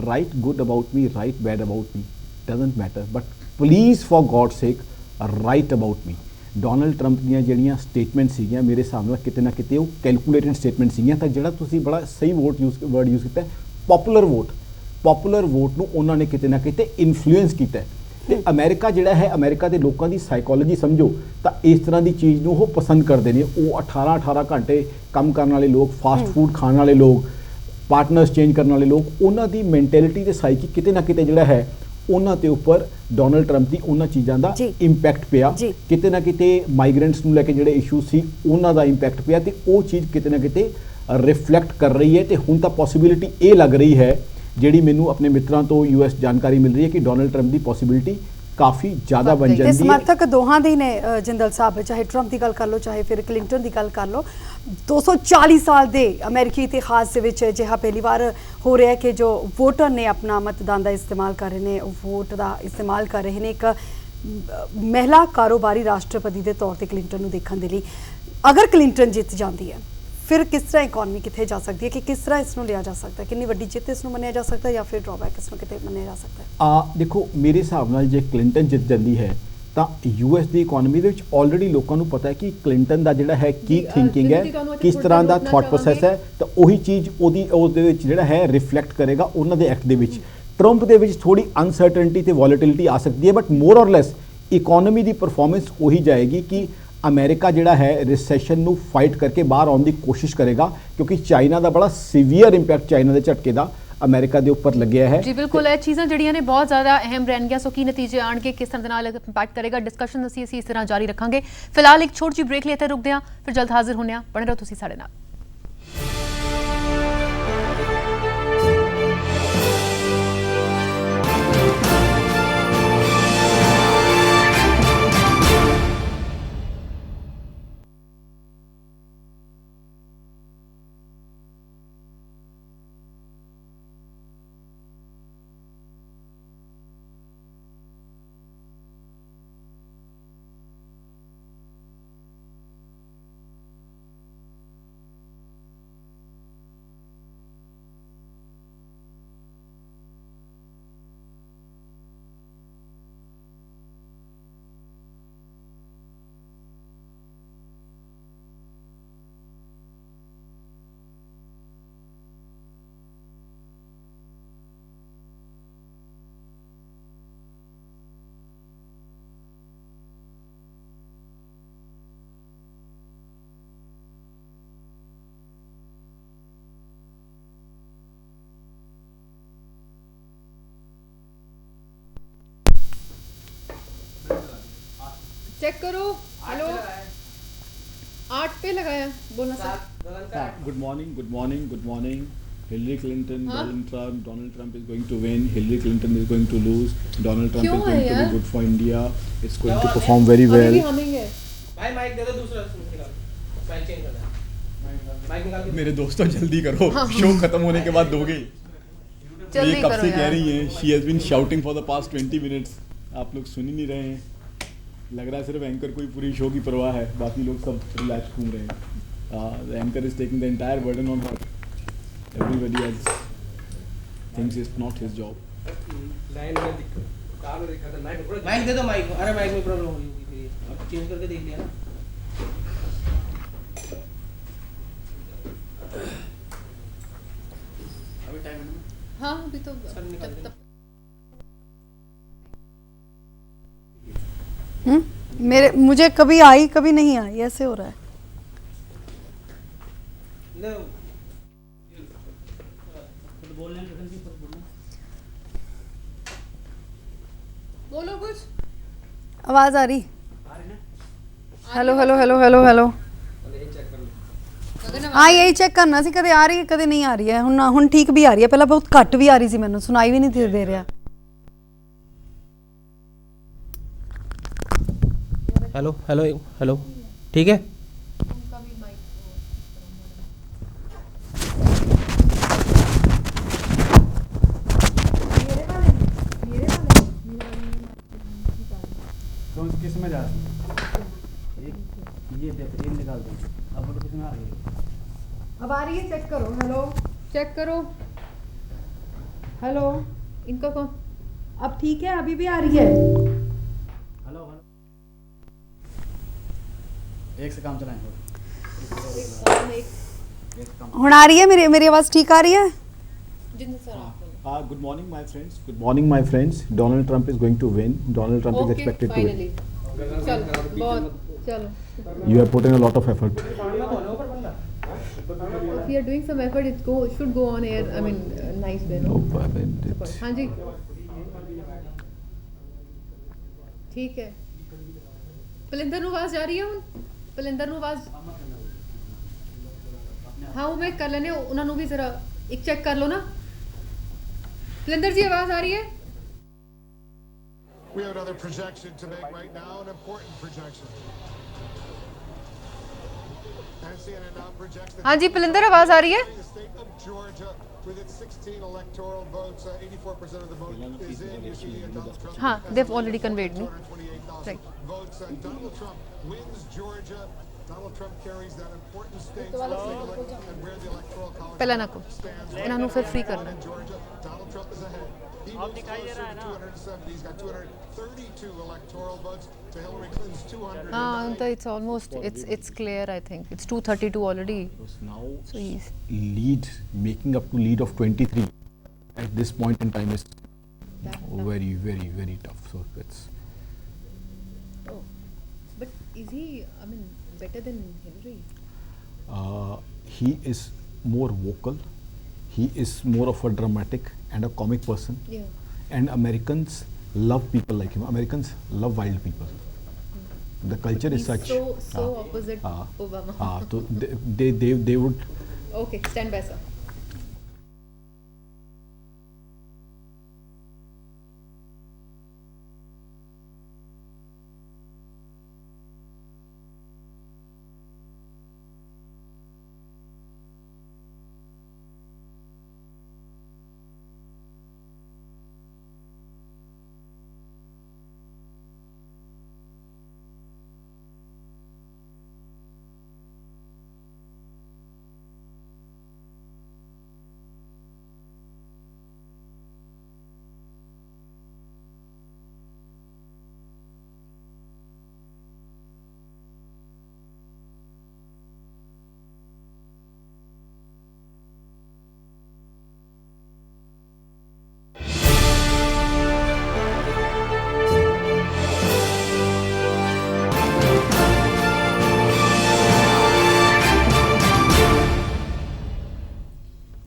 write good about me, write bad about me, doesn't matter, but please for God sake write about me. Donald Trump ਦੀਆਂ ਜਿਹੜੀਆਂ ਸਟੇਟਮੈਂਟ ਸੀਗੀਆਂ ਮੇਰੇ ਹਿਸਾਬ ਨਾਲ ਕਿਤੇ ਨਾ ਕਿਤੇ ਉਹ ਕੈਲਕੂਲੇਟਡ ਸਟੇਟਮੈਂਟ ਸੀਗੀਆਂ। ਤਾਂ ਜਿਹੜਾ ਤੁਸੀਂ ਬੜਾ ਸਹੀ ਵਰਡ ਯੂਜ਼ ਕੀਤਾ ਪਪੂਲਰ ਵੋਟ ਨੂੰ ਉਹਨਾਂ ਨੇ ਕਿਤੇ ਨਾ ਕਿਤੇ ਇਨਫਲੂਐਂਸ ਕੀਤਾ ਹੈ। ਤੇ ਅਮਰੀਕਾ ਜਿਹੜਾ ਹੈ, ਅਮਰੀਕਾ ਦੇ ਲੋਕਾਂ ਦੀ ਸਾਈਕੋਲੋਜੀ ਸਮਝੋ ਤਾਂ ਇਸ ਤਰ੍ਹਾਂ ਦੀ ਚੀਜ਼ ਨੂੰ ਉਹ ਪਸੰਦ ਕਰਦੇ ਨੇ। ਉਹ 18 ਘੰਟੇ ਕੰਮ ਕਰਨ ਵਾਲੇ ਲੋਕ, ਫਾਸਟ ਫੂਡ ਖਾਣ ਵਾਲੇ ਲੋਕ, ਪਾਰਟਨਰਸ ਚੇਂਜ ਕਰਨ ਵਾਲੇ ਲੋਕ, ਉਹਨਾਂ ਦੀ ਮੈਂਟੈਲਿਟੀ ਤੇ ਸਾਈਕੀ ਕਿਤੇ ਨਾ ਕਿਤੇ ਜਿਹੜਾ ਹੈ ਉਹਨਾਂ ਦੇ ਉੱਪਰ ਡੋਨਲਡ ਟਰੰਪ ਦੀ ਉਹਨਾਂ ਚੀਜ਼ਾਂ ਦਾ ਇੰਪੈਕਟ ਪਿਆ। ਕਿਤੇ ਨਾ ਕਿਤੇ ਮਾਈਗ੍ਰੈਂਟਸ ਨੂੰ ਲੈ ਕੇ ਜਿਹੜੇ ਇਸ਼ੂ ਸੀ ਉਹਨਾਂ ਦਾ ਇੰਪੈਕਟ ਪਿਆ ਤੇ ਉਹ ਚੀਜ਼ ਕਿਤੇ ਨਾ ਕਿਤੇ ਰਿਫਲੈਕਟ ਕਰ ਰਹੀ ਹੈ। ਤੇ ਹੁਣ ਤਾਂ ਪੋਸੀਬਿਲਿਟੀ ਇਹ ਲੱਗ ਰਹੀ ਹੈ, ਜਿਹੜੀ ਮੈਨੂੰ ਆਪਣੇ ਮਿੱਤਰਾਂ ਤੋਂ US ਜਾਣਕਾਰੀ ਮਿਲ ਰਹੀ ਹੈ, ਕਿ ਡੋਨਲਡ ਟਰੰਪ ਦੀ ਪੋਸੀਬਿਲਿਟੀ ਕਾਫੀ ਜ਼ਿਆਦਾ ਬਣ ਜਾਂਦੀ ਹੈ। ਸਮਰਥਕ ਦੋਹਾਂ ਦੇ ਨੇ ਜਿੰਦਲ ਸਾਹਿਬ, ਚਾਹੇ ਟਰੰਪ ਦੀ ਗੱਲ ਕਰ ਲਓ ਚਾਹੇ ਫਿਰ ਕਲਿੰਟਨ ਦੀ ਗੱਲ ਕਰ ਲਓ। 240 ਸਾਲ ਦੇ ਅਮਰੀਕੀ ਇਤਿਹਾਸ ਦੇ ਵਿੱਚ ਅਜਿਹਾ ਪਹਿਲੀ ਵਾਰ ਹੋ ਰਿਹਾ ਹੈ ਕਿ ਜੋ ਵੋਟਰ ਨੇ ਆਪਣਾ ਮਤਦਾਨ ਦਾ ਇਸਤੇਮਾਲ ਕਰ ਰਹੇ ਨੇ, ਉਹ ਵੋਟ ਦਾ ਇਸਤੇਮਾਲ ਕਰ ਰਹੇ ਨੇ ਇੱਕ ਮਹਿਲਾ ਕਾਰੋਬਾਰੀ ਰਾਸ਼ਟਰਪਤੀ ਦੇ ਤੌਰ ਤੇ ਕਲਿੰਟਨ ਨੂੰ ਦੇਖਣ ਦੇ ਲਈ। ਅਗਰ ਕਲਿੰਟਨ ਜਿੱਤ ਜਾਂਦੀ ਹੈ ਫਿਰ ਕਿਸ ਤਰ੍ਹਾਂ ਇਕਨੋਮੀ ਕਿੱਥੇ ਜਾ ਸਕਦੀ ਹੈ, ਕਿ ਕਿਸ ਤਰ੍ਹਾਂ ਇਸ ਨੂੰ ਲਿਆ ਜਾ ਸਕਦਾ ਹੈ, ਕਿੰਨੀ ਵੱਡੀ ਜਿੱਤ ਇਸ ਨੂੰ ਮੰਨਿਆ ਜਾ ਸਕਦਾ ਹੈ ਜਾਂ ਫਿਰ ਡਰਾਬੈਕ ਇਸ ਨੂੰ ਕਿਤੇ ਮੰਨਿਆ ਜਾ ਸਕਦਾ ਹੈ? ਦੇਖੋ ਮੇਰੇ ਹਿਸਾਬ ਨਾਲ ਜੇ ਕਲਿੰਟਨ ਜਿੱਤ ਜਾਂਦੀ ਹੈ ਤਾਂ US ਦੀ ਇਕਨੋਮੀ ਦੇ ਵਿੱਚ ਆਲਰੇਡੀ ਲੋਕਾਂ ਨੂੰ ਪਤਾ ਹੈ ਕਿ ਕਲਿੰਟਨ ਦਾ ਜਿਹੜਾ ਹੈ ਕੀ ਥਿੰਕਿੰਗ ਹੈ, ਕਿਸ ਤਰ੍ਹਾਂ ਦਾ ਥਾਟ ਪ੍ਰੋਸੈਸ ਹੈ, ਤਾਂ ਉਹੀ ਚੀਜ਼ ਉਹਦੇ ਵਿੱਚ ਜਿਹੜਾ ਹੈ ਰਿਫਲੈਕਟ ਕਰੇਗਾ ਉਹਨਾਂ ਦੇ ਐਕਟ ਦੇ ਵਿੱਚ। ਟਰੰਪ ਦੇ ਵਿੱਚ ਥੋੜੀ ਅਨਸਰਟਨਟੀ ਤੇ ਵੋਲੇਟਿਲਿਟੀ ਆ ਸਕਦੀ ਹੈ, ਬਟ ਮੋਰ ਔਰ ਲੈਸ ਇਕਨੋਮੀ ਦੀ ਪਰਫਾਰਮੈਂਸ ਉਹੀ ਜਾਏਗੀ ਕਿ ਅਮਰੀਕਾ ਜਿਹੜਾ ਹੈ ਰਿਸੈਸ਼ਨ ਨੂੰ ਫਾਈਟ ਕਰਕੇ ਬਾਹਰ ਆਉਣ ਦੀ ਕੋਸ਼ਿਸ਼ ਕਰੇਗਾ, ਕਿਉਂਕਿ ਚਾਈਨਾ ਦਾ ਬੜਾ ਸੀਵੀਅਰ ਇੰਪੈਕਟ ਚਾਈਨਾ ਦੇ ਝਟਕੇ ਦਾ ਅਮਰੀਕਾ ਦੇ ਉੱਪਰ ਲੱਗਿਆ ਹੈ। ਜੀ ਬਿਲਕੁਲ, ਇਹ ਚੀਜ਼ਾਂ ਜਿਹੜੀਆਂ ਨੇ ਬਹੁਤ ਜ਼ਿਆਦਾ ਅਹਿਮ ਰਹਿਣਗੀਆਂ। ਸੋ ਕੀ ਨਤੀਜੇ ਆਣਗੇ, ਕਿਸ ਤਰ੍ਹਾਂ ਦੇ ਨਾਲ ਇੰਪੈਕਟ ਕਰੇਗਾ, ਡਿਸਕਸ਼ਨ ਅਸੀਂ ਇਸ ਤਰ੍ਹਾਂ ਜਾਰੀ ਰੱਖਾਂਗੇ। ਫਿਲਹਾਲ ਇੱਕ ਛੋਟੀ ਜਿਹੀ ਬ੍ਰੇਕ ਲਈ ਇੱਥੇ ਰੁਕਦੇ ਹਾਂ, ਫਿਰ ਜਲਦ ਹਾਜ਼ਰ ਹੁੰਦੇ ਹਾਂ। ਬਣੇ ਰਹੋ ਤੁਸੀਂ ਸਾਡੇ ਨਾਲ। चेक करो। हेलो 8 पे लगाया, बोलना sir. Good morning. Hillary Clinton, Donald Trump is going to win. Hillary Clinton is going to lose. Donald Trump is going to be good for India. It's going to perform very well. भाई माइक दे दो, दूसरा माइक चेंज करना है। माइक निकाल के मेरे दोस्तों जल्दी करो, शो खत्म होने के बाद दोगे। ये कब से कह रही हैं, she has been shouting for the past 20 minutes. आप लोग सुन ही नहीं रहे हैं। लग रहा है सिर्फ एंकर को ही पूरी शो की परवाह है, बाकी लोग सब रिलैक्स घूम रहे हैं। The anchor is taking the entire burden on her. Everybody else thinks it's not his job. Line में दिक्कत, कार में दिक्कत है। माइक दे दो, माइक। अरे माइक में प्रॉब्लम हो गई, अब चेंज करके देख लिया ना। अभी टाइम है? हाँ अभी तो सर निकाल दो। मुझे कभी आई कभी नहीं आई, ऐसे हो रहा है। बोलो कुछ, आवाज आ रही? Hello hello hello hello hello. हाँ यही चेक करना सी, कदे आ रही है कदे नहीं आ रही है। हुन ठीक भी आ रही है, पहला बहुत घट भी आ रही सी, मैनू सुनाई भी नहीं दे रहा। हेलो हेलो हेलो, ठीक है। कौन किस में जा रही ये निकाल दो अब बोलो किस में आ रही है अब आ रही है, चेक करो। हेलो, चेक करो हेलो, इनका कौन, अब ठीक है, अभी भी आ रही है। हेलो हेलो एक से काम चलाएं हुण आ रही है, मेरी आवाज ठीक आ रही है? Good morning, my friends. Good morning, my friends. Donald Trump is going to win. Donald Trump is expected to win. चलो बहुत चलो, You have put in a lot of effort. if you are doing some effort it should go on air, I mean nice way, no? I mean, it's, हाँ जी ठीक है। पलिंदर ਨੂੰ ਆਵਾਜ਼ ਆ ਰਹੀ ਹੈ ਹੁਣ? ਪਲਿੰਦਰ ਨੂੰ ਆਵਾਜ਼, हाँ वो मैं कर लेने, उन्होंने भी जरा एक चेक कर लो ना। पलिंदर जी आवाज आ रही है? We have another projection to make right now, an important projection. And CNN now projects that हाँ जी पलिंदर आवाज आ रही है? the state of Georgia with its 16 electoral votes, 84% of the vote is in. You see Donald Trump. हाँ, they've already conveyed me. 228,000 Right. votes. Donald Trump wins Georgia. Donald Trump carries that important state. Let's take a look at where the electoral college ਪਹਿਲਾਂ ਨਾ ਕੋ stands. ਇਹਨਾਂ ਨੂੰ ਫਿਰ ਫ੍ਰੀ ਕਰਨਾ। Georgia, Donald Trump is ahead. He moves closer to 270. He's got 232 electoral votes to Hillary Clinton's 200. हाँ तो it's almost it's clear, I think it's 232 already. now So he's lead, making up to lead of 23 at this point in time is very, very, very tough. So it's. oh, but is he, I mean, better than Hillary? He is more vocal. He is more of a dramatic and a comic person. Yeah. And Americans love people like him. Americans love wild people. The culture is He's such. so opposite Obama. So they would. Okay, stand by, sir.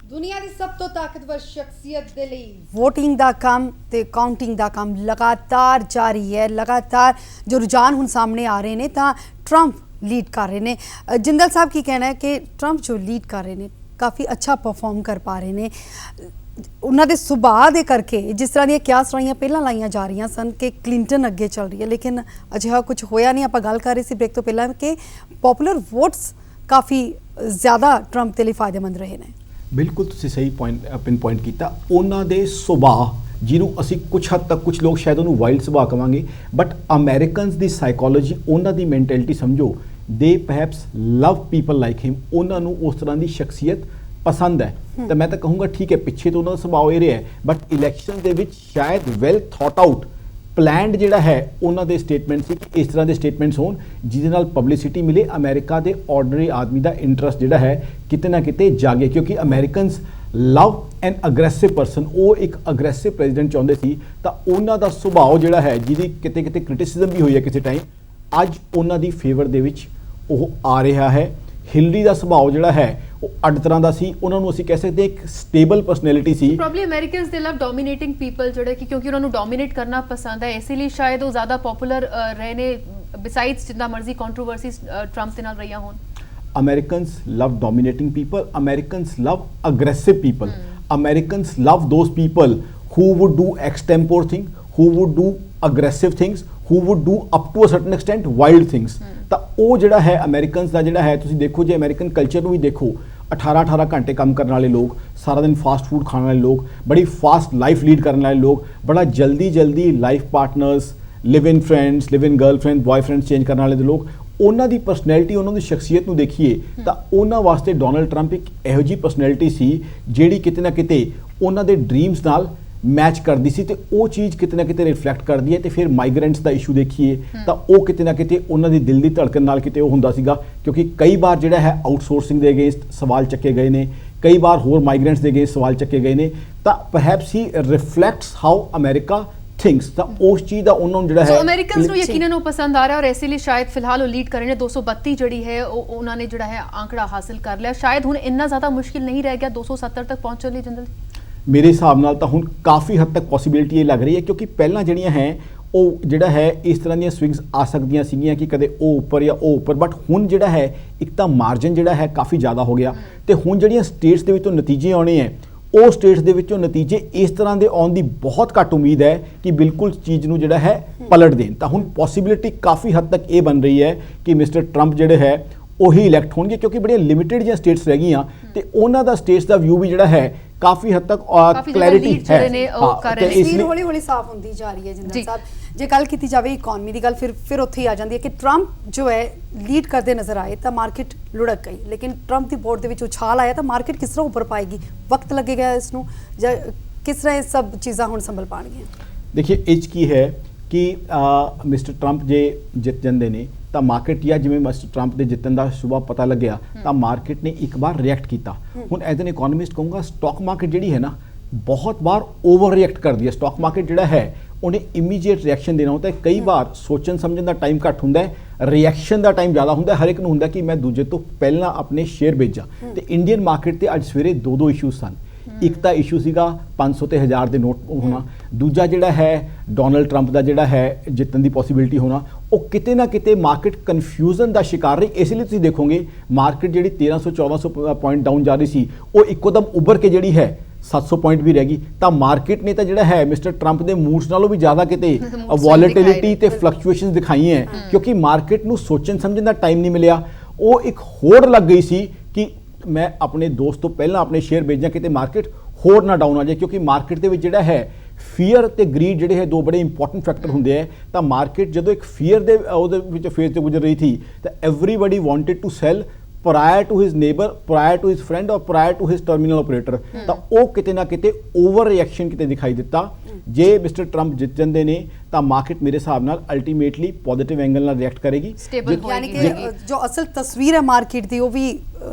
ਦੁਨੀਆ ਦੀ ਸਭ ਤੋਂ ਤਾਕਤਵਰ ਸ਼ਖਸੀਅਤ ਦੇ ਲਈ VOTING ਦਾ ਕੰਮ ਤੇ ਕਾਊਂਟਿੰਗ ਦਾ ਕੰਮ ਲਗਾਤਾਰ ਜਾਰੀ ਹੈ। ਲਗਾਤਾਰ ਜੋ ਰੁਝਾਨ ਹੁਣ ਸਾਹਮਣੇ ਆ ਰਹੇ ਨੇ ਤਾਂ ਟਰੰਪ ਲੀਡ ਕਰ ਰਹੇ ਨੇ। ਜਿੰਦਲ ਸਾਹਿਬ ਕੀ ਕਹਿਣਾ ਹੈ ਕਿ ਟਰੰਪ ਜੋ ਲੀਡ ਕਰ ਰਹੇ ਨੇ ਕਾਫੀ ਅੱਛਾ ਪਰਫਾਰਮ ਕਰ ਪਾ ਰਹੇ ਨੇ। ਉਹਨਾਂ ਦੇ ਸੁਭਾਅ ਦੇ ਕਰਕੇ ਜਿਸ ਤਰ੍ਹਾਂ ਦੀਆਂ ਕਿਆਸ ਰਾਈਆਂ ਪਹਿਲਾਂ ਲਾਈਆਂ ਜਾ ਰਹੀਆਂ ਸਨ ਕਿ ਕਲਿੰਟਨ ਅੱਗੇ ਚੱਲ ਰਹੀ ਹੈ, ਲੇਕਿਨ ਅਜਿਹਾ ਕੁਝ ਹੋਇਆ ਨਹੀਂ। ਆਪਾਂ ਗੱਲ ਕਰ ਰਹੇ ਸੀ ਬ੍ਰੇਕ ਤੋਂ ਪਹਿਲਾਂ ਕਿ ਪਪੂਲਰ ਵੋਟਸ ਕਾਫੀ ਜ਼ਿਆਦਾ ਟਰੰਪ ਦੇ ਲਈ ਫਾਇਦੇਮੰਦ ਰਹੇ ਨੇ। ਬਿਲਕੁਲ ਤੁਸੀਂ ਸਹੀ ਪਿਨ ਪੁਆਇੰਟ ਕੀਤਾ। ਉਹਨਾਂ ਦੇ ਸੁਭਾਅ ਜਿਹਨੂੰ ਅਸੀਂ ਕੁਝ ਹੱਦ ਤੱਕ ਕੁਝ ਲੋਕ ਸ਼ਾਇਦ ਉਹਨੂੰ ਵਾਈਲਡ ਸੁਭਾਅ ਕਵਾਂਗੇ, ਬਟ ਅਮਰੀਕਨਸ ਦੀ ਸਾਈਕੋਲੋਜੀ, ਉਹਨਾਂ ਦੀ ਮੈਂਟੈਲਿਟੀ ਸਮਝੋ, ਦੇ ਪਰਹੈਪਸ ਲਵ ਪੀਪਲ ਲਾਈਕ ਹਿਮ। ਉਹਨਾਂ ਨੂੰ ਉਸ ਤਰ੍ਹਾਂ ਦੀ ਸ਼ਖਸੀਅਤ ਪਸੰਦ ਹੈ। ਤਾਂ ਮੈਂ ਤਾਂ ਕਹੂੰਗਾ ਠੀਕ ਹੈ ਪਿੱਛੇ ਤੋਂ ਉਹਨਾਂ ਦਾ ਸੁਭਾਅ ਇਹ ਰਿਹਾ, ਬਟ ਇਲੈਕਸ਼ਨ ਦੇ ਵਿੱਚ ਸ਼ਾਇਦ ਵੈਲ ਥੌਟ ਆਊਟ ਪਲਾਨਡ ਜਿਹੜਾ ਹੈ ਉਹਨਾਂ ਦੇ ਸਟੇਟਮੈਂਟ ਸੀ ਕਿ ਇਸ ਤਰ੍ਹਾਂ ਦੇ ਸਟੇਟਮੈਂਟਸ ਹੋਣ ਜਿਹਦੇ ਨਾਲ ਪਬਲਿਸਿਟੀ ਮਿਲੇ, ਅਮਰੀਕਾ ਦੇ ਆਰਡੀਨਰੀ ਆਦਮੀ ਦਾ ਇੰਟਰਸਟ ਜਿਹੜਾ ਹੈ ਕਿਤੇ ਨਾ ਕਿਤੇ ਜਾਗੇ, ਕਿਉਂਕਿ ਅਮਰੀਕਨਸ ਲਵ ਐਨ ਅਗਰੈਸਿਵ ਪਰਸਨ। ਉਹ ਇੱਕ ਅਗਰੈਸਿਵ ਪ੍ਰੈਜ਼ੀਡੈਂਟ ਚਾਹੁੰਦੇ ਸੀ, ਤਾਂ ਉਹਨਾਂ ਦਾ ਸੁਭਾਅ ਜਿਹੜਾ ਹੈ ਜਿਹਦੀ ਕਿਤੇ ਕਿਤੇ ਕ੍ਰਿਟਿਸਿਜ਼ਮ ਵੀ ਹੋਈ ਹੈ ਕਿਸੇ ਟਾਈਮ, ਅੱਜ ਉਹਨਾਂ ਦੀ ਫੇਵਰ ਦੇ ਵਿੱਚ ਉਹ ਆ ਰਿਹਾ ਹੈ। ਹਿਲਰੀ ਦਾ ਸੁਭਾਅ ਜਿਹੜਾ ਹੈ ਉਹ ਅੱਡ ਤਰ੍ਹਾਂ ਦਾ ਸੀ, ਉਹਨਾਂ ਨੂੰ ਅਸੀਂ ਕਹਿ ਸਕਦੇ ਇੱਕ ਸਟੇਬਲ ਪਰਸਨੈਲਿਟੀ ਸੀ। ਪ੍ਰੋਬਬਲੀ ਅਮਰੀਕਨਸ ਦੇ ਲਵ ਡੋਮੀਨੇਟਿੰਗ ਪੀਪਲ ਜਿਹੜੇ ਕਿ ਕਿਉਂਕਿ ਉਹਨਾਂ ਨੂੰ ਡੋਮੀਨੇਟ ਕਰਨਾ ਪਸੰਦ ਹੈ, ਇਸੇ ਲਈ ਸ਼ਾਇਦ ਉਹ ਜ਼ਿਆਦਾ ਪਪੂਲਰ ਰਹੇ ਨੇ, ਬਿਸਾਈਡਸ ਜਿੰਨਾ ਮਰਜ਼ੀ ਕੰਟਰੋਵਰਸੀਜ਼ ਟਰੰਪ ਦੇ ਨਾਲ ਰਹੀਆਂ ਹੋਣ। Americans love dominating people. Americans love aggressive people. Americans love those people who would do extempore things, who would do aggressive things, who would do up to a certain extent wild things. ਤਾਂ ਉਹ ਜਿਹੜਾ ਹੈ ਅਮਰੀਕਨਸ ਦਾ ਜਿਹੜਾ ਹੈ, ਤੁਸੀਂ ਦੇਖੋ ਜੇ ਅਮਰੀਕਨ ਕਲਚਰ ਨੂੰ ਵੀ ਦੇਖੋ, 18-18 ਘੰਟੇ ਕੰਮ ਕਰਨ ਵਾਲੇ ਲੋਕ, ਸਾਰਾ ਦਿਨ ਫਾਸਟ ਫੂਡ ਖਾਣ ਵਾਲੇ ਲੋਕ, ਬੜੀ ਫਾਸਟ ਲਾਈਫ ਲੀਡ ਕਰਨ ਵਾਲੇ ਲੋਕ, ਬੜਾ ਜਲਦੀ ਲਾਈਫ ਪਾਰਟਨਰਸ ਲਿਵ ਇਨ ਫਰੈਂਡਸ, ਲਿਵ ਇਨ ਗਰਲਫ੍ਰੈਂਡ, ਬॉयਫ੍ਰੈਂਡ ਚੇਂਜ ਕਰਨ ਵਾਲੇ ਦੇ ਲੋਕ, ਉਹਨਾਂ ਦੀ ਪਰਸਨੈਲਿਟੀ, ਉਹਨਾਂ ਦੀ ਸ਼ਖਸੀਅਤ ਨੂੰ ਦੇਖੀਏ ਤਾਂ ਉਹਨਾਂ ਵਾਸਤੇ ਡੋਨਲਡ ਟਰੰਪ ਇੱਕ ਇਹੋ ਜਿਹੀ ਪਰਸਨੈਲਿਟੀ ਸੀ ਜਿਹੜੀ ਕਿਤੇ ਨਾ ਕਿਤੇ ਉਹਨਾਂ ਦੇ ਡ੍ਰੀਮਸ ਨਾਲ ਮੈਚ ਕਰਦੀ ਸੀ, ਤੇ ਉਹ ਚੀਜ਼ ਕਿਤੇ ਨਾ ਕਿਤੇ ਰਿਫਲੈਕਟ ਕਰਦੀ ਹੈ। ਤੇ ਫਿਰ ਮਾਈਗ੍ਰੈਂਟਸ ਦਾ ਇਸ਼ੂ ਦੇਖੀਏ ਤਾਂ ਉਹ ਕਿਤੇ ਨਾ ਕਿਤੇ ਉਹਨਾਂ ਦੀ ਦਿਲ ਦੀ ਧੜਕਣ ਨਾਲ ਕਿਤੇ ਉਹ ਹੁੰਦਾ ਸੀਗਾ, ਕਿਉਂਕਿ ਕਈ ਵਾਰ ਜਿਹੜਾ ਹੈ ਆਊਟਸੋਰਸਿੰਗ ਦੇ ਅਗੇਂਸਟ ਸਵਾਲ ਚੱਕੇ ਗਏ ਨੇ, ਕਈ ਵਾਰ ਹੋਰ ਮਾਈਗ੍ਰੈਂਟਸ ਦੇ ਅਗੇਂਸਟ ਸਵਾਲ ਚੱਕੇ ਗਏ ਨੇ, ਤਾਂ ਪਰਹੈਪਸ ਹੀ ਰਿਫਲੈਕਟਸ ਹਾਊ ਅਮਰੀਕਾ ਥਿੰਕਸ, ਤਾਂ ਉਸ ਚੀਜ਼ ਦਾ ਉਹਨਾਂ ਨੂੰ ਜਿਹੜਾ ਹੈ ਅਮਰੀਕਨਸ ਨੂੰ ਯਕੀਨਨ ਉਹ ਪਸੰਦ ਆ ਰਿਹਾ, ਔਰ ਇਸੇ ਲਈ ਸ਼ਾਇਦ ਫਿਲਹਾਲ ਉਹ ਲੀਡ ਕਰ ਰਹੇ ਨੇ। 232 ਜਿਹੜੀ ਹੈ ਉਹਨਾਂ ਨੇ ਜਿਹੜਾ ਹੈ ਆંકੜਾ ਹਾਸਿਲ ਕਰ ਲਿਆ। ਸ਼ਾਇਦ ਹੁਣ ਇੰਨਾ ਜ਼ਿਆਦਾ ਮੁਸ਼ਕਿਲ ਨਹੀਂ ਰਹਿ ਗਿਆ 270 ਤੱਕ ਪਹੁੰਚਣ ਲਈ। ਜਨਰਲ ਮੇਰੇ ਹਿਸਾਬ ਨਾਲ ਤਾਂ ਹੁਣ ਕਾਫੀ ਹੱਦ ਤੱਕ ਪੋਸੀਬਿਲਿਟੀ ਇਹ ਲੱਗ ਰਹੀ ਹੈ, ਕਿਉਂਕਿ ਪਹਿਲਾਂ ਜਿਹੜੀਆਂ ਹੈ ਉਹ ਜਿਹੜਾ ਹੈ ਇਸ ਤਰ੍ਹਾਂ ਦੀਆਂ ਸਵਿੰਗਸ ਆ ਸਕਦੀਆਂ ਸੀਗੀਆਂ ਕਿ ਕਦੇ ਉਹ ਉੱਪਰ ਜਾਂ ਉਹ ਉੱਪਰ, ਬਟ ਹੁਣ ਜਿਹੜਾ ਹੈ ਇੱਕ ਤਾਂ ਮਾਰਜਨ ਜਿਹੜਾ ਹੈ ਕਾਫੀ ਜ਼ਿਆਦਾ ਹੋ ਗਿਆ, ਤੇ ਹੁਣ ਜਿਹੜੀਆਂ ਸਟੇਟਸ ਦੇ ਵਿੱਚੋਂ ਨਤੀਜੇ ਆਉਣੇ ਹੈ ਉਹ ਸਟੇਟਸ ਦੇ ਵਿੱਚੋਂ ਨਤੀਜੇ ਇਸ ਤਰ੍ਹਾਂ ਦੇ ਆਉਣ ਦੀ ਬਹੁਤ ਘੱਟ ਉਮੀਦ ਹੈ ਕਿ ਬਿਲਕੁਲ ਚੀਜ਼ ਨੂੰ ਜਿਹੜਾ ਹੈ ਪਲਟ ਦੇਣ। ਤਾਂ ਹੁਣ ਪੋਸੀਬਿਲਿਟੀ ਕਾਫੀ ਹੱਦ ਤੱਕ ਇਹ ਬਣ ਰਹੀ ਹੈ ਕਿ ਮਿਸਟਰ ਟਰੰਪ ਜਿਹੜੇ ਹੈ ਉਹੀ ਇਲੈਕਟ ਹੋਣਗੇ, ਕਿਉਂਕਿ ਬੜੀਆਂ ਲਿਮਿਟਿਡ ਜਿਹੀਆਂ ਸਟੇਟਸ ਰਹਿ ਗਈਆਂ ਤੇ ਉਹਨਾਂ ਦਾ ਸਟੇਟਸ ਦਾ ਵਿਊ ਵੀ ਜਿਹੜਾ ਹੈ ਕਾਫੀ ਹੱਦ ਤੱਕ ਕਲੈਰਿਟੀ ਹੈ। ਤਸਵੀਰ ਹੌਲੀ ਹੌਲੀ ਸਾਫ਼ ਹੁੰਦੀ ਜਾ ਰਹੀ ਹੈ। ਜਿੰਦਰ ਸਾਹਿਬ, ਜੇ ਗੱਲ ਕੀਤੀ ਜਾਵੇ ਇਕਨੋਮੀ ਦੀ ਗੱਲ, ਫਿਰ ਉੱਥੇ ਹੀ ਆ ਜਾਂਦੀ ਹੈ ਕਿ ਟਰੰਪ ਜੋ ਹੈ ਲੀਡ ਕਰਦੇ ਨਜ਼ਰ ਆਏ ਤਾਂ ਮਾਰਕੀਟ ਲੁੜਕ ਗਈ, ਲੇਕਿਨ ਟਰੰਪ ਦੀ ਵੋਟ ਦੇ ਵਿੱਚ ਉਛਾਲ ਆਇਆ ਤਾਂ ਮਾਰਕੀਟ ਕਿਸ ਤਰ੍ਹਾਂ ਉੱਪਰ ਪਾਏਗੀ? ਵਕਤ ਲੱਗੇਗਾ ਇਸ ਨੂੰ, ਜਾਂ ਕਿਸ ਤਰ੍ਹਾਂ ਇਹ ਸਭ ਚੀਜ਼ਾਂ ਹੁਣ ਸੰਭਲ ਪਾਣਗੀਆਂ? ਦੇਖिए ਇਹ 'ਚ ਕੀ ਹੈ ਕਿ ਮਿਸਟਰ ਟਰੰਪ ਜੇ ਜਿੱਤ ਜਾਂਦੇ ਨੇ ਤਾਂ ਮਾਰਕੀਟ, ਜਾਂ ਜਿਵੇਂ ਮਿਸਟਰ ਟਰੰਪ ਦੇ ਜਿੱਤਣ ਦਾ ਸੁਬਾਹ ਪਤਾ ਲੱਗਿਆ ਤਾਂ ਮਾਰਕੀਟ ਨੇ ਇੱਕ ਵਾਰ ਰਿਐਕਟ ਕੀਤਾ। ਹੁਣ ਐਜ਼ ਐਨ ਇਕਨੋਮਿਸਟ ਕਹੂੰਗਾ ਸਟਾਕ ਮਾਰਕੀਟ ਜਿਹੜੀ ਹੈ ਨਾ ਬਹੁਤ ਵਾਰ ਓਵਰ ਰਿਐਕਟ ਕਰਦੀ ਹੈ। ਸਟਾਕ ਮਾਰਕੀਟ ਜਿਹੜਾ ਹੈ ਉਹਨੇ ਇਮੀਡੀਏਟ ਰਿਐਕਸ਼ਨ ਦੇਣਾ ਹੁੰਦਾ ਹੈ, ਕਈ ਵਾਰ ਸੋਚਣ ਸਮਝਣ ਦਾ ਟਾਈਮ ਘੱਟ ਹੁੰਦਾ ਹੈ, ਰਿਐਕਸ਼ਨ ਦਾ ਟਾਈਮ ਜ਼ਿਆਦਾ ਹੁੰਦਾ ਹੈ। ਹਰ ਇੱਕ ਨੂੰ ਹੁੰਦਾ ਕਿ ਮੈਂ ਦੂਜੇ ਤੋਂ ਪਹਿਲਾਂ ਆਪਣੇ ਸ਼ੇਅਰ ਵੇਚਾਂ, ਤੇ ਇੰਡੀਅਨ ਮਾਰਕੀਟ ਤੇ ਅੱਜ ਸਵੇਰੇ ਦੋ ਇਸ਼ੂ ਸਨ। ਇੱਕ ਤਾਂ ਇਸ਼ੂ ਸੀਗਾ 500 ਤੇ 1000 ਦੇ ਨੋਟ ਹੋਣਾ, ਦੂਜਾ ਜਿਹੜਾ ਹੈ ਡੋਨਲਡ ਟਰੰਪ ਦਾ ਜਿਹੜਾ ਹੈ ਜਿੱਤਣ ਦੀ ਪੋਸੀਬਿਲਿਟੀ ਹੋਣਾ। ਉਹ ਕਿਤੇ ਨਾ ਕਿਤੇ ਮਾਰਕੀਟ ਕਨਫਿਊਜ਼ਨ ਦਾ ਸ਼ਿਕਾਰ ਰਹੀ। ਇਸ ਲਈ ਤੁਸੀਂ ਦੇਖੋਗੇ ਮਾਰਕੀਟ ਜਿਹੜੀ 1300-1400 ਪੁਆਇੰਟ ਡਾਊਨ ਜਾ ਰਹੀ ਸੀ ਉਹ ਇੱਕੋਦਮ ਉੱਭਰ ਕੇ ਜਿਹੜੀ ਹੈ 700 ਪੁਆਇੰਟ ਵੀ ਰਹਿ ਗਈ। ਤਾਂ ਮਾਰਕੀਟ ਨੇ ਤਾਂ ਜਿਹੜਾ ਹੈ ਮਿਸਟਰ ਟਰੰਪ ਦੇ ਮੂਡਸ ਨਾਲੋਂ ਵੀ ਜ਼ਿਆਦਾ ਕਿਤੇ ਵੋਲੇਟਿਲਿਟੀ ਤੇ ਫਲਕਚੁਏਸ਼ਨਸ ਦਿਖਾਈਆਂ, ਕਿਉਂਕਿ ਮਾਰਕੀਟ ਨੂੰ ਸੋਚਣ ਸਮਝਣ ਦਾ ਟਾਈਮ ਨਹੀਂ ਮਿਲਿਆ। ਉਹ ਇੱਕ ਹੋੜ ਲੱਗ ਗਈ ਸੀ ਕਿ ਮੈਂ ਆਪਣੇ ਦੋਸਤ ਤੋਂ ਪਹਿਲਾਂ ਆਪਣੇ ਸ਼ੇਅਰ ਵੇਚਾਂ, ਕਿਤੇ ਮਾਰਕੀਟ ਹੋਰ ਨਾ ਡਾਊਨ ਆ ਜਾਏ, ਕਿਉਂਕਿ ਮਾਰਕੀਟ ਦੇ ਵਿੱਚ ਜਿਹੜਾ ਹੈ ਫੀਅਰ ਤੇ ਗਰੀਡ ਜਿਹੜੇ ਹੈ ਦੋ ਬੜੇ ਇੰਪੋਰਟੈਂਟ ਫੈਕਟਰ ਹੁੰਦੇ ਹੈ। ਤਾਂ ਮਾਰਕੀਟ ਜਦੋਂ ਇੱਕ ਫੀਅਰ ਦੇ ਉਹਦੇ ਵਿੱਚ ਫੇਜ਼ ਤੇ ਗੁਜ਼ਰ ਰਹੀ ਸੀ ਤਾਂ everybody wanted to sell prior to his neighbour, prior to his friend ਔਰ prior to his terminal operator. ਤਾਂ ਉਹ ਕਿਤੇ ਨਾ ਕਿਤੇ ਓਵਰ ਰਿਐਕਸ਼ਨ ਕਿਤੇ ਦਿਖਾਈ ਦਿੱਤਾ। ਜੇ ਮਿਸਟਰ ਟਰੰਪ ਜਿੱਤ ਜਾਂਦੇ ਨੇ ਤਾਂ ਮਾਰਕੀਟ ਮੇਰੇ ਹਿਸਾਬ ਨਾਲ ਅਲਟੀਮੇਟਲੀ ਪੋਜ਼ਿਟਿਵ ਐਂਗਲ ਨਾਲ ਰਿਐਕਟ ਕਰੇਗੀ। ਯਾਨੀ ਕਿ ਜੋ ਅਸਲ ਤਸਵੀਰ ਹੈ ਮਾਰਕੀਟ ਦੀ ਉਹ ਵੀ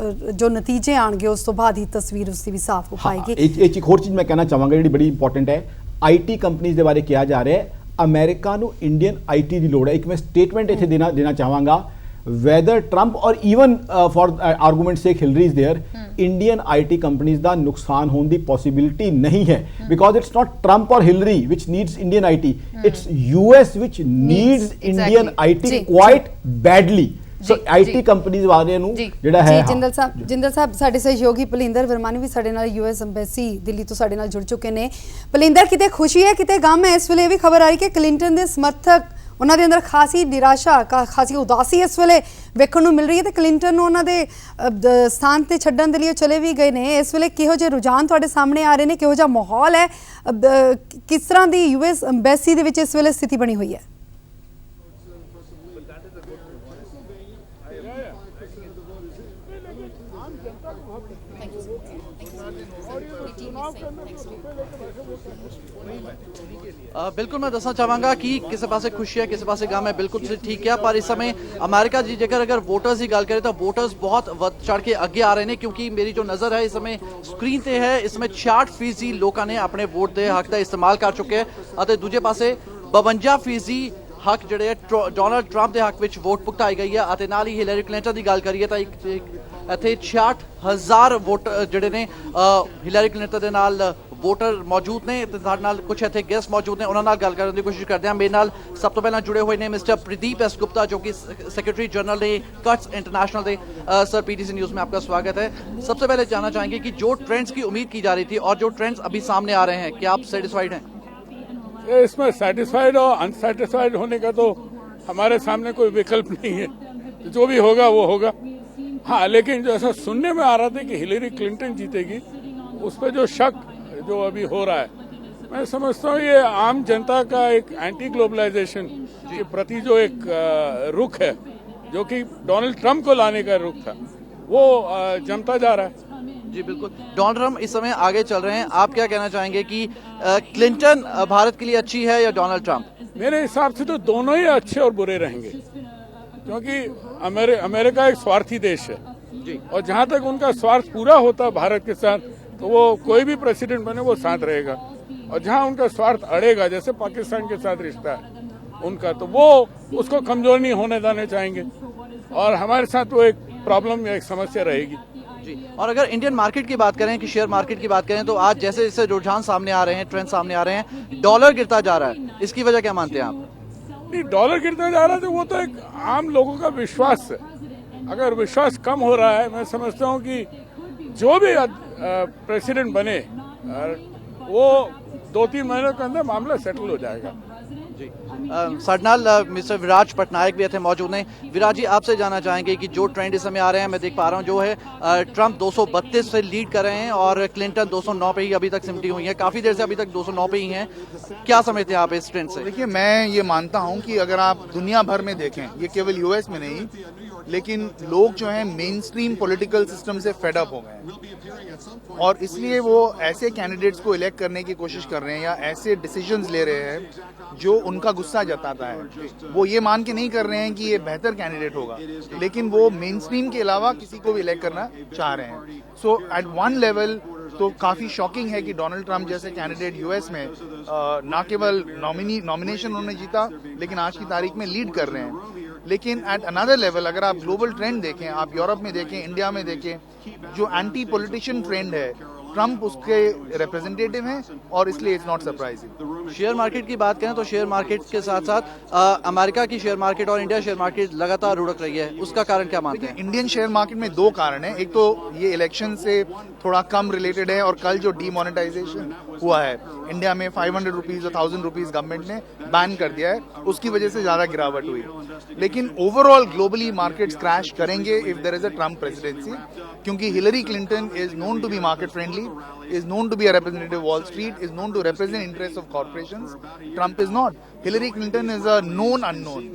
ਜੋ ਨਤੀਜੇ ਆਣਗੇ ਉਸ ਤੋਂ ਬਾਅਦ ਹੀ ਤਸਵੀਰ ਉਸ ਦੀ ਵੀ ਸਾਫ਼ ਹੋ ਪਾਏਗੀ। ਇੱਕ ਹੋਰ ਚੀਜ਼ ਮੈਂ ਕਹਿਣਾ ਚਾਹਾਂਗਾ ਜਿਹੜੀ ਬੜੀ ਇੰਪੋਰਟੈਂਟ ਹੈ, ਆਈਟੀ ਕੰਪਨੀਜ਼ ਦੇ ਬਾਰੇ ਕਿਹਾ ਜਾ ਰਿਹਾ ਹੈ ਅਮਰੀਕਾ ਨੂੰ ਇੰਡੀਅਨ ਆਈਟੀ ਦੀ ਲੋੜ ਹੈ। ਇੱਕ ਮੈਂ ਸਟੇਟਮੈਂਟ ਇੱਥੇ ਦੇਣਾ ਚਾਹਾਂਗਾ, whether Trump or even for argument's sake Hillary is there, Indian IT companies ਦਾ ਨੁਕਸਾਨ ਹੋਣ ਦੀ possibility ਨਹੀਂ ਹੈ, because it's not Trump or Hillary which needs Indian IT, it's US which needs Indian IT quite badly. So IT companies ਵਾਲਿਆਂ ਨੂੰ ਜਿਹੜਾ ਹੈ ਜਿੰਦਲ ਸਾਹਿਬ ਸਾਡੇ ਸਹਿਯੋਗੀ ਪਲਿੰਦਰ ਵਰਮਾਨੀ ਵੀ ਸਾਡੇ ਨਾਲ US ਐਮਬੈਸੀ ਦਿੱਲੀ ਤੋਂ ਸਾਡੇ ਨਾਲ ਜੁੜ ਚੁੱਕੇ ਨੇ। ਪਲਿੰਦਰ, ਕਿਤੇ ਖੁਸ਼ੀ ਹੈ ਕਿਤੇ ਗਮ ਹੈ? ਇਸ ਵੇਲੇ ਇਹ ਵੀ ਖਬਰ ਆ ਰਹੀ ਕਿ ਕਲਿੰਟਨ ਦੇ ਸਮਰਥਕ ਉਹਨਾਂ ਦੇ ਅੰਦਰ ਖਾਸੀ ਨਿਰਾਸ਼ਾ, ਖਾਸੀ ਉਦਾਸੀ ਇਸ ਵੇਲੇ ਵੇਖਣ ਨੂੰ ਮਿਲ ਰਹੀ ਹੈ, ਤੇ ਕਲਿੰਟਨ ਨੂੰ ਉਹਨਾਂ ਦੇ ਸਥਾਨ ਤੇ ਛੱਡਣ ਦੇ ਲਈ ਚਲੇ ਵੀ ਗਏ ਨੇ। ਇਸ ਵੇਲੇ ਕਿਹੋ ਜਿਹੇ ਰੁਝਾਨ ਤੁਹਾਡੇ ਸਾਹਮਣੇ ਆ ਰਹੇ ਨੇ, ਕਿਹੋ ਜਿਹਾ ਮਾਹੌਲ ਹੈ, ਕਿਸ ਤਰ੍ਹਾਂ ਦੀ US ਐਮਬੈਸੀ ਦੇ ਵਿੱਚ ਇਸ ਵੇਲੇ ਸਥਿਤੀ ਬਣੀ ਹੋਈ ਹੈ? बिल्कुल मैं दसना चाहांगा कि किसी पासे खुशी है किसी पासे गम है, बिल्कुल ठीक है। पर इस समय अमेरिका की जगह अगर वोटर्स की गल करें तो वोटर्स बहुत चढ़ के अगे आ रहे हैं, क्योंकि मेरी जो नज़र है इस समय स्क्रीन ते है, इसमें 66% लोगों ने अपने वोट के हक का इस्तेमाल कर चुके हैं। दूजे पासे 52% हक ਜਿਹੜੇ ਡੋਨਲਡ ਟਰੰਪ ਦੇ ਹੱਕ ਵਿੱਚ ਵੋਟ ਭੁਗਤਾਈ ਗਈ ਹੈ। ਨਾਲ ਹੀ ਹਿਲਰੀ ਕਲਿੰਟਨ ਦੀ ਗੱਲ ਕਰੀਏ ਤਾਂ ਇੱਥੇ 66000 ਵੋਟ ਜਿਹੜੇ ਨੇ ਹਿਲਰੀ ਕਲਿੰਟਨ ਦੇ ਨਾਲ ਵੋਟਰ ਮੌਜੂਦ ਨੇ, ਤੇ ਸਾਡੇ ਨਾਲ ਕੁਝ ਇੱਥੇ ਗੈਸਟ ਮੌਜੂਦ ਨੇ, ਉਹਨਾਂ ਨਾਲ ਗੱਲ ਕਰਨ ਦੀ ਕੋਸ਼ਿਸ਼ ਕਰਦੇ ਹਾਂ। ਮੇਰੇ ਨਾਲ ਸਭ ਤੋਂ ਪਹਿਲਾਂ ਜੁੜੇ ਹੋਏ ਨੇ ਮਿਸਟਰ प्रदीप एस गुप्ता जो कि सेक्रेटरी जनरल ने कट्स इंटरनेशनल दे। सर PTC न्यूज़ में आपका स्वागत है। सबसे पहले जानना चाहेंगे कि जो ट्रेंड्स की उम्मीद की जा रही थी और जो ट्रेंड्स अभी सामने आ रहे हैं, क्या आप सेटिस्फाइड हैं? इसमें सेटिस्फाइड और अनसेटिस्फाइड होने का तो हमारे सामने कोई विकल्प नहीं है, जो भी होगा वो होगा। हाँ, लेकिन जो ऐसा सुनने में आ रहा था कि हिलरी क्लिंटन जीतेगी, उस पर जो शक जो अभी हो रहा है मैं समझता हूँ ये आम जनता का एक एंटी ग्लोबलाइजेशन के प्रति जो एक रुख है, जो कि डोनाल्ड ट्रंप को लाने का रुख था, वो जमता जा रहा है। जी बिल्कुल, डोनाल्ड ट्रंप इस समय आगे चल रहे हैं। आप क्या कहना चाहेंगे कि क्लिंटन भारत के लिए अच्छी है या डोनाल्ड ट्रंप? मेरे हिसाब से तो दोनों ही अच्छे और बुरे रहेंगे, क्योंकि अमेरिका एक स्वार्थी देश है और जहां तक उनका स्वार्थ पूरा होता भारत के साथ, तो वो कोई भी प्रेसिडेंट बने वो साथ रहेगा, और जहां उनका स्वार्थ अड़ेगा, जैसे पाकिस्तान के साथ रिश्ता है उनका, तो वो उसको कमजोर नहीं होने देना चाहेंगे, और हमारे साथ वो एक प्रॉब्लम या एक समस्या रहेगी। जी, और अगर इंडियन मार्केट की बात करें, कि शेयर मार्केट की बात करें, तो आज जैसे जैसे रुझान सामने आ रहे हैं, ट्रेंड सामने आ रहे हैं, डॉलर गिरता जा रहा है, इसकी वजह क्या मानते हैं आप? नहीं, डॉलर गिरता जा रहा है तो वो तो एक आम लोगों का विश्वास है। अगर विश्वास कम हो रहा है, मैं समझता हूँ कि जो भी प्रेसिडेंट बने वो 2-3 महीनों के अंदर मामला सेटल हो जाएगा। जी, सडनाल मिस्टर विराज पटनायक भी थे मौजूद हैं। विराज जी, आपसे जानना चाहेंगे कि जो ट्रेंड इस समय आ रहे हैं, मैं देख पा रहा हूं जो है ट्रंप 232 से लीड कर रहे हैं और क्लिंटन 209 पे ही अभी तक सिमटी हुई है, काफी देर से अभी तक 209 पे ही हैं। क्या समझते हैं आप इस ट्रेंड से? देखिए, मैं ये मानता हूं कि अगर आप दुनिया भर में देखें, ये केवल यूएस में नहीं, लेकिन लोग जो हैं मेन स्ट्रीम पॉलिटिकल सिस्टम से फेड अप हो गए हैं, और इसलिए वो ऐसे कैंडिडेट्स को इलेक्ट करने की कोशिश कर रहे हैं या ऐसे डिसीजंस ले रहे हैं जो उनका गुस्सा जताता है। वो ये मान के नहीं कर रहे हैं कि ये बेहतर कैंडिडेट होगा, लेकिन वो मेन स्ट्रीम के अलावा किसी को भी इलेक्ट करना चाह रहे हैं। सो एट वन लेवल तो काफ़ी शॉकिंग है कि डोनाल्ड ट्रंप जैसे कैंडिडेट यूएस में ना केवल नॉमिनेशन उन्होंने जीता, लेकिन आज की तारीख में लीड कर रहे हैं। लेकिन एट अनदर लेवल अगर आप ग्लोबल ट्रेंड देखें, आप यूरोप में देखें, इंडिया में देखें, जो एंटी पॉलिटिशियन ट्रेंड है, ट्रंप उसके रिप्रेजेंटेटिव हैं, और इसलिए it's not surprising. Share market की बात करें तो शेयर मार्केट के साथ साथ अमेरिका की शेयर मार्केट और इंडिया शेयर मार्केट लगातार लुढ़क रही है, उसका कारण क्या मानते हैं? इंडियन शेयर मार्केट में 2 कारण है। एक तो ये इलेक्शन से थोड़ा कम रिलेटेड है, और कल जो डीमोनेटाइजेशन हुआ है इंडिया में 500 रुपीज और 1000 रुपीज गवर्नमेंट ने बैन कर दिया है, उसकी वजह से ज्यादा गिरावट हुई। लेकिन ओवरऑल ग्लोबली मार्केट्स क्रैश करेंगे if there is a Trump presidency, क्योंकि Hillary Clinton is known to be market friendly, is known to be a representative of Wall Street, is known to represent interests of corporations. Trump is not. Hillary Clinton is a known unknown,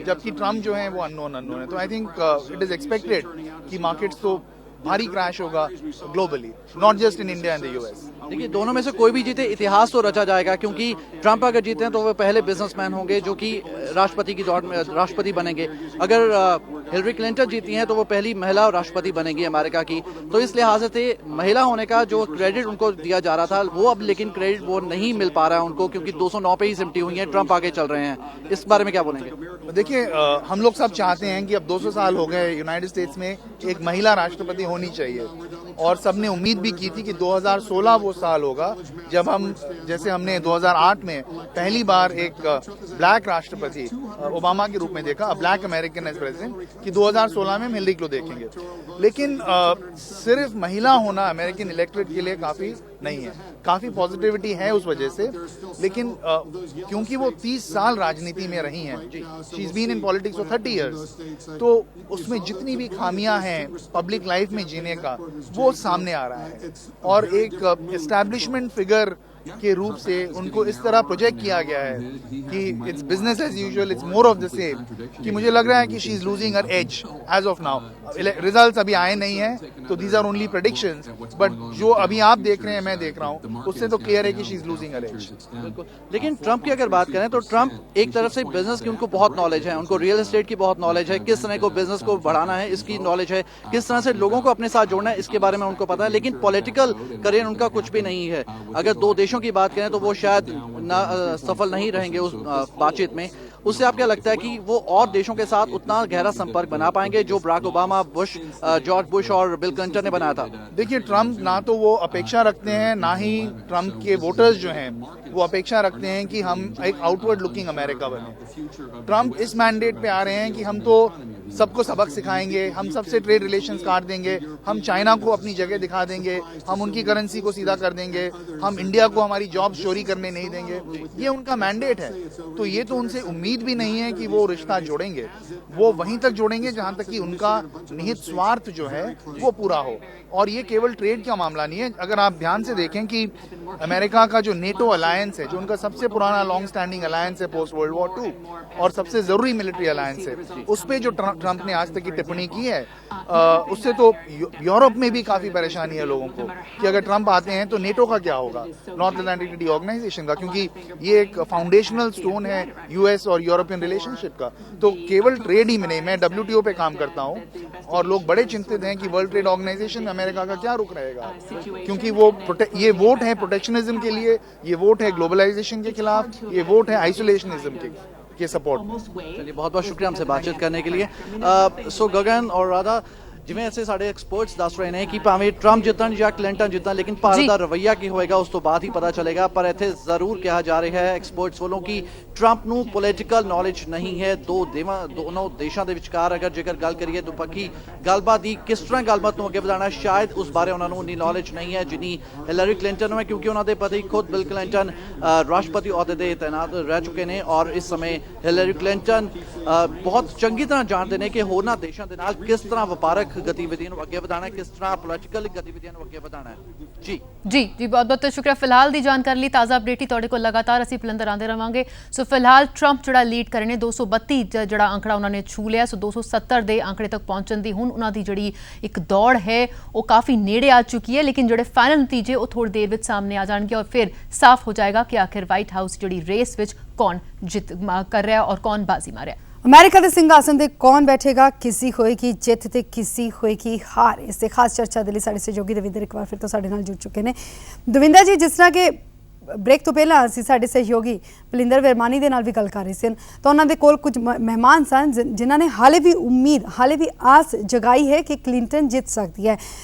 जबकि ट्रम्प जो है वो unknown है। तो I think it is expected कि मार्केट्स तो भारी क्रैश होगा globally, not just in India and the US. देखिए, दोनों में से कोई भी जीते इतिहास तो रचा जाएगा, क्योंकि ट्रंप अगर जीते हैं तो वो पहले बिजनेसमैन होंगे जो कि राष्ट्रपति की दौड़ में राष्ट्रपति बनेंगे। अगर हिलरी क्लिंटन जीती हैं तो वो पहली महिला राष्ट्रपति बनेगी अमेरिका की। तो इस लिहाज से महिला होने का जो क्रेडिट उनको दिया जा रहा था, वो अब लेकिन क्रेडिट वो नहीं मिल पा रहा है उनको, क्योंकि 209 पे ही सिमटी हुई है, ट्रंप आगे चल रहे हैं। इस बारे में क्या बोलेंगे? देखिए, हम लोग सब चाहते हैं कि अब 200 साल हो गए, यूनाइटेड स्टेट्स में एक महिला राष्ट्रपति होनी चाहिए, और सबने उम्मीद भी की थी कि 2016 वो साल होगा जब हम, जैसे हमने 2008 में पहली बार एक ब्लैक राष्ट्रपति ओबामा के रूप में देखा, ब्लैक अमेरिकन एज प्रेसिडेंट, कि 2016 में हम हिलरी को देखेंगे। लेकिन सिर्फ महिला होना अमेरिकन इलेक्टोरेट के लिए काफी नहीं है, काफी पॉजिटिविटी है उस वजह से, लेकिन क्योंकि वो 30 साल राजनीति में रही हैं, she is been in politics for 30 years, तो उसमें जितनी भी खामियां हैं पब्लिक लाइफ में जीने का, वो सामने आ रहा है। और एक एस्टैब्लिशमेंट फिगर के रूप से उनको इस तरह प्रोजेक्ट किया गया है कि it's business as usual, it's more of the same, कि मुझे लग रहा है कि she is losing her edge as of now. Results अभी आए नहीं हैं, तो these are only predictions, but जो अभी आप देख रहे हैं, मैं देख रहा हूँ, उससे तो क्लियर है कि she is losing her edge. लेकिन ट्रंप की अगर बात करें तो ट्रंप एक तरफ से बिजनेस की उनको बहुत नॉलेज है, उनको रियल एस्टेट की बहुत नॉलेज है, किस तरह को बिजनेस को बढ़ाना है इसकी नॉलेज है, किस तरह से लोगों को अपने साथ जोड़ना है इसके बारे में उनको पता है, लेकिन पॉलिटिकल करियर उनका कुछ भी नहीं है। अगर 2 देशों की बात करें तो वो शायद सफल नहीं रहेंगे उस बातचीत में। उससे आप क्या लगता है कि वो और देशों के साथ उतना गहरा संपर्क बना पाएंगे जो Barack Obama, Bush, George Bush और बिल क्लिंटन ने बनाया था? देखिए, ट्रंप ना तो वो अपेक्षा रखते हैं, ना ही ट्रंप के वोटर्स जो हैं वो अपेक्षा रखते हैं कि हम एक आउटवर्ड लुकिंग अमेरिका बने। ट्रंप इस मैंडेट पे आ रहे हैं कि हम तो सबको सबक सिखाएंगे, हम सबसे ट्रेड रिलेशंस काट देंगे, हम चाइना को अपनी जगह दिखा देंगे, हम उनकी करेंसी को सीधा कर देंगे, हम इंडिया को हमारी जॉब चोरी करने नहीं देंगे। ये उनका मैंडेट है, तो ये तो उनसे उम्मीद उम्मीद भी नहीं है कि वो रिश्ता जोड़ेंगे। वो वहीं तक जोड़ेंगे जहां तक कि उनका निहित स्वार्थ जो है वो पूरा हो। और ये केवल ट्रेड का मामला नहीं है। अगर आप ध्यान से देखें कि अमेरिका का जो नेटो अलायंस है, जो उनका सबसे पुराना लॉन्ग स्टैंडिंग अलायंस है पोस्ट वर्ल्ड वॉर 2 और सबसे जरूरी मिलिट्री अलायंस है, उस पे जो ट्रंप ने आज तक की टिप्पणी की है, उससे तो यूरोप में भी काफी परेशानी है लोगों को कि अगर ट्रंप आते हैं तो नेटो का क्या होगा, नॉर्थ अटलांटिक ट्रीटी ऑर्गेनाइजेशन का, क्योंकि ये एक फाउंडेशनल स्टोन है यूएस और यूरोपियन रिलेशनशिप का। तो केवल ट्रेड ही में नहीं, मैं WTO पे काम करता हूँ और लोग बड़े चिंतित हैं कि वर्ल्ड ट्रेड ऑर्गेनाइजेशन में अमेरिका का क्या रुख रहेगा, क्योंकि वो ये वोट है प्रोटेक्शनिज्म के लिए, ये वोट है ग्लोबलाइजेशन के खिलाफ, ये वोट है आइसोलेशनिज्म के सपोर्ट। चलिए, बहुत बहुत शुक्रिया हमसे बातचीत करने के लिए। सो गगन और राधा, ਜਿਵੇਂ ਅਸੀਂ ਸਾਡੇ ਐਕਸਪਰਟਸ ਦੱਸ ਰਹੇ ਨੇ ਕਿ ਭਾਵੇਂ ਟਰੰਪ ਜਿੱਤਣ ਜਾਂ ਕਲਿੰਟਨ ਜਿੱਤਣ, ਲੇਕਿਨ ਭਾਰਤ ਦਾ ਰਵੱਈਆ ਕੀ ਹੋਏਗਾ ਉਸ ਤੋਂ ਬਾਅਦ ਹੀ ਪਤਾ ਚੱਲੇਗਾ। ਪਰ ਇੱਥੇ ਜ਼ਰੂਰ ਕਿਹਾ ਜਾ ਰਿਹਾ ਹੈ ਐਕਸਪਰਟਸ ਵੱਲੋਂ ਕਿ ਟਰੰਪ ਨੂੰ ਪੋਲੀਟੀਕਲ ਨੌਲੇਜ ਨਹੀਂ ਹੈ। ਦੋਨੋਂ ਦੇਸ਼ਾਂ ਦੇ ਵਿਚਕਾਰ ਅਗਰ ਜੇਕਰ ਗੱਲ ਕਰੀਏ ਦੁਪੱਖੀ ਗੱਲਬਾਤ ਦੀ, ਕਿਸ ਤਰ੍ਹਾਂ ਗੱਲਬਾਤ ਨੂੰ ਅੱਗੇ ਵਧਾਉਣਾ, ਸ਼ਾਇਦ ਉਸ ਬਾਰੇ ਉਹਨਾਂ ਨੂੰ ਉਨੀ ਨੌਲੇਜ ਨਹੀਂ ਹੈ ਜਿੰਨੀ ਹਿਲਰੀ ਕਲਿੰਟਨ ਨੂੰ ਹੈ, ਕਿਉਂਕਿ ਉਹਨਾਂ ਦੇ ਪਤੀ ਖੁਦ ਬਿਲ ਕਲਿੰਟਨ ਰਾਸ਼ਟਰਪਤੀ ਅਹੁਦੇ ਤੇ ਤੈਨਾਤ ਰਹਿ ਚੁੱਕੇ ਨੇ ਔਰ ਇਸ ਸਮੇਂ ਹਿਲਰੀ ਕਲਿੰਟਨ ਬਹੁਤ ਚੰਗੀ ਤਰ੍ਹਾਂ ਜਾਣਦੇ ਨੇ ਕਿ ਹੋਰਨਾਂ ਦੇਸ਼ਾਂ ਦੇ ਨਾਲ ਕਿਸ ਤਰ੍ਹਾਂ ਵਪਾਰਕ ਗਤੀਵਿਧੀਆਂ ਨੂੰ ਅੱਗੇ ਵਧਾਉਣਾ, ਕਿਸ ਤਰ੍ਹਾਂ ਪੋਲੀਟੀਕਲ ਗਤੀਵਿਧੀਆਂ ਨੂੰ ਅੱਗੇ ਵਧਾਉਣਾ ਹੈ। ਜੀ ਬਹੁਤ ਬਹੁਤ ਸ਼ੁਕਰੀਆ ਫਿਲਹਾਲ ਦੀ ਜਾਣਕਾਰੀ ਲਈ। ਤਾਜ਼ਾ ਅਪਡੇਟ ਹੀ ਤੁਹਾਡੇ ਕੋਲ ਲਗਾਤਾਰ ਅਸੀਂ ਪਲੰਦਰ ਆਉਂਦੇ ਰਵਾਂਗੇ। ਸੋ ਫਿਲਹਾਲ ਟਰੰਪ ਜਿਹੜਾ ਲੀਡ ਕਰ ਰਹੇ ਨੇ 232 ਜਿਹੜਾ ਅੰਕੜਾ ਉਹਨਾਂ ਨੇ ਛੂ ਲਿਆ। ਸੋ 270 ਦੇ ਅੰਕੜੇ ਤੱਕ ਪਹੁੰਚਣ ਦੀ ਹੁਣ ਉਹਨਾਂ ਦੀ ਜਿਹੜੀ ਇੱਕ ਦੌੜ ਹੈ ਉਹ ਕਾਫੀ ਨੇੜੇ ਆ ਚੁੱਕੀ ਹੈ, ਲੇਕਿਨ ਜਿਹੜੇ ਫਾਈਨਲ ਨਤੀਜੇ ਉਹ ਥੋੜੀ ਦੇਰ ਵਿੱਚ ਸਾਹਮਣੇ ਆ ਜਾਣਗੇ ਔਰ ਫਿਰ ਸਾਫ਼ ਹੋ ਜਾਏਗਾ ਕਿ ਆਖਿਰ ਵਾਈਟ ਹਾਊਸ ਜਿਹੜੀ ਰੇਸ ਵਿੱਚ ਕੌਣ ਜਿੱਤ ਕਰ ਰਿਹਾ ਔਰ ਕੌਣ ਬਾਜ਼ੀ ਮਾਰਿਆ। ਅਮਰੀਕਾ ਦੇ ਸਿੰਘਾਸਨ ਤੇ ਕੌਣ ਬੈਠੇਗਾ, ਕਿਸੇ ਹੋਏਗੀ ਜਿੱਤ ਤੇ ਕਿਸੇ ਹੋਏਗੀ ਹਾਰ, ਇਸ ਤੇ ਖਾਸ ਚਰਚਾ ਦੇ ਲਈ ਸਾਡੇ ਸਹਿਯੋਗੀ ਦਵਿੰਦਰ ਇੱਕ ਵਾਰ ਫਿਰ ਤੋਂ ਸਾਡੇ ਨਾਲ ਜੁੜ ਚੁੱਕੇ ਨੇ। ਦਵਿੰਦਰ ਜੀ, ਜਿਸ ਤਰ੍ਹਾਂ ਕਿ ਬ੍ਰੇਕ ਤੋਂ ਪਹਿਲਾਂ ਅਸੀਂ ਸਾਡੇ ਸਹਿਯੋਗੀ ਪਲਿੰਦਰ ਵਰਮਾਨੀ ਦੇ ਨਾਲ ਵੀ ਗੱਲ ਕਰ ਰਹੇ ਸਨ ਤਾਂ ਉਹਨਾਂ ਦੇ ਕੋਲ ਕੁਝ ਮਹਿਮਾਨ ਸਨ ਜਿਨ੍ਹਾਂ ਨੇ ਹਾਲੇ ਵੀ ਉਮੀਦ, ਹਾਲੇ ਵੀ ਆਸ ਜਗਾਈ ਹੈ ਕਿ ਕਲਿੰਟਨ ਜਿੱਤ ਸਕਦੀ ਹੈ।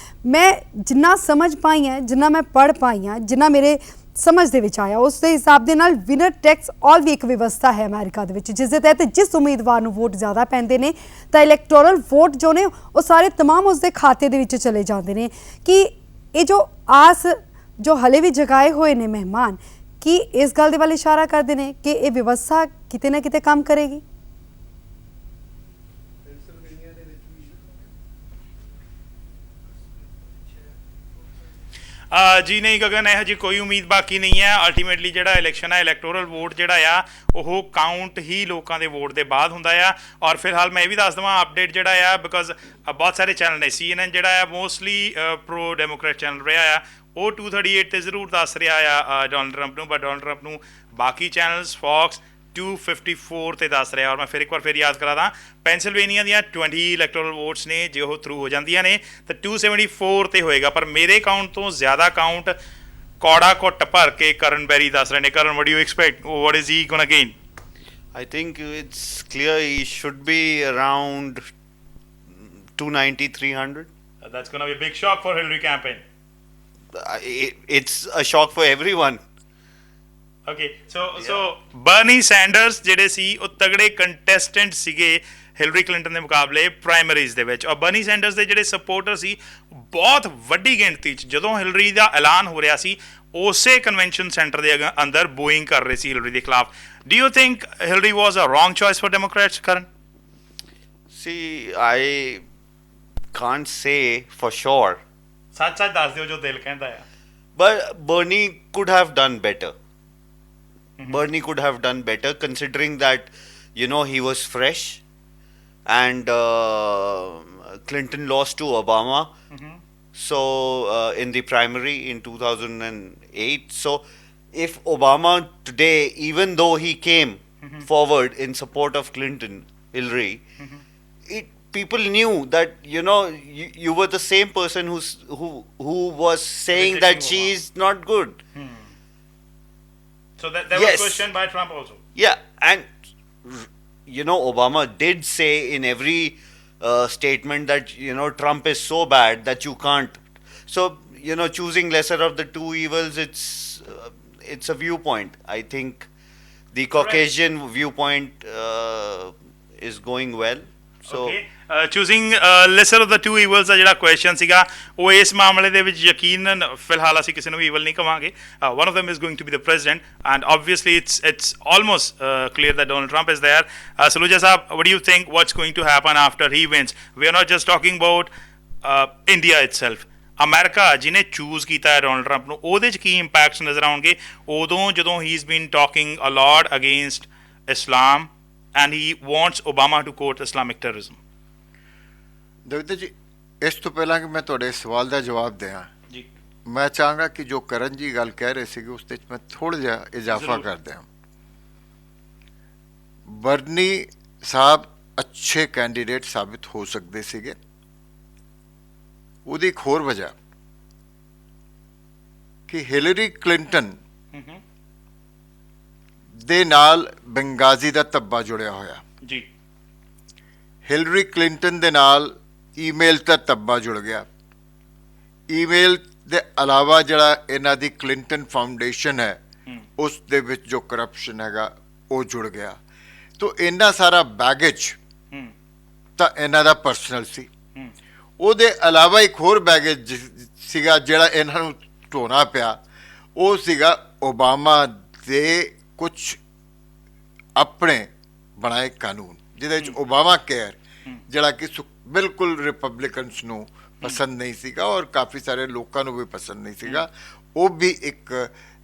ਮੈਂ ਜਿੰਨਾ ਸਮਝ ਪਾਈ ਹਾਂ, ਜਿੰਨਾ ਮੈਂ ਪੜ੍ਹ ਪਾਈ ਹਾਂ, ਜਿੰਨਾ ਮੇਰੇ ਸਮਝ ਦੇ ਵਿੱਚ ਆਇਆ, ਉਸ ਦੇ ਹਿਸਾਬ ਦੇ ਨਾਲ ਵਿਨਰ ਟੈਕਸ ਆਲ ਵੀ ਇੱਕ ਵਿਵਸਥਾ ਹੈ ਅਮਰੀਕਾ ਦੇ ਵਿੱਚ, ਜਿਸ ਦੇ ਤਹਿਤ ਜਿਸ ਉਮੀਦਵਾਰ ਨੂੰ ਵੋਟ ਜ਼ਿਆਦਾ ਪੈਂਦੇ ਨੇ ਤਾਂ ਇਲੈਕਟੋਰਲ ਵੋਟ ਜੋ ਨੇ ਉਹ ਸਾਰੇ ਤਮਾਮ ਉਸ ਦੇ ਖਾਤੇ ਦੇ ਵਿੱਚ ਚਲੇ ਜਾਂਦੇ ਨੇ। ਕਿ ਇਹ ਜੋ ਆਸ ਜੋ ਹਲੇ ਵੀ ਜਗਾਏ ਹੋਏ ਨੇ ਮਹਿਮਾਨ, ਕੀ ਇਸ ਗੱਲ ਦੇ ਵੱਲ ਇਸ਼ਾਰਾ ਕਰਦੇ ਨੇ ਕਿ ਇਹ ਵਿਵਸਥਾ ਕਿਤੇ ਨਾ ਕਿਤੇ ਕੰਮ ਕਰੇਗੀ? ਜੀ ਨਹੀਂ ਗਗਨ, ਇਹੋ ਜਿਹੀ ਕੋਈ ਉਮੀਦ ਬਾਕੀ ਨਹੀਂ ਹੈ। ਅਲਟੀਮੇਟਲੀ ਜਿਹੜਾ ਇਲੈਕਸ਼ਨ ਹੈ, ਇਲੈਕਟੋਰਲ ਵੋਟ ਜਿਹੜਾ ਆ ਉਹ ਕਾਊਂਟ ਹੀ ਲੋਕਾਂ ਦੇ ਵੋਟ ਦੇ ਬਾਅਦ ਹੁੰਦਾ ਆ। ਔਰ ਫਿਲਹਾਲ ਮੈਂ ਇਹ ਵੀ ਦੱਸ ਦੇਵਾਂ ਅਪਡੇਟ ਜਿਹੜਾ ਆ, ਬਿਕੋਜ਼ ਬਹੁਤ ਸਾਰੇ ਚੈਨਲ ਨੇ, CNN ਜਿਹੜਾ ਆ ਮੋਸਟਲੀ ਪ੍ਰੋ ਡੈਮੋਕ੍ਰੇਟ ਚੈਨਲ ਰਿਹਾ ਆ, ਉਹ 238 ਤੇ ਜ਼ਰੂਰ ਦੱਸ ਰਿਹਾ ਆ ਡੋਨਲਡ ਟਰੰਪ ਨੂੰ, ਬਟ ਡੋਨਲਡ ਟਰੰਪ ਨੂੰ ਬਾਕੀ ਚੈਨਲਸ ਫੌਕਸ 254 ਤੇ ਦੱਸ ਰਿਹਾ। ਔਰ ਮੈਂ ਫਿਰ ਇੱਕ ਵਾਰ ਯਾਦ ਕਰਾ ਦਾਂ, ਪੈਨਸਿਲਵੇਨੀਆ ਦੀਆਂ 20 ਇਲੈਕਟੋਰਲ ਵੋਟਸ ਨੇ, ਜੇ ਉਹ ਥਰੂ ਹੋ ਜਾਂਦੀਆਂ ਨੇ ਤਾਂ 274 ਤੇ ਹੋਏਗਾ। ਪਰ ਮੇਰੇ ਕਾਊਂਟ ਤੋਂ ਜ਼ਿਆਦਾ ਕਾਊਂਟ ਕੌੜਾ ਘੁੱਟ ਭਰ ਕੇ ਕਰਨ ਬੈਰੀ ਦੱਸ ਰਹੇ ਨੇ। ਕਰਨ, what do you expect? What is he gonna gain? I think it's clear he should be around 290, 300. That's gonna be a big shock for Hillary campaign. It's a shock for everyone. Okay, so Bernie Sanders ਜਿਹੜੇ ਸੀ ਉਹ ਤਗੜੇ ਕੰਟੈਸਟੈਂਟ ਸੀਗੇ ਹਿਲਰੀ ਕਲਿੰਟਨ ਦੇ ਮੁਕਾਬਲੇ ਪ੍ਰਾਇਮਰੀਜ਼ ਦੇ ਵਿੱਚ। ਔਰ ਬਰਨੀ ਸੈਂਡਰਸ ਦੇ ਜਿਹੜੇ ਸਪੋਰਟਰ ਸੀ ਬਹੁਤ ਵੱਡੀ ਗਿਣਤੀ 'ਚ ਜਦੋਂ ਹਿਲਰੀ ਦਾ ਐਲਾਨ ਹੋ ਰਿਹਾ ਸੀ ਉਸੇ ਕਨਵੈਨਸ਼ਨ ਸੈਂਟਰ ਦੇ ਅੰਦਰ ਬੋਇੰਗ ਕਰ ਰਹੇ ਸੀ ਹਿਲਰੀ ਦੇ ਖਿਲਾਫ। Do you think Hillary was a wrong choice for Democrats? Karan, See, I can't say for sure. ਸੱਚ ਦੱਸ ਦਿਓ ਜੋ ਦਿਲ ਕਹਿੰਦਾ ਆ। But Bernie could have done better. Bernie could have done better considering that, you know, he was fresh and Clinton lost to Obama. So in the primary in 2008. So if Obama today, even though he came forward in support of Clinton, Hillary, people knew that, you know, you were the same person who was saying that she is not good. So that was questioned by Trump also. Yeah, and you know, Obama did say in every statement that, you know, Trump is so bad that you can't. So, you know, choosing lesser of the two evils, it's a viewpoint. I think the Caucasian viewpoint is going well. So choosing lesser of the two evils ਦਾ ਜਿਹੜਾ ਕੁਐਸਚਨ ਸੀਗਾ ਉਹ ਇਸ ਮਾਮਲੇ ਦੇ ਵਿੱਚ ਯਕੀਨਨ ਫਿਲਹਾਲ ਅਸੀਂ ਕਿਸੇ ਨੂੰ ਵੀ ਈਵਲ ਨਹੀਂ ਕਵਾਂਗੇ. One of them is going to be the president and obviously it's almost clear that Donald Trump is there. Saluja Saab, what do you think what's going to happen after he wins? We are not just talking about India itself. America ਜਿਹਨੇ ਚੂਜ਼ ਕੀਤਾ ਹੈ ਡੋਨਲਡ ਟਰੰਪ ਨੂੰ, ਉਹਦੇ 'ਚ ਕੀ ਇੰਪੈਕਟਸ ਨਜ਼ਰ ਆਉਣਗੇ ਉਦੋਂ ਜਦੋਂ he is been talking a lot against Islam and he wants Obama to quote Islamic terrorism? Davinder ji, ਇਸ ਤੋਂ ਪਹਿਲਾਂ ਕਿ ਮੈਂ ਤੁਹਾਡੇ ਸਵਾਲ ਦਾ ਜਵਾਬ ਦਿਆਂ ਜੀ, ਮੈਂ ਚਾਹਾਂਗਾ ਕਿ ਜੋ ਕਰਨ ਜੀ ਗੱਲ ਕਹਿ ਰਹੇ ਸੀਗੇ ਉਸ 'ਤੇ ਮੈਂ ਥੋੜ੍ਹਾ ਜਿਹਾ ਇਜ਼ਾਫਾ ਕਰ ਦਿਆਂ. ਬਰਨੀ ਸਾਹਿਬ ਅੱਛੇ ਕੈਂਡੀਡੇਟ ਸਾਬਿਤ ਹੋ ਸਕਦੇ ਸੀਗੇ. ਉਹਦੀ ਇੱਕ ਹੋਰ ਵਜ੍ਹਾ ਕਿ ਹਿਲਰੀ ਕਲਿੰਟਨ ਦੇ ਨਾਲ ਬੰਗਾਜ਼ੀ ਦਾ ਧੱਬਾ ਜੁੜਿਆ ਹੋਇਆ ਜੀ. ਹਿਲਰੀ ਕਲਿੰਟਨ ਦੇ ਨਾਲ ਈਮੇਲ ਦਾ ਧੱਬਾ ਜੁੜ ਗਿਆ. ਈਮੇਲ ਦੇ ਇਲਾਵਾ ਜਿਹੜਾ ਇਹਨਾਂ ਦੀ ਕਲਿੰਟਨ ਫਾਊਂਡੇਸ਼ਨ ਹੈ ਉਸ ਦੇ ਵਿੱਚ ਜੋ ਕਰਪਸ਼ਨ ਹੈਗਾ ਉਹ ਜੁੜ ਗਿਆ. ਤੋ ਇੰਨਾ ਸਾਰਾ ਬੈਗੇਜ ਤਾਂ ਇਹਨਾਂ ਦਾ ਪਰਸਨਲ ਸੀ. ਉਹਦੇ ਇਲਾਵਾ ਇੱਕ ਹੋਰ ਬੈਗੇਜ ਸੀਗਾ ਜਿਹੜਾ ਇਹਨਾਂ ਨੂੰ ਢੋਣਾ ਪਿਆ, ਉਹ ਸੀਗਾ ਓਬਾਮਾ ਦੇ ਕੁਛ ਆਪਣੇ ਬਣਾਏ ਕਾਨੂੰਨ ਜਿਹਦੇ ਵਿੱਚ ਓਬਾਮਾ ਕੇਅਰ ਜਿਹੜਾ ਕਿ ਬਿਲਕੁਲ ਰਿਪਬਲਿਕਨਸ ਨੂੰ ਪਸੰਦ ਨਹੀਂ ਸੀਗਾ ਔਰ ਕਾਫੀ ਸਾਰੇ ਲੋਕਾਂ ਨੂੰ ਵੀ ਪਸੰਦ ਨਹੀਂ ਸੀਗਾ. ਉਹ ਵੀ ਇੱਕ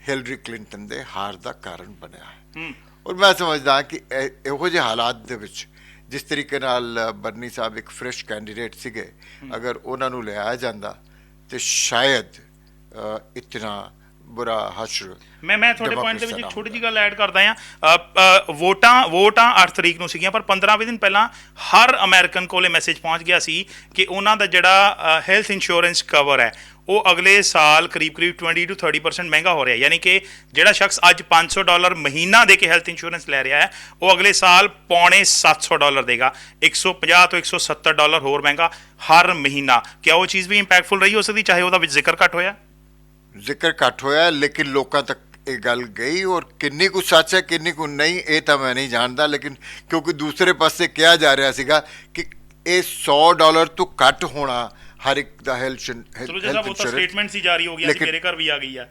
ਹਿਲਰੀ ਕਲਿੰਟਨ ਦੇ ਹਾਰ ਦਾ ਕਾਰਨ ਬਣਿਆ ਹੈ. ਔਰ ਮੈਂ ਸਮਝਦਾ ਕਿ ਇਹੋ ਜਿਹੇ ਹਾਲਾਤ ਦੇ ਵਿੱਚ ਜਿਸ ਤਰੀਕੇ ਨਾਲ ਬਰਨੀ ਸਾਹਿਬ ਇੱਕ ਫਰੈਸ਼ ਕੈਂਡੀਡੇਟ ਸੀਗੇ, ਅਗਰ ਉਹਨਾਂ ਨੂੰ ਲਿਆਇਆ ਜਾਂਦਾ ਤੇ ਸ਼ਾਇਦ ਇਤਨਾ ਬੁਰਾ ਹਸ਼ਰ ਮੈਂ ਤੁਹਾਡੇ ਪੁਆਇੰਟ ਦੇ ਵਿੱਚ ਇੱਕ ਛੋਟੀ ਜਿਹੀ ਗੱਲ ਐਡ ਕਰਦਾ ਹਾਂ. ਵੋਟਾਂ 8 ਤਰੀਕ ਨੂੰ ਸੀਗੀਆਂ, ਪਰ 15-20 ਦਿਨ ਪਹਿਲਾਂ ਹਰ ਅਮਰੀਕਨ ਕੋਲ ਇਹ ਮੈਸੇਜ ਪਹੁੰਚ ਗਿਆ ਸੀ ਕਿ ਉਹਨਾਂ ਦਾ ਜਿਹੜਾ ਹੈਲਥ ਇੰਸ਼ੋਰੈਂਸ ਕਵਰ ਹੈ ਉਹ ਅਗਲੇ ਸਾਲ ਕਰੀਬ 20 to 30% ਮਹਿੰਗਾ ਹੋ ਰਿਹਾ. ਯਾਨੀ ਕਿ ਜਿਹੜਾ ਸ਼ਖਸ ਅੱਜ $500 ਮਹੀਨਾ ਦੇ ਕੇ ਹੈਲਥ ਇੰਸ਼ੋਰੈਂਸ ਲੈ ਰਿਹਾ ਹੈ ਉਹ ਅਗਲੇ ਸਾਲ $750 ਦੇਗਾ. $150 ਤੋਂ $170 ਹੋਰ ਮਹਿੰਗਾ ਹਰ ਮਹੀਨਾ. ਕਿਆ ਉਹ ਚੀਜ਼ ਵੀ ਇੰਪੈਕਟਫੁਲ ਰਹੀ ਹੋ ਸਕਦੀ, ਚਾਹੇ ਉਹਦਾ ਵਿੱਚ ਜ਼ਿਕਰ ਘੱਟ ਹੋਇਆ? ਜ਼ਿਕਰ ਘੱਟ ਹੋਇਆ, ਲੇਕਿਨ ਲੋਕਾਂ ਤੱਕ ਇਹ ਗੱਲ ਗਈ. ਔਰ ਕਿੰਨੀ ਕੁ ਸੱਚ ਹੈ ਕਿੰਨੀ ਕੁ ਨਹੀਂ ਇਹ ਤਾਂ ਮੈਂ ਨਹੀਂ ਜਾਣਦਾ, ਲੇਕਿਨ ਕਿਉਂਕਿ ਦੂਸਰੇ ਪਾਸੇ ਕਿਹਾ ਜਾ ਰਿਹਾ ਸੀਗਾ ਕਿ ਇਹ $100 ਤੋਂ ਘੱਟ ਹੋਣਾ ਹਰ ਇੱਕ ਦਾ ਹੈਲਥ ਸਟੇਟਮੈਂਟ ਸੀ ਜਾਰੀ ਹੋ ਗਿਆ ਕਿ ਮੇਰੇ ਘਰ ਵੀ ਆ ਗਈ ਹੈ.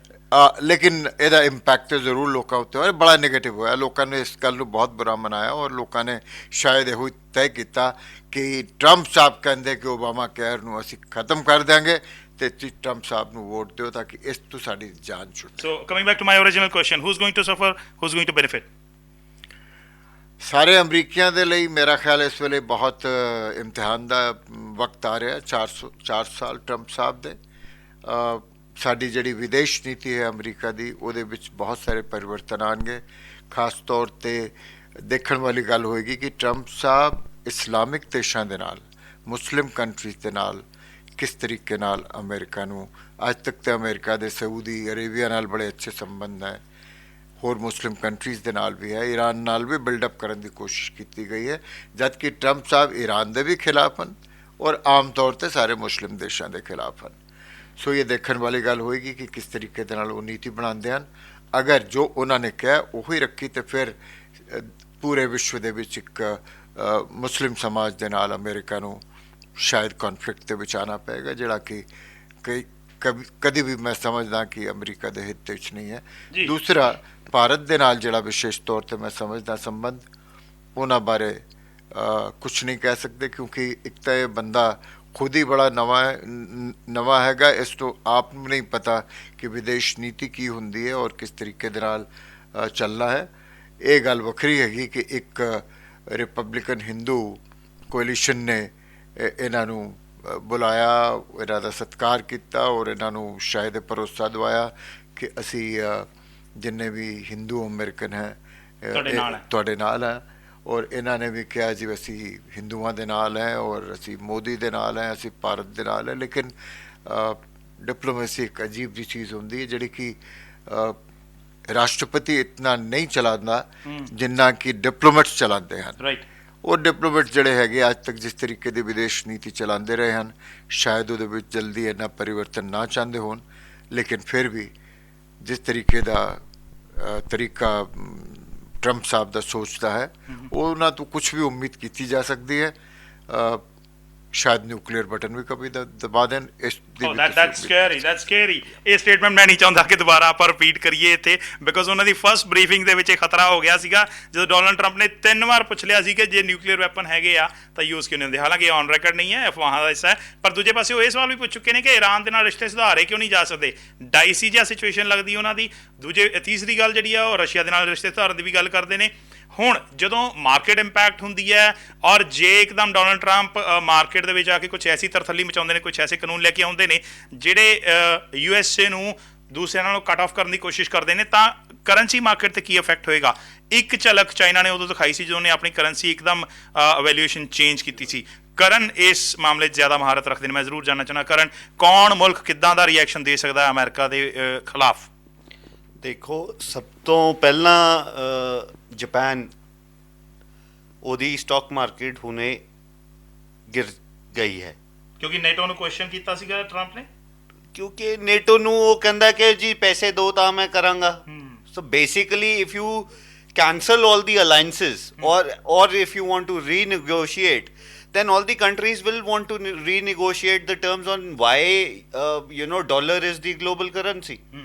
ਲੇਕਿਨ ਇਹਦਾ ਇੰਪੈਕਟ ਜ਼ਰੂਰ ਲੋਕਾਂ ਉੱਤੇ ਹੋਇਆ, ਬੜਾ ਨੈਗੇਟਿਵ ਹੋਇਆ. ਲੋਕਾਂ ਨੇ ਇਸ ਗੱਲ ਨੂੰ ਬਹੁਤ ਬੁਰਾ ਮਨਾਇਆ ਔਰ ਲੋਕਾਂ ਨੇ ਸ਼ਾਇਦ ਇਹੋ ਤੈਅ ਕੀਤਾ ਕਿ ਟਰੰਪ ਸਾਹਿਬ ਕਹਿੰਦੇ ਕਿ ਓਬਾਮਾ ਕੇਅਰ ਨੂੰ ਅਸੀਂ ਖਤਮ ਕਰ ਦਿਆਂਗੇ ਤੇ ਟਰੰਪ ਸਾਹਿਬ ਨੂੰ ਵੋਟ ਦਿਓ ਤਾਂ ਕਿ ਇਸ ਤੋਂ ਸਾਡੀ ਜਾਨ ਛੁੱਟੇ. So coming back to my original question, who is going to suffer, who is going to benefit? ਸਾਰੇ ਅਮਰੀਕੀਆਂ ਦੇ ਲਈ ਮੇਰਾ ਖਿਆਲ ਇਸ ਵੇਲੇ ਬਹੁਤ ਇਮਤਿਹਾਨ ਦਾ ਵਕਤ ਆ ਰਿਹਾ. 4 ਸਾਲ ਟਰੰਪ ਸਾਹਿਬ ਦੇ. ਸਾਡੀ ਜਿਹੜੀ ਵਿਦੇਸ਼ ਨੀਤੀ ਹੈ ਅਮਰੀਕਾ ਦੀ ਉਹਦੇ ਵਿੱਚ ਬਹੁਤ ਸਾਰੇ ਪਰਿਵਰਤਨ ਆਉਣਗੇ. ਖਾਸ ਤੌਰ 'ਤੇ ਦੇਖਣ ਵਾਲੀ ਗੱਲ ਹੋਏਗੀ ਕਿ ਟਰੰਪ ਸਾਹਿਬ ਇਸਲਾਮਿਕ ਦੇਸ਼ਾਂ ਦੇ ਨਾਲ, ਮੁਸਲਿਮ ਕੰਟਰੀਜ਼ ਦੇ ਨਾਲ ਕਿਸ ਤਰੀਕੇ ਨਾਲ ਅਮਰੀਕਾ ਨੂੰ, ਅੱਜ ਤੱਕ ਤਾਂ ਅਮਰੀਕਾ ਦੇ ਸਾਊਦੀ ਅਰੇਬੀਆ ਨਾਲ ਬੜੇ ਅੱਛੇ ਸੰਬੰਧ ਹੈ, ਹੋਰ ਮੁਸਲਿਮ ਕੰਟਰੀਜ਼ ਦੇ ਨਾਲ ਵੀ ਹੈ, ਈਰਾਨ ਨਾਲ ਵੀ ਬਿਲਡਅਪ ਕਰਨ ਦੀ ਕੋਸ਼ਿਸ਼ ਕੀਤੀ ਗਈ ਹੈ, ਜਦ ਕਿ ਟਰੰਪ ਸਾਹਿਬ ਈਰਾਨ ਦੇ ਵੀ ਖਿਲਾਫ ਹਨ ਔਰ ਆਮ ਤੌਰ 'ਤੇ ਸਾਰੇ ਮੁਸਲਿਮ ਦੇਸ਼ਾਂ ਦੇ ਖਿਲਾਫ ਹਨ. ਸੋ ਇਹ ਦੇਖਣ ਵਾਲੀ ਗੱਲ ਹੋਏਗੀ ਕਿ ਕਿਸ ਤਰੀਕੇ ਦੇ ਨਾਲ ਉਹ ਨੀਤੀ ਬਣਾਉਂਦੇ ਹਨ. ਅਗਰ ਜੋ ਉਹਨਾਂ ਨੇ ਕਿਹਾ ਉਹੀ ਰੱਖੀ ਤੇ ਫਿਰ ਪੂਰੇ ਵਿਸ਼ਵ ਦੇ ਵਿੱਚ ਇੱਕ ਮੁਸਲਿਮ ਸਮਾਜ ਦੇ ਨਾਲ ਅਮਰੀਕਾ ਨੂੰ ਸ਼ਾਇਦ ਕੌਨਫਲਿਕਟ ਦੇ ਵਿੱਚ ਆਉਣਾ ਪਏਗਾ, ਜਿਹੜਾ ਕਿ ਕਦੀ ਵੀ ਮੈਂ ਸਮਝਦਾ ਕਿ ਅਮਰੀਕਾ ਦੇ ਹਿੱਤ ਵਿੱਚ ਨਹੀਂ ਹੈ. ਦੂਸਰਾ, ਭਾਰਤ ਦੇ ਨਾਲ ਜਿਹੜਾ ਵਿਸ਼ੇਸ਼ ਤੌਰ 'ਤੇ ਮੈਂ ਸਮਝਦਾ ਸੰਬੰਧ, ਉਹਨਾਂ ਬਾਰੇ ਕੁਛ ਨਹੀਂ ਕਹਿ ਸਕਦੇ ਕਿਉਂਕਿ ਇੱਕ ਤਾਂ ਇਹ ਬੰਦਾ ਖੁਦ ਹੀ ਬੜਾ ਨਵਾਂ ਹੈਗਾ. ਇਸ ਤੋਂ ਆਪ ਨੂੰ ਨਹੀਂ ਪਤਾ ਕਿ ਵਿਦੇਸ਼ ਨੀਤੀ ਕੀ ਹੁੰਦੀ ਹੈ ਔਰ ਕਿਸ ਤਰੀਕੇ ਦੇ ਨਾਲ ਚੱਲਣਾ ਹੈ. ਇਹ ਗੱਲ ਵੱਖਰੀ ਹੈਗੀ ਕਿ ਇੱਕ ਰਿਪਬਲਿਕਨ ਹਿੰਦੂ ਕੋਲੀਸ਼ਨ ਨੇ ਇਹਨਾਂ ਨੂੰ ਬੁਲਾਇਆ, ਇਹਨਾਂ ਦਾ ਸਤਿਕਾਰ ਕੀਤਾ ਔਰ ਇਹਨਾਂ ਨੂੰ ਸ਼ਾਇਦ ਭਰੋਸਾ ਦਵਾਇਆ ਕਿ ਅਸੀਂ ਜਿੰਨੇ ਵੀ ਹਿੰਦੂ ਅਮਰੀਕਨ ਹੈ ਤੁਹਾਡੇ ਨਾਲ ਹੈ. ਔਰ ਇਹਨਾਂ ਨੇ ਵੀ ਕਿਹਾ ਜੀ ਅਸੀਂ ਹਿੰਦੂਆਂ ਦੇ ਨਾਲ ਹੈ ਔਰ ਅਸੀਂ ਮੋਦੀ ਦੇ ਨਾਲ ਹੈ, ਅਸੀਂ ਭਾਰਤ ਦੇ ਨਾਲ ਹੈ. ਲੇਕਿਨ ਡਿਪਲੋਮੇਸੀ ਇੱਕ ਅਜੀਬ ਜਿਹੀ ਚੀਜ਼ ਹੁੰਦੀ ਹੈ ਜਿਹੜੀ ਕਿ ਰਾਸ਼ਟਰਪਤੀ ਇਤਨਾ ਨਹੀਂ ਚਲਾਉਂਦਾ ਜਿੰਨਾ ਕਿ ਡਿਪਲੋਮੈਟਸ ਚਲਾਉਂਦੇ ਹਨ. ਉਹ ਡਿਪਲੋਮੈਟ ਜਿਹੜੇ ਹੈਗੇ ਅੱਜ ਤੱਕ ਜਿਸ ਤਰੀਕੇ ਦੀ ਵਿਦੇਸ਼ ਨੀਤੀ ਚਲਾਉਂਦੇ ਰਹੇ ਹਨ, ਸ਼ਾਇਦ ਉਹਦੇ ਵਿੱਚ ਜਲਦੀ ਇੰਨਾ ਪਰਿਵਰਤਨ ਨਾ ਚਾਹੁੰਦੇ ਹੋਣ, ਲੇਕਿਨ ਫਿਰ ਵੀ ਜਿਸ ਤਰੀਕੇ ਦਾ ਤਰੀਕਾ ਟਰੰਪ ਸਾਹਿਬ ਦਾ ਸੋਚਦਾ ਹੈ ਉਹਨਾਂ ਤੋਂ ਕੁਛ ਵੀ ਉਮੀਦ ਕੀਤੀ ਜਾ ਸਕਦੀ ਹੈ. शायद न्यूक्लियर बटन भी कभी दबा दें इस that's scary ਇਹ ਸਟੇਟਮੈਂਟ ਮੈਂ ਨਹੀਂ ਚਾਹੁੰਦਾ ਕਿ ਦੁਬਾਰਾ ਆਪਾਂ ਰਿਪੀਟ ਕਰੀਏ ਇੱਥੇ ਬਿਕੋਜ਼ ਉਹਨਾਂ ਦੀ ਫਰਸਟ ਬਰੀਫਿੰਗ ਦੇ ਵਿੱਚ ਇਹ ਖਤਰਾ ਹੋ ਗਿਆ ਸੀਗਾ ਜਦੋਂ ਡੋਨਲਡ ਟਰੰਪ ਨੇ 3 ਵਾਰ ਪੁੱਛ ਲਿਆ ਸੀ ਕਿ ਜੇ ਨਿਊਕਲੀਅਰ ਵੈਪਨ ਹੈਗੇ ਆ ਤਾਂ ਯੂਜ਼ ਕਿਉਂ ਨਹੀਂ ਹੁੰਦੇ ਹਾਲਾਂਕਿ ਔਨ ਰਿਕਾਰਡ ਨਹੀਂ ਹੈ ਅਫਵਾਹਾਂ ਦਾ ਹਿੱਸਾ ਹੈ ਪਰ ਦੂਜੇ ਪਾਸੇ ਉਹ ਇਹ ਸਵਾਲ ਵੀ ਪੁੱਛ ਚੁੱਕੇ ਨੇ ਕਿ ਈਰਾਨ ਦੇ ਨਾਲ ਰਿਸ਼ਤੇ ਸੁਧਾਰੇ ਕਿਉਂ ਨਹੀਂ ਜਾ ਸਕਦੇ ਡਾਈਸੀ ਜਿਹਾ ਸਿਚੁਏਸ਼ਨ ਲੱਗਦੀ ਉਹਨਾਂ ਦੀ ਤੀਸਰੀ ਗੱਲ ਜਿਹੜੀ ਆ ਉਹ ਰਸ਼ੀਆ ਦੇ ਨਾਲ ਰਿਸ਼ਤੇ ਸੁਧਾਰਨ ਦੀ ਵੀ ਗੱਲ ਕਰਦੇ ਨੇ ਹੁਣ ਜਦੋਂ ਮਾਰਕੀਟ ਇੰਪੈਕਟ ਹੁੰਦੀ ਹੈ ਔਰ ਜੇ ਇੱਕਦਮ ਡੋਨਲਡ ਟਰੰਪ ਮਾਰਕੀਟ ਦੇ ਵਿੱਚ ਆ ਕੇ ਕੁਝ ਐਸੀ ਤਰਥੱਲੀ ਮਚਾਉਂਦੇ ਨੇ ਕੁਝ ਐਸੇ ਕਾਨੂੰਨ ਲੈ ਕੇ ਆਉਂਦੇ ਨੇ ਜਿਹੜੇ USA ਨੂੰ ਦੂਸਰਿਆਂ ਨਾਲੋਂ ਕੱਟ ਆਫ ਕਰਨ ਦੀ ਕੋਸ਼ਿਸ਼ ਕਰਦੇ ਨੇ ਤਾਂ ਕਰੰਸੀ ਮਾਰਕੀਟ ਤੇ ਕੀ ਇਫੈਕਟ ਹੋਏਗਾ ਇੱਕ ਝਲਕ ਚਾਈਨਾ ਨੇ ਉਦੋਂ ਦਿਖਾਈ ਸੀ ਜਦੋਂ ਨੇ ਆਪਣੀ ਕਰੰਸੀ ਇੱਕਦਮ ਵੈਲਿਊਏਸ਼ਨ ਚੇਂਜ ਕੀਤੀ ਸੀ ਕਰਨ ਇਸ ਮਾਮਲੇ 'ਚ ਜ਼ਿਆਦਾ ਮਹਾਰਤ ਰੱਖਦੇ ਨੇ ਮੈਂ ਜ਼ਰੂਰ ਜਾਣਨਾ ਚਾਹੁੰਦਾ ਕਰਨ ਕੌਣ ਮੁਲਕ ਕਿੱਦਾਂ ਦਾ ਰਿਐਕਸ਼ਨ ਦੇ ਸਕਦਾ ਅਮਰੀਕਾ ਦੇ ਖਿਲਾਫ ਦੇਖੋ ਸਭ ਤੋਂ ਪਹਿਲਾਂ ਜਾਪਾਨ ਉਹਦੀ ਸਟਾਕ ਮਾਰਕੀਟ ਹੁਣੇ ਗਿਰ ਗਈ ਹੈ ਕਿਉਂਕਿ ਨੇਟੋ ਨੂੰ ਕੁਐਸਚਨ ਕੀਤਾ ਸੀਗਾ ਟਰੰਪ ਨੇ ਕਿਉਂਕਿ ਨੇਟੋ ਨੂੰ ਉਹ ਕਹਿੰਦਾ ਕਿ ਜੀ ਪੈਸੇ ਦਿਓ ਤਾਂ ਮੈਂ ਕਰਾਂਗਾ so basically if you cancel all the alliances or if you want to renegotiate then all the countries will want to renegotiate the terms on why dollar is the global currency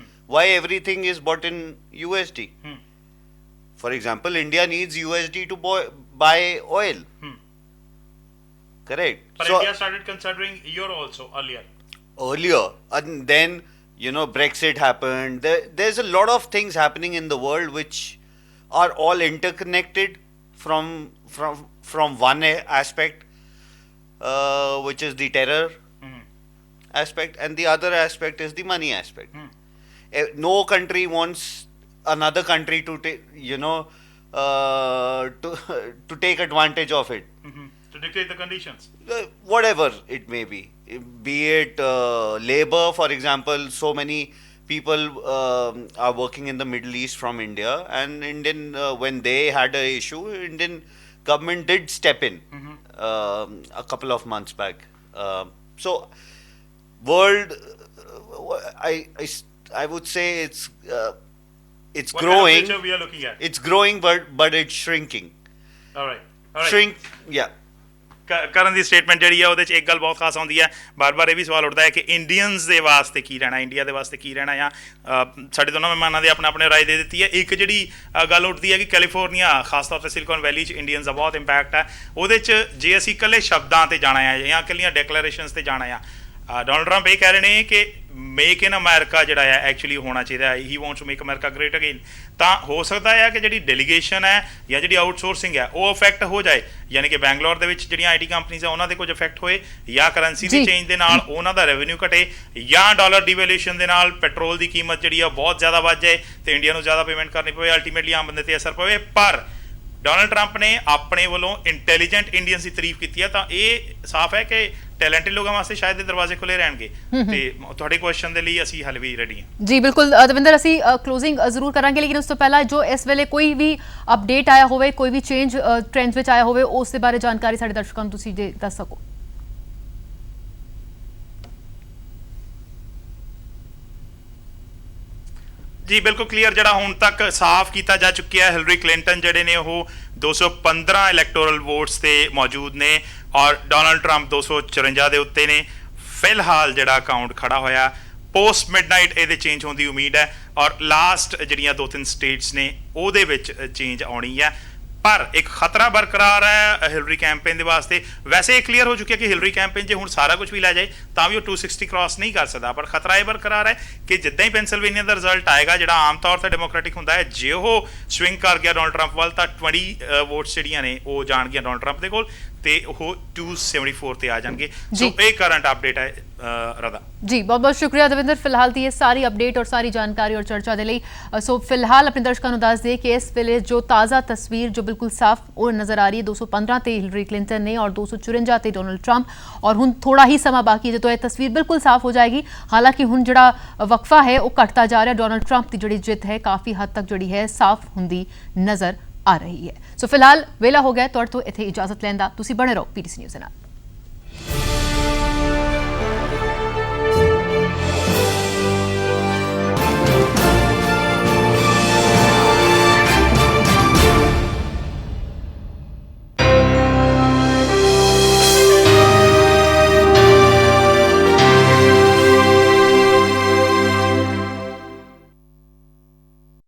why everything is bought in USD for example India needs USD to buy oil correct but India started considering euro also earlier and then Brexit happened there's a lot of things happening in the world which are all interconnected from one aspect which is the terror aspect and the other aspect is the money aspect no country wants another country to to take advantage of it to dictate the conditions whatever it may be it labor for example so many people are working in the Middle East from India and Indian when they had a issue Indian government did step in a couple of months back so world I would say it's what growing kind of picture we are looking at it's growing but it's shrinking all right shrink yeah ਕਰਨ ਦੀ ਸਟੇਟਮੈਂਟ ਜਿਹੜੀ ਆ ਉਹਦੇ 'ਚ ਇੱਕ ਗੱਲ ਬਹੁਤ ਖਾਸ ਆਉਂਦੀ ਹੈ ਬਾਰ-ਬਾਰ ਇਹ ਵੀ ਸਵਾਲ ਉੱਠਦਾ ਹੈ ਕਿ ਇੰਡੀਅਨਸ ਦੇ ਵਾਸਤੇ ਕੀ ਰਹਿਣਾ ਇੰਡੀਆ ਦੇ ਵਾਸਤੇ ਕੀ ਰਹਿਣਾ ਆ ਸਾਡੇ ਦੋਨੋਂ ਮਹਿਮਾਨਾਂ ਦੇ ਆਪਣੇ ਰਾਏ ਦੇ ਦਿੱਤੀ ਹੈ ਇੱਕ ਜਿਹੜੀ ਗੱਲ ਉੱਠਦੀ ਹੈ ਕਿ ਕੈਲੀਫੋਰਨੀਆ ਖਾਸ ਤੌਰ 'ਤੇ ਸਿਲੀਕਨ ਵੈਲੀ 'ਚ ਇੰਡੀਅਨਸ ਦਾ ਬਹੁਤ ਇੰਪੈਕਟ ਹੈ ਉਹਦੇ 'ਚ ਜੇ ਅਸੀਂ ਇਕੱਲੇ ਸ਼ਬਦਾਂ 'ਤੇ ਜਾਣਾ ਆ ਜਾਂ ਇਕੱਲੀਆਂ ਡੈਕਲੇਰੇਸ਼ਨਸ 'ਤੇ ਜਾਣਾ ਆ ਡੋਨਲਡ ਟਰੰਪ ਇਹ ਕਹਿ ਰਹੇ ਨੇ ਕਿ ਮੇਕ ਇਨ ਅਮਰੀਕਾ ਜਿਹੜਾ ਹੈ ਐਕਚੁਅਲੀ ਹੋਣਾ ਚਾਹੀਦਾ he wants to make America great again ਤਾਂ ਹੋ ਸਕਦਾ ਹੈ ਕਿ ਜਿਹੜੀ ਡੈਲੀਗੇਸ਼ਨ ਹੈ ਜਾਂ ਜਿਹੜੀ ਆਊਟਸੋਰਸਿੰਗ ਹੈ ਉਹ ਇਫੈਕਟ ਹੋ ਜਾਏ ਯਾਨੀ ਕਿ ਬੈਂਗਲੌਰ ਦੇ ਵਿੱਚ ਜਿਹੜੀਆਂ IT ਕੰਪਨੀਆਂ ਆ ਉਹਨਾਂ ਦੇ ਕੁਝ ਇਫੈਕਟ ਹੋਏ ਜਾਂ ਕਰੰਸੀ ਦੀ ਚੇਂਜ ਦੇ ਨਾਲ ਉਹਨਾਂ ਦਾ ਰੈਵਨਿਊ ਘਟੇ ਜਾਂ ਡਾਲਰ ਡਿਵੈਲੂਏਸ਼ਨ ਦੇ ਨਾਲ ਪੈਟਰੋਲ ਦੀ ਕੀਮਤ ਜਿਹੜੀ ਆ ਬਹੁਤ ਜ਼ਿਆਦਾ ਵੱਧ ਜਾਏ ਤੇ ਇੰਡੀਆ ਨੂੰ ਜ਼ਿਆਦਾ ਪੇਮੈਂਟ ਕਰਨੀ ਪਵੇ ਅਲਟੀਮੇਟਲੀ ਆਮ ਬੰਦੇ ਤੇ ਅਸਰ ਪਵੇ ਪਰ ਡੋਨਲਡ ਟਰੰਪ ਨੇ ਆਪਣੇ ਵੱਲੋਂ ਇੰਟੈਲੀਜੈਂਟ ਇੰਡੀਅਨਸ ਦੀ ਤਾਰੀਫ ਕੀਤੀ ਹੈ ਤਾਂ ਇਹ ਸਾਫ਼ ਹੈ ਕਿ ਟੈਲੈਂਟਡ ਲੋਕਾਂ ਵਾਸਤੇ ਸ਼ਾਇਦ ਇਹ ਦਰਵਾਜ਼ੇ ਖੁੱਲੇ ਰਹਿਣਗੇ ਤੇ ਤੁਹਾਡੇ ਕੁਐਸਚਨ ਦੇ ਲਈ ਅਸੀਂ ਹਾਲੇ ਵੀ ਰੈਡੀ ਹਾਂ ਜੀ ਬਿਲਕੁਲ ਦਵਿੰਦਰ ਅਸੀਂ ਕਲੋਜ਼ਿੰਗ ਜ਼ਰੂਰ ਕਰਾਂਗੇ ਲੇਕਿਨ ਉਸ ਤੋਂ ਪਹਿਲਾਂ ਜੋ ਇਸ ਵੇਲੇ ਕੋਈ ਵੀ ਅਪਡੇਟ ਆਇਆ ਹੋਵੇ ਕੋਈ ਵੀ ਚੇਂਜ ਟ੍ਰੈਂਡਸ ਵਿੱਚ ਆਇਆ ਹੋਵੇ ਉਸ ਦੇ ਬਾਰੇ ਜਾਣਕਾਰੀ ਸਾਡੇ ਦਰਸ਼ਕਾਂ ਨੂੰ ਤੁਸੀਂ ਦੱਸ ਸਕੋ ਜੀ ਬਿਲਕੁਲ ਕਲੀਅਰ ਜਿਹੜਾ ਹੁਣ ਤੱਕ ਸਾਫ਼ ਕੀਤਾ ਜਾ ਚੁੱਕਿਆ ਹੈ ਹਿਲਰੀ ਕਲਿੰਟਨ ਜਿਹੜੇ ਨੇ ਉਹ 215 ਇਲੈਕਟੋਰਲ ਵੋਟਸ ਤੇ ਮੌਜੂਦ ਨੇ ਔਰ ਡੋਨਲਡ ਟਰੰਪ 254 ਦੇ ਉੱਤੇ ਨੇ ਫਿਲਹਾਲ ਜਿਹੜਾ ਅਕਾਊਂਟ ਖੜਾ ਹੋਇਆ ਪੋਸਟ ਮਿਡਨਾਈਟ ਇਹਦੇ ਚੇਂਜ ਹੋਣ ਦੀ ਉਮੀਦ ਹੈ ਔਰ ਲਾਸਟ ਜਿਹੜੀਆਂ 2-3 ਸਟੇਟਸ ਨੇ ਉਹਦੇ ਵਿੱਚ ਚੇਂਜ ਆਉਣੀ ਹੈ ਪਰ ਇੱਕ ਖਤਰਾ ਬਰਕਰਾਰ ਹੈ ਹਿਲਰੀ ਕੈਂਪੇਨ ਦੇ ਵਾਸਤੇ ਵੈਸੇ ਇਹ ਕਲੀਅਰ ਹੋ ਚੁੱਕਿਆ ਕਿ ਹਿਲਰੀ ਕੈਂਪੇਨ ਜੇ ਹੁਣ ਸਾਰਾ ਕੁਝ ਵੀ ਲੈ ਜਾਏ ਤਾਂ ਵੀ ਉਹ 260 ਕ੍ਰਾਸ ਨਹੀਂ ਕਰ ਸਕਦਾ ਪਰ ਖਤਰਾ ਇਹ ਬਰਕਰਾਰ ਹੈ ਕਿ ਜਿੱਦਾਂ ਹੀ ਪੈਨਸਿਲਵੇਨੀਆ ਦਾ ਰਿਜ਼ਲਟ ਆਏਗਾ ਜਿਹੜਾ ਆਮ ਤੌਰ ਤੇ ਡੈਮੋਕ੍ਰੈਟਿਕ ਹੁੰਦਾ ਹੈ ਜੇ ਉਹ ਸਵਿੰਗ ਕਰ ਗਿਆ ਡੋਨਲਡ ਟਰੰਪ ਵੱਲ ਤਾਂ 20 ਵੋਟਸ ਜਿਹੜੀਆਂ ਨੇ ਉਹ ਜਾਣਗੀਆਂ ਡੋਨਲਡ ਟਰੰਪ ਦੇ ਕੋਲ ਤੇ ਉਹ 274 ਤੇ ਆ ਜਾਣਗੇ ਸੋ ਇਹ ਕਰੰਟ ਅਪਡੇਟ ਹੈ ਰਦਾ ਜੀ ਬਹੁਤ ਬਹੁਤ ਸ਼ੁਕਰੀਆ ਦਵਿੰਦਰ ਫਿਲਹਾਲ ਦੀ ਇਹ ਸਾਰੀ ਅਪਡੇਟ ਔਰ ਸਾਰੀ ਜਾਣਕਾਰੀ ਔਰ ਚਰਚਾ ਦੇ ਲਈ ਸੋ ਫਿਲਹਾਲ ਆਪਣੇ ਦਰਸ਼ਕਾਂ ਨੂੰ ਦੱਸ ਦੇ ਕਿ ਇਸ ਵੇਲੇ ਜੋ ਤਾਜ਼ਾ ਤਸਵੀਰ ਜੋ ਬਿਲਕੁਲ ਸਾਫ਼ ਉਹ ਨਜ਼ਰ ਆ ਰਹੀ ਹੈ 215 ਤੇ ਹਿਲਰੀ ਕਲਿੰਟਨ ਨੇ ਔਰ 254 ਤੇ ਡੋਨਲਡ ਟਰੰਪ ਔਰ ਹੁਣ ਥੋੜਾ ਹੀ ਸਮਾਂ ਬਾਕੀ ਹੈ ਜਦੋਂ ਇਹ ਤਸਵੀਰ ਬਿਲਕੁਲ ਸਾਫ਼ ਹੋ ਜਾਏਗੀ ਹਾਲਾਂਕਿ ਹੁਣ ਜਿਹੜਾ ਵਕਫਾ ਹੈ ਉਹ ਘਟਦਾ ਜਾ ਰਿਹਾ ਡੋਨਲਡ ਟਰੰਪ ਦੀ ਜਿਹੜੀ ਜਿੱਤ ਹੈ ਕਾਫੀ ਹੱਦ ਤੱਕ ਜਿਹੜੀ ਹੈ ਸਾਫ਼ ਹੁੰਦੀ ਨਜ਼ਰ ਆ ਰਹੀ ਹੈ ਸੋ ਫਿਲਹਾਲ ਵੇਲਾ ਹੋ ਗਿਆ ਤੁਹਾਡੇ ਤੋਂ ਇੱਥੇ ਇਜਾਜ਼ਤ ਲੈਣ ਦਾ ਤੁਸੀਂ ਬਣੇ ਰਹੋ PTC ਨਿਊਜ਼ ਨਾਲ